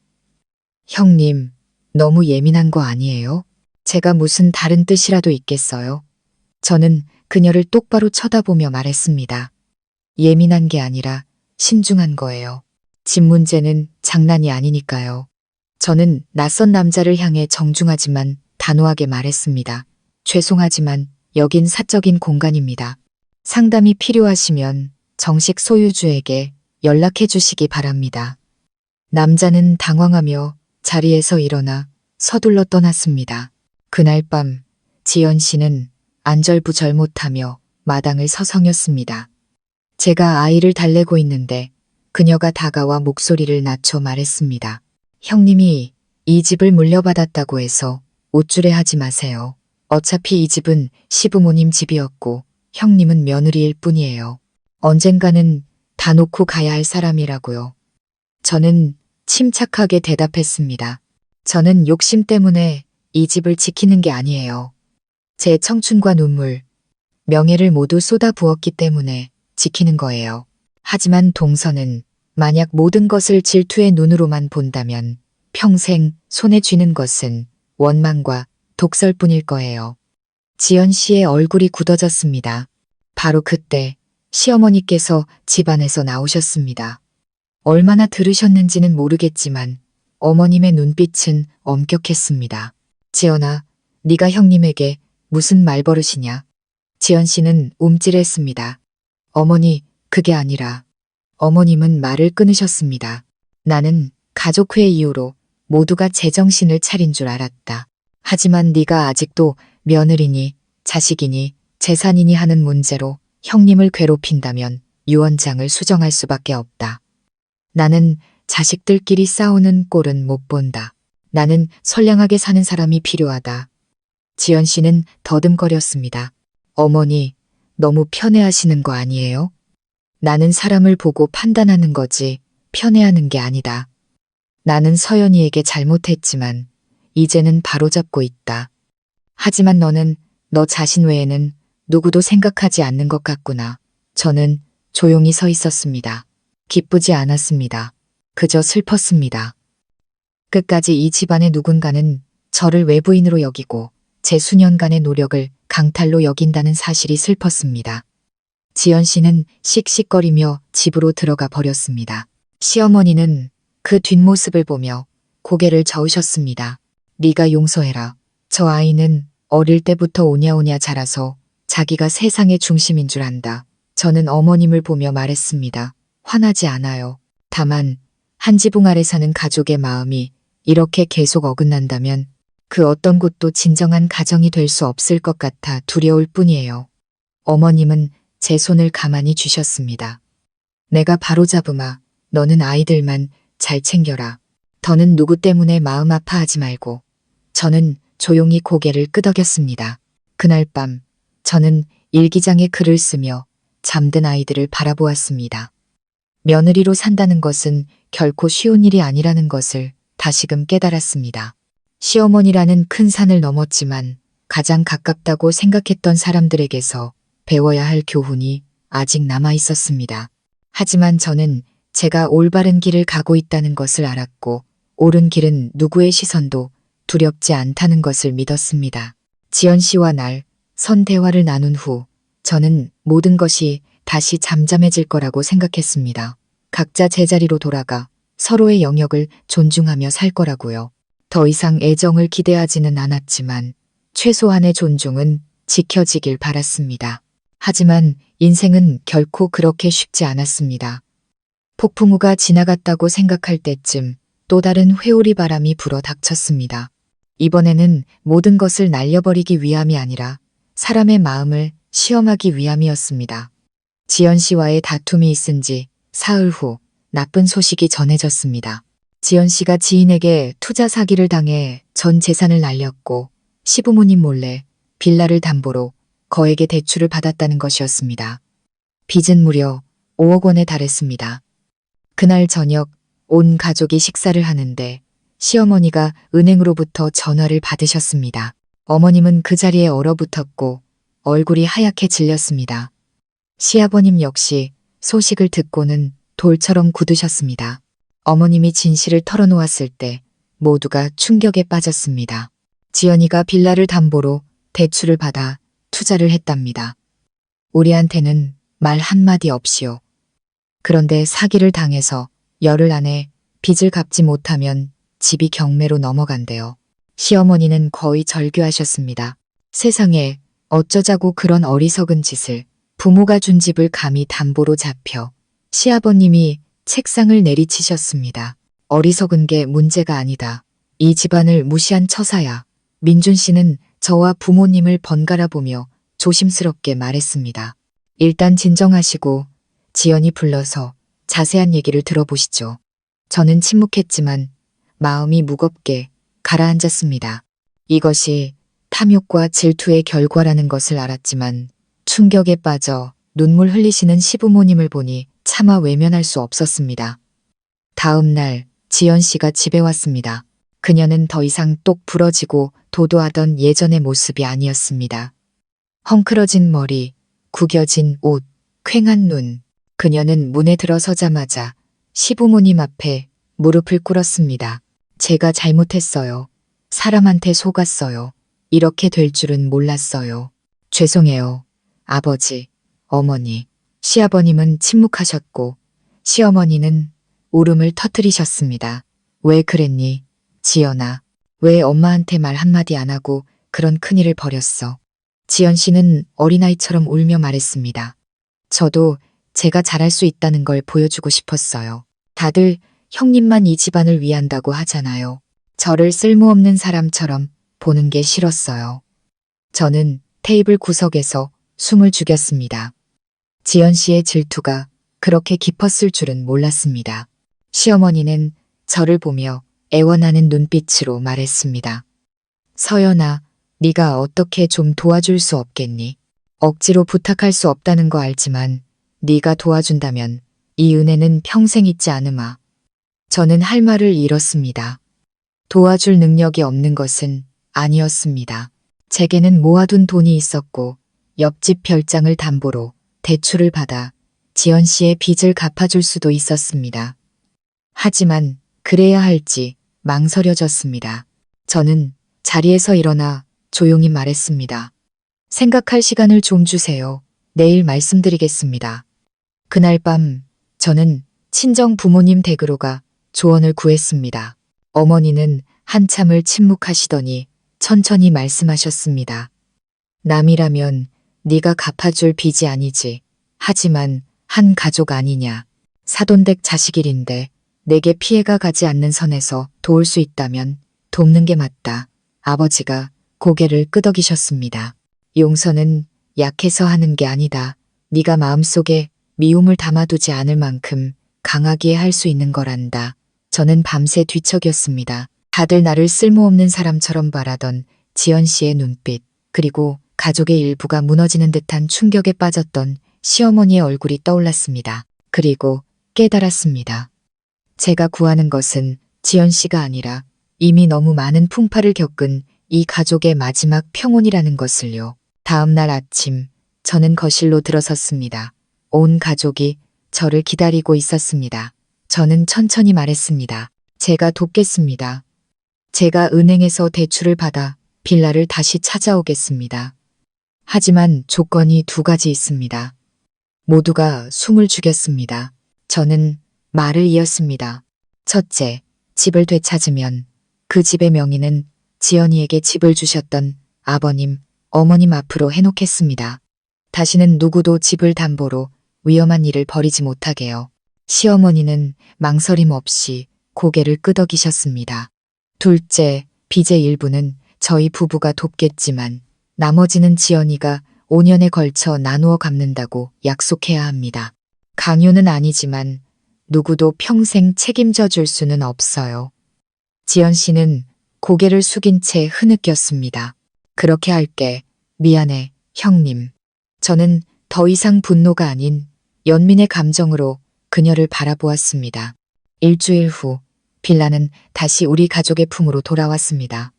형님, 너무 예민한 거 아니에요? 제가 무슨 다른 뜻이라도 있겠어요? 저는 그녀를 똑바로 쳐다보며 말했습니다. 예민한 게 아니라 신중한 거예요. 집 문제는 장난이 아니니까요. 저는 낯선 남자를 향해 정중하지만 단호하게 말했습니다. 죄송하지만 여긴 사적인 공간입니다. 상담이 필요하시면 정식 소유주에게 연락해 주시기 바랍니다. 남자는 당황하며 자리에서 일어나 서둘러 떠났습니다. 그날 밤 지연 씨는 안절부절 못하며 마당을 서성였습니다. 제가 아이를 달래고 있는데 그녀가 다가와 목소리를 낮춰 말했습니다. 형님이 이 집을 물려받았다고 해서 우쭐해하지 마세요. 어차피 이 집은 시부모님 집이었고 형님은 며느리일 뿐이에요. 언젠가는 다 놓고 가야 할 사람이라고요. 저는 침착하게 대답했습니다. 저는 욕심 때문에 이 집을 지키는 게 아니에요. 제 청춘과 눈물, 명예를 모두 쏟아부었기 때문에 지키는 거예요. 하지만 동서는 만약 모든 것을 질투의 눈으로만 본다면 평생 손에 쥐는 것은 원망과 독설뿐일 거예요. 지연 씨의 얼굴이 굳어졌습니다. 바로 그때 시어머니께서 집안에서 나오셨습니다. 얼마나 들으셨는지는 모르겠지만 어머님의 눈빛은 엄격했습니다. 지연아, 네가 형님에게 무슨 말버릇이냐? 지연 씨는 움찔했습니다. 어머니, 그게 아니라 어머님은 말을 끊으셨습니다. 나는 가족회 이후로 모두가 제정신을 차린 줄 알았다. 하지만 네가 아직도 며느리니 자식이니 재산이니 하는 문제로 형님을 괴롭힌다면 유언장을 수정할 수밖에 없다. 나는 자식들끼리 싸우는 꼴은 못 본다. 나는 선량하게 사는 사람이 필요하다. 지연 씨는 더듬거렸습니다. 어머니, 너무 편애하시는 거 아니에요? 나는 사람을 보고 판단하는 거지 편애하는 게 아니다. 나는 서연이에게 잘못했지만 이제는 바로잡고 있다. 하지만 너는 너 자신 외에는 누구도 생각하지 않는 것 같구나. 저는 조용히 서 있었습니다. 기쁘지 않았습니다. 그저 슬펐습니다. 끝까지 이 집안의 누군가는 저를 외부인으로 여기고 제 수년간의 노력을 강탈로 여긴다는 사실이 슬펐습니다. 지연 씨는 씩씩거리며 집으로 들어가 버렸습니다. 시어머니는 그 뒷모습을 보며 고개를 저으셨습니다. 네가 용서해라. 저 아이는 어릴 때부터 오냐오냐 자라서 자기가 세상의 중심인 줄 안다. 저는 어머님을 보며 말했습니다. 화나지 않아요. 다만 한 지붕 아래 사는 가족의 마음이 이렇게 계속 어긋난다면 그 어떤 곳도 진정한 가정이 될 수 없을 것 같아 두려울 뿐이에요. 어머님은 제 손을 가만히 쥐셨습니다. 내가 바로잡으마. 너는 아이들만 잘 챙겨라. 더는 누구 때문에 마음 아파하지 말고. 저는 조용히 고개를 끄덕였습니다. 그날 밤 저는 일기장에 글을 쓰며 잠든 아이들을 바라보았습니다. 며느리로 산다는 것은 결코 쉬운 일이 아니라는 것을 다시금 깨달았습니다. 시어머니라는 큰 산을 넘었지만 가장 가깝다고 생각했던 사람들에게서 배워야 할 교훈이 아직 남아 있었습니다. 하지만 저는 제가 올바른 길을 가고 있다는 것을 알았고 옳은 길은 누구의 시선도 두렵지 않다는 것을 믿었습니다. 지연 씨와 날 선 대화를 나눈 후 저는 모든 것이 다시 잠잠해질 거라고 생각했습니다. 각자 제자리로 돌아가 서로의 영역을 존중하며 살 거라고요. 더 이상 애정을 기대하지는 않았지만 최소한의 존중은 지켜지길 바랐습니다. 하지만 인생은 결코 그렇게 쉽지 않았습니다. 폭풍우가 지나갔다고 생각할 때쯤 또 다른 회오리 바람이 불어 닥쳤습니다. 이번에는 모든 것을 날려버리기 위함이 아니라 사람의 마음을 시험하기 위함이었습니다. 지연 씨와의 다툼이 있은 지 사흘 후 나쁜 소식이 전해졌습니다. 지연 씨가 지인에게 투자 사기를 당해 전 재산을 날렸고 시부모님 몰래 빌라를 담보로 거액의 대출을 받았다는 것이었습니다. 빚은 무려 5억 원에 달했습니다. 그날 저녁 온 가족이 식사를 하는데 시어머니가 은행으로부터 전화를 받으셨습니다. 어머님은 그 자리에 얼어붙었고 얼굴이 하얗게 질렸습니다. 시아버님 역시 소식을 듣고는 돌처럼 굳으셨습니다. 어머님이 진실을 털어놓았을 때 모두가 충격에 빠졌습니다. 지연이가 빌라를 담보로 대출을 받아 투자를 했답니다. 우리한테는 말 한마디 없이요. 그런데 사기를 당해서 열흘 안에 빚을 갚지 못하면 집이 경매로 넘어간대요. 시어머니는 거의 절규하셨습니다. 세상에 어쩌자고 그런 어리석은 짓을. 부모가 준 집을 감히 담보로 잡혀 시아버님이 책상을 내리치셨습니다. 어리석은 게 문제가 아니다. 이 집안을 무시한 처사야. 민준 씨는 저와 부모님을 번갈아 보며 조심스럽게 말했습니다. 일단 진정하시고 지연이 불러서 자세한 얘기를 들어보시죠. 저는 침묵했지만 마음이 무겁게 가라앉았습니다. 이것이 탐욕과 질투의 결과라는 것을 알았지만 충격에 빠져 눈물 흘리시는 시부모님을 보니 차마 외면할 수 없었습니다. 다음 날 지연 씨가 집에 왔습니다. 그녀는 더 이상 똑 부러지고 도도하던 예전의 모습이 아니었습니다. 헝클어진 머리, 구겨진 옷, 퀭한 눈. 그녀는 문에 들어서자마자 시부모님 앞에 무릎을 꿇었습니다. 제가 잘못했어요. 사람한테 속았어요. 이렇게 될 줄은 몰랐어요. 죄송해요. 아버지, 어머니. 시아버님은 침묵하셨고 시어머니는 울음을 터뜨리셨습니다. 왜 그랬니? 지연아. 왜 엄마한테 말 한마디 안 하고 그런 큰일을 벌였어? 지연 씨는 어린아이처럼 울며 말했습니다. 저도 제가 잘할 수 있다는 걸 보여주고 싶었어요. 다들 형님만 이 집안을 위한다고 하잖아요. 저를 쓸모없는 사람처럼 보는 게 싫었어요. 저는 테이블 구석에서 숨을 죽였습니다. 지연 씨의 질투가 그렇게 깊었을 줄은 몰랐습니다. 시어머니는 저를 보며 애원하는 눈빛으로 말했습니다. 서연아, 네가 어떻게 좀 도와줄 수 없겠니? 억지로 부탁할 수 없다는 거 알지만 네가 도와준다면 이 은혜는 평생 잊지 않으마. 저는 할 말을 잃었습니다. 도와줄 능력이 없는 것은 아니었습니다. 제게는 모아둔 돈이 있었고 옆집 별장을 담보로 대출을 받아 지연 씨의 빚을 갚아줄 수도 있었습니다. 하지만 그래야 할지 망설여졌습니다. 저는 자리에서 일어나 조용히 말했습니다. 생각할 시간을 좀 주세요. 내일 말씀드리겠습니다. 그날 밤 저는 친정 부모님 댁으로 가 조언을 구했습니다. 어머니는 한참을 침묵하시더니 천천히 말씀하셨습니다. 남이라면 네가 갚아줄 빚이 아니지. 하지만 한 가족 아니냐. 사돈댁 자식일인데 내게 피해가 가지 않는 선에서 도울 수 있다면 돕는 게 맞다. 아버지가 고개를 끄덕이셨습니다. 용서는 약해서 하는 게 아니다. 네가 마음속에 미움을 담아두지 않을 만큼 강하게 할 수 있는 거란다. 저는 밤새 뒤척였습니다. 다들 나를 쓸모없는 사람처럼 바라던 지연 씨의 눈빛, 그리고 가족의 일부가 무너지는 듯한 충격에 빠졌던 시어머니의 얼굴이 떠올랐습니다. 그리고 깨달았습니다. 제가 구하는 것은 지연 씨가 아니라 이미 너무 많은 풍파를 겪은 이 가족의 마지막 평온이라는 것을요. 다음 날 아침, 저는 거실로 들어섰습니다. 온 가족이 저를 기다리고 있었습니다. 저는 천천히 말했습니다. 제가 돕겠습니다. 제가 은행에서 대출을 받아 빌라를 다시 찾아오겠습니다. 하지만 조건이 두 가지 있습니다. 모두가 숨을 죽였습니다. 저는 말을 이었습니다. 첫째, 집을 되찾으면 그 집의 명의는 지연이에게 집을 주셨던 아버님, 어머님 앞으로 해놓겠습니다. 다시는 누구도 집을 담보로 위험한 일을 벌이지 못하게요. 시어머니는 망설임 없이 고개를 끄덕이셨습니다. 둘째, 빚의 일부는 저희 부부가 돕겠지만 나머지는 지연이가 5년에 걸쳐 나누어 갚는다고 약속해야 합니다. 강요는 아니지만 누구도 평생 책임져 줄 수는 없어요. 지연 씨는 고개를 숙인 채 흐느꼈습니다. 그렇게 할게. 미안해, 형님. 저는 더 이상 분노가 아닌 연민의 감정으로 그녀를 바라보았습니다. 일주일 후 빌라는 다시 우리 가족의 품으로 돌아왔습니다.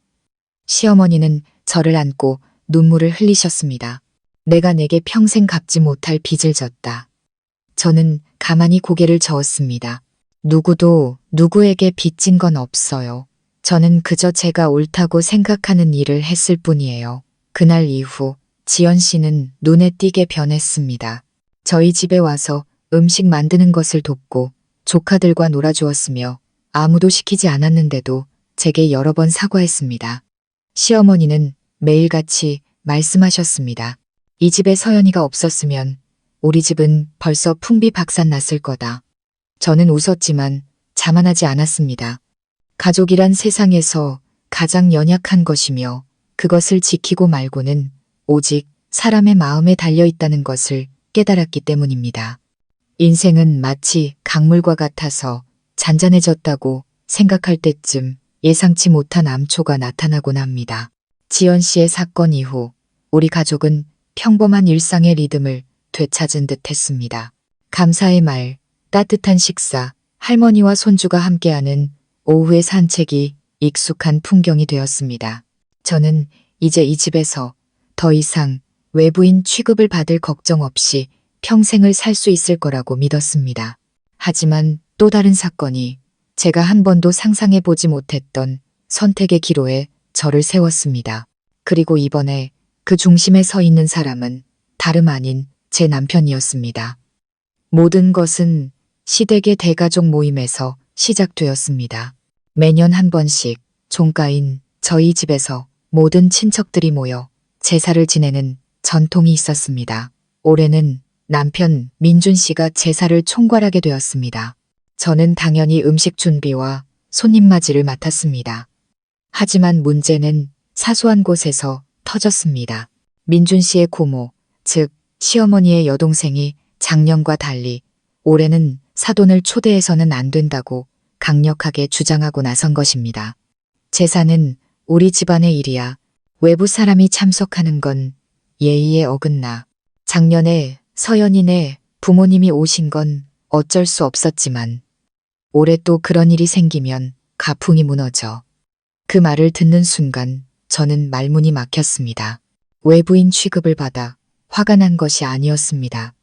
시어머니는 저를 안고 눈물을 흘리셨습니다. 내가 내게 평생 갚지 못할 빚을 졌다. 저는 가만히 고개를 저었습니다. 누구도 누구에게 빚진 건 없어요. 저는 그저 제가 옳다고 생각하는 일을 했을 뿐이에요. 그날 이후 지연 씨는 눈에 띄게 변했습니다. 저희 집에 와서 음식 만드는 것을 돕고 조카들과 놀아주었으며 아무도 시키지 않았는데도 제게 여러 번 사과했습니다. 시어머니는 매일같이 말씀하셨습니다. 이 집에 서연이가 없었으면 우리 집은 벌써 풍비박산 났을 거다. 저는 웃었지만 자만하지 않았습니다. 가족이란 세상에서 가장 연약한 것이며 그것을 지키고 말고는 오직 사람의 마음에 달려있다는 것을 깨달았기 때문입니다. 인생은 마치 강물과 같아서 잔잔해졌다고 생각할 때쯤 예상치 못한 암초가 나타나곤 합니다. 지연 씨의 사건 이후 우리 가족은 평범한 일상의 리듬을 되찾은 듯 했습니다. 감사의 말, 따뜻한 식사, 할머니와 손주가 함께하는 오후의 산책이 익숙한 풍경이 되었습니다. 저는 이제 이 집에서 더 이상 외부인 취급을 받을 걱정 없이 평생을 살 수 있을 거라고 믿었습니다. 하지만 또 다른 사건이 제가 한 번도 상상해 보지 못했던 선택의 기로에 저를 세웠습니다. 그리고 이번에 그 중심에 서 있는 사람은 다름 아닌 제 남편이었습니다. 모든 것은 시댁의 대가족 모임에서 시작되었습니다. 매년 한 번씩 종가인 저희 집에서 모든 친척들이 모여 제사를 지내는 전통이 있었습니다. 올해는 남편 민준 씨가 제사를 총괄하게 되었습니다. 저는 당연히 음식 준비와 손님 맞이를 맡았습니다. 하지만 문제는 사소한 곳에서 터졌습니다. 민준 씨의 고모, 즉 시어머니의 여동생이 작년과 달리 올해는 사돈을 초대해서는 안 된다고 강력하게 주장하고 나선 것입니다. 제사는 우리 집안의 일이야. 외부 사람이 참석하는 건 예의에 어긋나. 작년에 서연이네 부모님이 오신 건 어쩔 수 없었지만 올해 또 그런 일이 생기면 가풍이 무너져. 그 말을 듣는 순간 저는 말문이 막혔습니다. 외부인 취급을 받아 화가 난 것이 아니었습니다.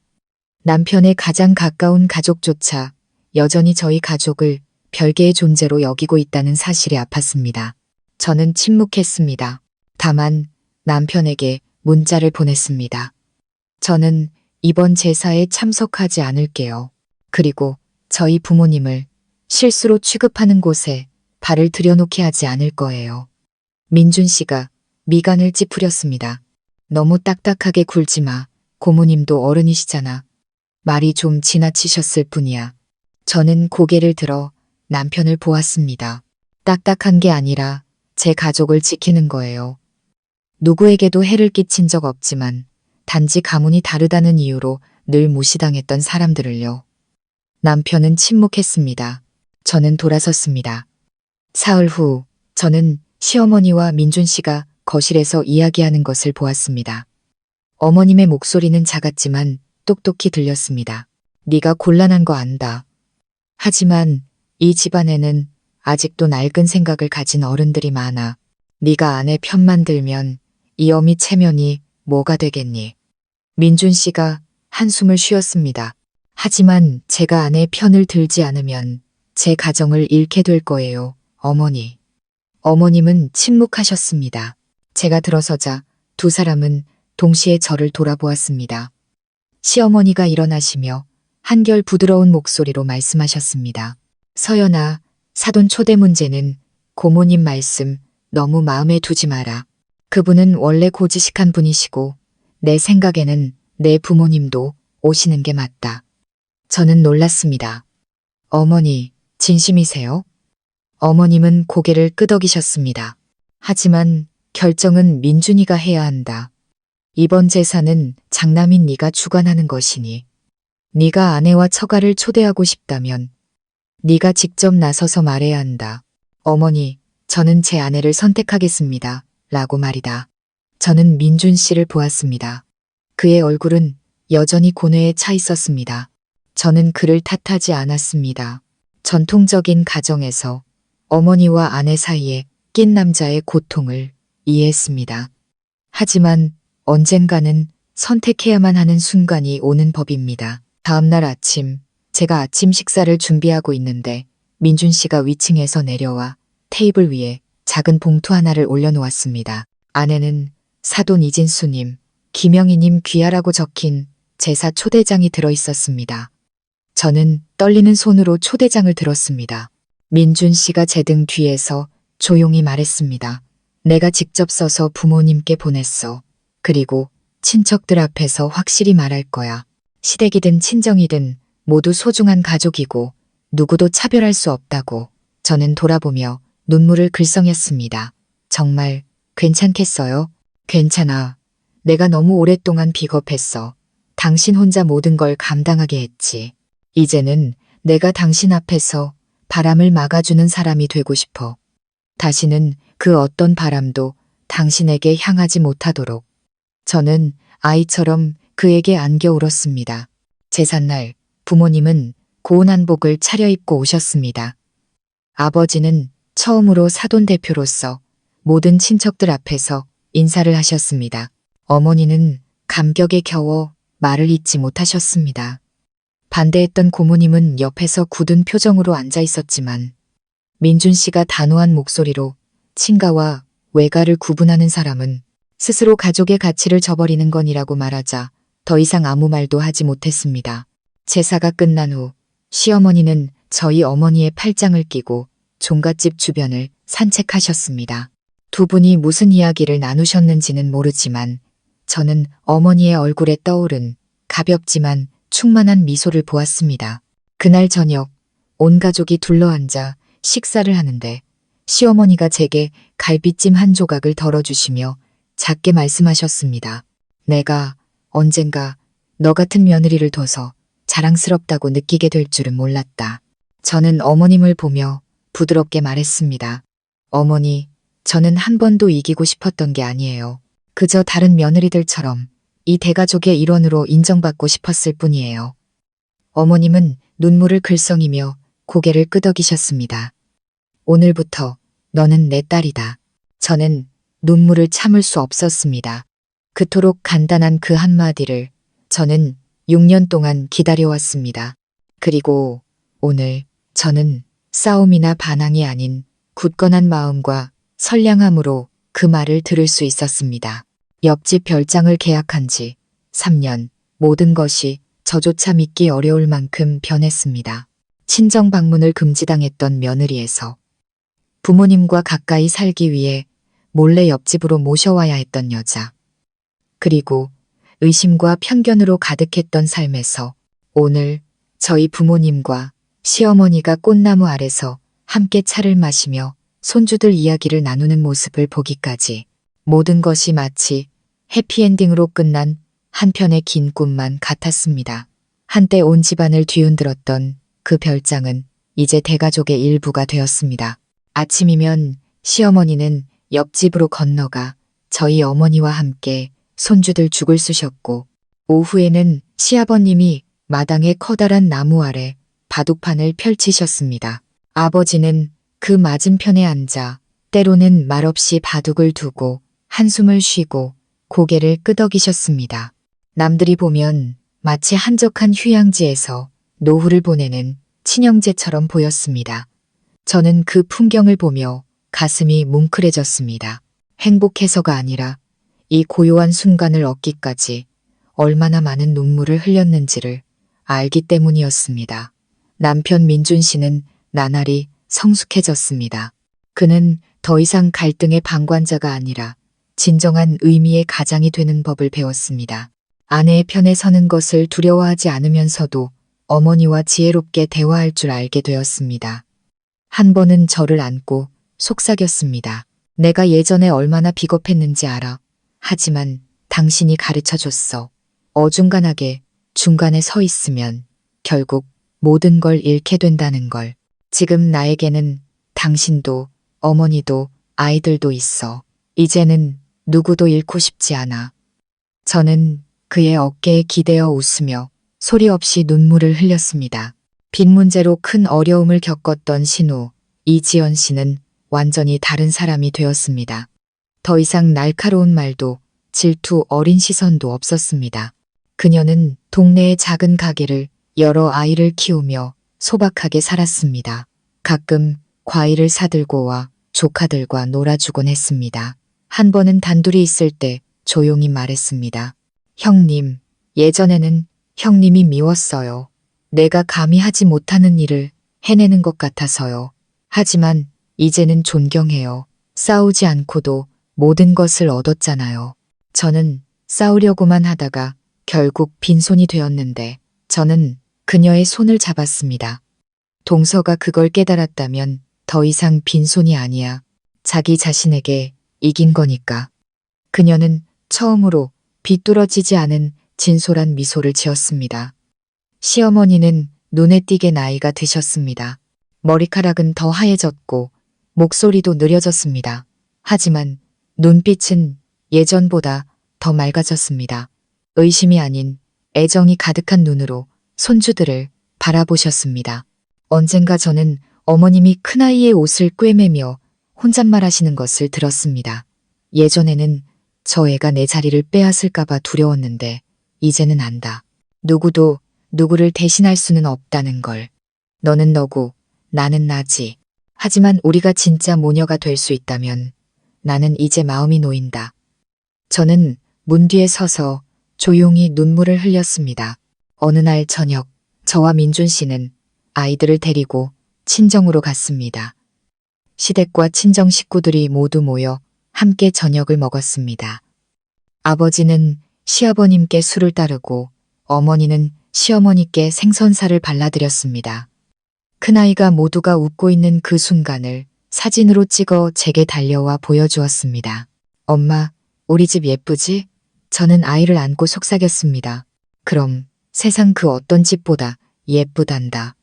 남편의 가장 가까운 가족조차 여전히 저희 가족을 별개의 존재로 여기고 있다는 사실에 아팠습니다. 저는 침묵했습니다. 다만 남편에게 문자를 보냈습니다. 저는 이번 제사에 참석하지 않을게요. 그리고 저희 부모님을 실수로 취급하는 곳에 발을 들여놓게 하지 않을 거예요. 민준 씨가 미간을 찌푸렸습니다. 너무 딱딱하게 굴지 마. 고모님도 어른이시잖아. 말이 좀 지나치셨을 뿐이야. 저는 고개를 들어 남편을 보았습니다. 딱딱한 게 아니라 제 가족을 지키는 거예요. 누구에게도 해를 끼친 적 없지만 단지 가문이 다르다는 이유로 늘 무시당했던 사람들을요. 남편은 침묵했습니다. 저는 돌아섰습니다. 사흘 후 저는 시어머니와 민준 씨가 거실에서 이야기하는 것을 보았습니다. 어머님의 목소리는 작았지만 똑똑히 들렸습니다. 네가 곤란한 거 안다. 하지만 이 집안에는 아직도 낡은 생각을 가진 어른들이 많아. 네가 아내 편만 들면 이 어미 체면이 뭐가 되겠니? 민준 씨가 한숨을 쉬었습니다. 하지만 제가 아내의 편을 들지 않으면 제 가정을 잃게 될 거예요, 어머니. 어머님은 침묵하셨습니다. 제가 들어서자 두 사람은 동시에 저를 돌아보았습니다. 시어머니가 일어나시며 한결 부드러운 목소리로 말씀하셨습니다. 서연아, 사돈 초대 문제는 고모님 말씀 너무 마음에 두지 마라. 그분은 원래 고지식한 분이시고 내 생각에는 내 부모님도 오시는 게 맞다. 저는 놀랐습니다. 어머니, 진심이세요? 어머님은 고개를 끄덕이셨습니다. 하지만 결정은 민준이가 해야 한다. 이번 제사는 장남인 네가 주관하는 것이니 네가 아내와 처가를 초대하고 싶다면 네가 직접 나서서 말해야 한다. 어머니, 저는 제 아내를 선택하겠습니다. 라고 말이다. 저는 민준 씨를 보았습니다. 그의 얼굴은 여전히 고뇌에 차 있었습니다. 저는 그를 탓하지 않았습니다. 전통적인 가정에서 어머니와 아내 사이에 낀 남자의 고통을 이해했습니다. 하지만 언젠가는 선택해야만 하는 순간이 오는 법입니다. 다음날 아침, 제가 아침 식사를 준비하고 있는데 민준 씨가 위층에서 내려와 테이블 위에 작은 봉투 하나를 올려놓았습니다. 안에는 사돈 이진수님, 김영희님 귀하라고 적힌 제사 초대장이 들어있었습니다. 저는 떨리는 손으로 초대장을 들었습니다. 민준 씨가 제 등 뒤에서 조용히 말했습니다. 내가 직접 써서 부모님께 보냈어. 그리고 친척들 앞에서 확실히 말할 거야. 시댁이든 친정이든 모두 소중한 가족이고 누구도 차별할 수 없다고. 저는 돌아보며 눈물을 글썽였습니다. 정말 괜찮겠어요? 괜찮아. 내가 너무 오랫동안 비겁했어. 당신 혼자 모든 걸 감당하게 했지. 이제는 내가 당신 앞에서 바람을 막아주는 사람이 되고 싶어. 다시는 그 어떤 바람도 당신에게 향하지 못하도록. 저는 아이처럼 그에게 안겨 울었습니다. 제삿날 부모님은 고운 한복을 차려입고 오셨습니다. 아버지는 처음으로 사돈 대표로서 모든 친척들 앞에서 인사를 하셨습니다. 어머니는 감격에 겨워 말을 잇지 못하셨습니다. 반대했던 고모님은 옆에서 굳은 표정으로 앉아 있었지만 민준 씨가 단호한 목소리로 친가와 외가를 구분하는 사람은 스스로 가족의 가치를 저버리는 건이라고 말하자 더 이상 아무 말도 하지 못했습니다. 제사가 끝난 후 시어머니는 저희 어머니의 팔짱을 끼고 종갓집 주변을 산책하셨습니다. 두 분이 무슨 이야기를 나누셨는지는 모르지만 저는 어머니의 얼굴에 떠오른 가볍지만 충만한 미소를 보았습니다. 그날 저녁 온 가족이 둘러앉아 식사를 하는데 시어머니가 제게 갈비찜 한 조각을 덜어주시며 작게 말씀하셨습니다. 내가 언젠가 너 같은 며느리를 둬서 자랑스럽다고 느끼게 될 줄은 몰랐다. 저는 어머님을 보며 부드럽게 말했습니다. 어머니, 저는 한 번도 이기고 싶었던 게 아니에요. 그저 다른 며느리들처럼 이 대가족의 일원으로 인정받고 싶었을 뿐이에요. 어머님은 눈물을 글썽이며 고개를 끄덕이셨습니다. 오늘부터 너는 내 딸이다. 저는 눈물을 참을 수 없었습니다. 그토록 간단한 그 한마디를 저는 6년 동안 기다려왔습니다. 그리고 오늘 저는 싸움이나 반항이 아닌 굳건한 마음과 선량함으로 그 말을 들을 수 있었습니다. 옆집 별장을 계약한 지 3년, 모든 것이 저조차 믿기 어려울 만큼 변했습니다. 친정 방문을 금지당했던 며느리에서 부모님과 가까이 살기 위해 몰래 옆집으로 모셔와야 했던 여자. 그리고 의심과 편견으로 가득했던 삶에서 오늘 저희 부모님과 시어머니가 꽃나무 아래서 함께 차를 마시며 손주들 이야기를 나누는 모습을 보기까지 모든 것이 마치 해피엔딩으로 끝난 한 편의 긴 꿈만 같았습니다. 한때 온 집안을 뒤흔들었던 그 별장은 이제 대가족의 일부가 되었습니다. 아침이면 시어머니는 옆집으로 건너가 저희 어머니와 함께 손주들 죽을 쑤셨고, 오후에는 시아버님이 마당의 커다란 나무 아래 바둑판을 펼치셨습니다. 아버지는 그 맞은편에 앉아 때로는 말없이 바둑을 두고 한숨을 쉬고 고개를 끄덕이셨습니다. 남들이 보면 마치 한적한 휴양지에서 노후를 보내는 친형제처럼 보였습니다. 저는 그 풍경을 보며 가슴이 뭉클해졌습니다. 행복해서가 아니라 이 고요한 순간을 얻기까지 얼마나 많은 눈물을 흘렸는지를 알기 때문이었습니다. 남편 민준 씨는 나날이 성숙해졌습니다. 그는 더 이상 갈등의 방관자가 아니라 진정한 의미의 가장이 되는 법을 배웠습니다. 아내의 편에 서는 것을 두려워하지 않으면서도 어머니와 지혜롭게 대화할 줄 알게 되었습니다. 한 번은 저를 안고 속삭였습니다. 내가 예전에 얼마나 비겁했는지 알아. 하지만 당신이 가르쳐줬어. 어중간하게 중간에 서 있으면 결국 모든 걸 잃게 된다는 걸. 지금 나에게는 당신도 어머니도 아이들도 있어. 이제는 누구도 잃고 싶지 않아. 저는 그의 어깨에 기대어 웃으며 소리 없이 눈물을 흘렸습니다. 빚 문제로 큰 어려움을 겪었던 신우 이지연 씨는 완전히 다른 사람이 되었습니다. 더 이상 날카로운 말도 질투 어린 시선도 없었습니다. 그녀는 동네의 작은 가게를 열어 아이를 키우며 소박하게 살았습니다. 가끔 과일을 사들고 와 조카들과 놀아주곤 했습니다. 한 번은 단둘이 있을 때 조용히 말했습니다. 형님, 예전에는 형님이 미웠어요. 내가 감히 하지 못하는 일을 해내는 것 같아서요. 하지만 이제는 존경해요. 싸우지 않고도 모든 것을 얻었잖아요. 저는 싸우려고만 하다가 결국 빈손이 되었는데 저는 그녀의 손을 잡았습니다. 동서가 그걸 깨달았다면 더 이상 빈손이 아니야. 자기 자신에게 이긴 거니까. 그녀는 처음으로 비뚤어지지 않은 진솔한 미소를 지었습니다. 시어머니는 눈에 띄게 나이가 드셨습니다. 머리카락은 더 하얘졌고 목소리도 느려졌습니다. 하지만 눈빛은 예전보다 더 맑아졌습니다. 의심이 아닌 애정이 가득한 눈으로 손주들을 바라보셨습니다. 언젠가 저는 어머님이 큰아이의 옷을 꿰매며 혼잣말 하시는 것을 들었습니다. 예전에는 저 애가 내 자리를 빼앗을까봐 두려웠는데 이제는 안다. 누구도 누구를 대신할 수는 없다는 걸. 너는 너고 나는 나지. 하지만 우리가 진짜 모녀가 될 수 있다면 나는 이제 마음이 놓인다. 저는 문 뒤에 서서 조용히 눈물을 흘렸습니다. 어느 날 저녁, 저와 민준 씨는 아이들을 데리고 친정으로 갔습니다. 시댁과 친정 식구들이 모두 모여 함께 저녁을 먹었습니다. 아버지는 시아버님께 술을 따르고 어머니는 시어머니께 생선살을 발라드렸습니다. 큰아이가 모두가 웃고 있는 그 순간을 사진으로 찍어 제게 달려와 보여주었습니다. 엄마, 우리 집 예쁘지? 저는 아이를 안고 속삭였습니다. 그럼 세상 그 어떤 집보다 예쁘단다.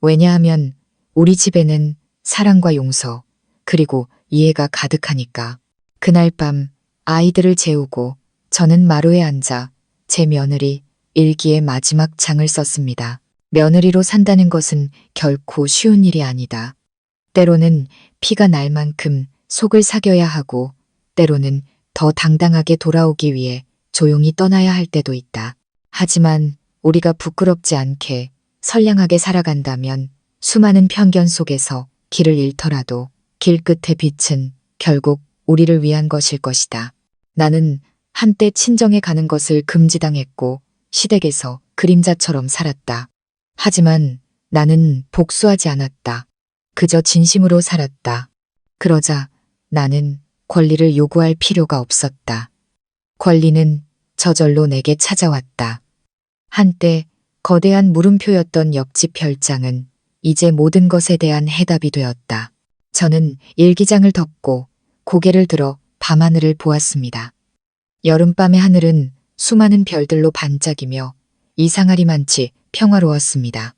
왜냐하면 우리 집에는 사랑과 용서, 그리고 이해가 가득하니까. 그날 밤 아이들을 재우고 저는 마루에 앉아 제 며느리 일기의 마지막 장을 썼습니다. 며느리로 산다는 것은 결코 쉬운 일이 아니다. 때로는 피가 날 만큼 속을 사겨야 하고 때로는 더 당당하게 돌아오기 위해 조용히 떠나야 할 때도 있다. 하지만 우리가 부끄럽지 않게 선량하게 살아간다면 수많은 편견 속에서 길을 잃더라도 길 끝의 빛은 결국 우리를 위한 것일 것이다. 나는 한때 친정에 가는 것을 금지당했고 시댁에서 그림자처럼 살았다. 하지만 나는 복수하지 않았다. 그저 진심으로 살았다. 그러자 나는 권리를 요구할 필요가 없었다. 권리는 저절로 내게 찾아왔다. 한때 거대한 물음표였던 옆집 별장은 이제 모든 것에 대한 해답이 되었다. 저는 일기장을 덮고 고개를 들어 밤하늘을 보았습니다. 여름밤의 하늘은 수많은 별들로 반짝이며 이상하리만치 평화로웠습니다.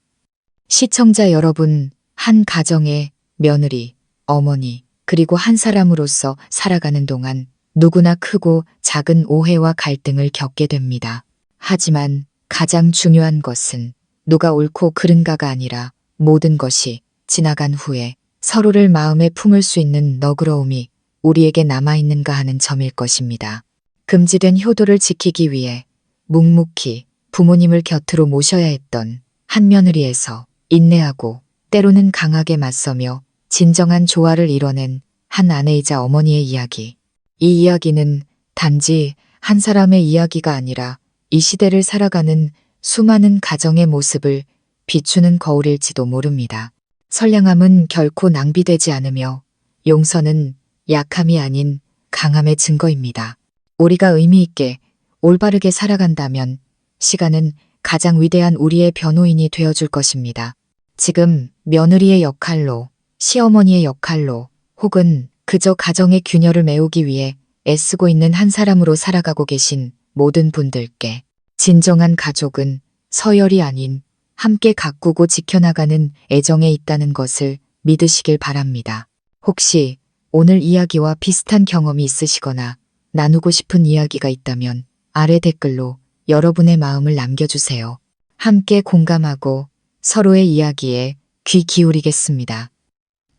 시청자 여러분, 한 가정의 며느리, 어머니, 그리고 한 사람으로서 살아가는 동안 누구나 크고 작은 오해와 갈등을 겪게 됩니다. 하지만 가장 중요한 것은 누가 옳고 그른가가 아니라 모든 것이 지나간 후에 서로를 마음에 품을 수 있는 너그러움이 우리에게 남아있는가 하는 점일 것입니다. 금지된 효도를 지키기 위해 묵묵히 부모님을 곁으로 모셔야 했던 한 며느리에서 인내하고 때로는 강하게 맞서며 진정한 조화를 이뤄낸 한 아내이자 어머니의 이야기. 이 이야기는 단지 한 사람의 이야기가 아니라 이 시대를 살아가는 수많은 가정의 모습을 비추는 거울일지도 모릅니다. 선량함은 결코 낭비되지 않으며 용서는 약함이 아닌 강함의 증거입니다. 우리가 의미 있게 올바르게 살아간다면 시간은 가장 위대한 우리의 변호인이 되어줄 것입니다. 지금 며느리의 역할로, 시어머니의 역할로, 혹은 그저 가정의 균열을 메우기 위해 애쓰고 있는 한 사람으로 살아가고 계신 모든 분들께 진정한 가족은 서열이 아닌 함께 가꾸고 지켜나가는 애정에 있다는 것을 믿으시길 바랍니다. 혹시 오늘 이야기와 비슷한 경험이 있으시거나 나누고 싶은 이야기가 있다면 아래 댓글로 여러분의 마음을 남겨주세요. 함께 공감하고 서로의 이야기에 귀 기울이겠습니다.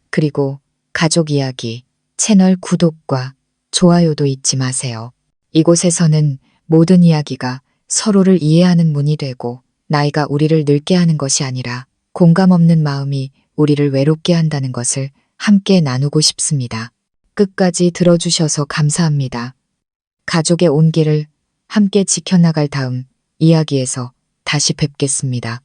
그리고 가족 이야기 채널 구독과 좋아요도 잊지 마세요. 이곳에서는 모든 이야기가 서로를 이해하는 문이 되고 나이가 우리를 늙게 하는 것이 아니라 공감 없는 마음이 우리를 외롭게 한다는 것을 함께 나누고 싶습니다. 끝까지 들어주셔서 감사합니다. 가족의 온기를 함께 지켜나갈 다음 이야기에서 다시 뵙겠습니다.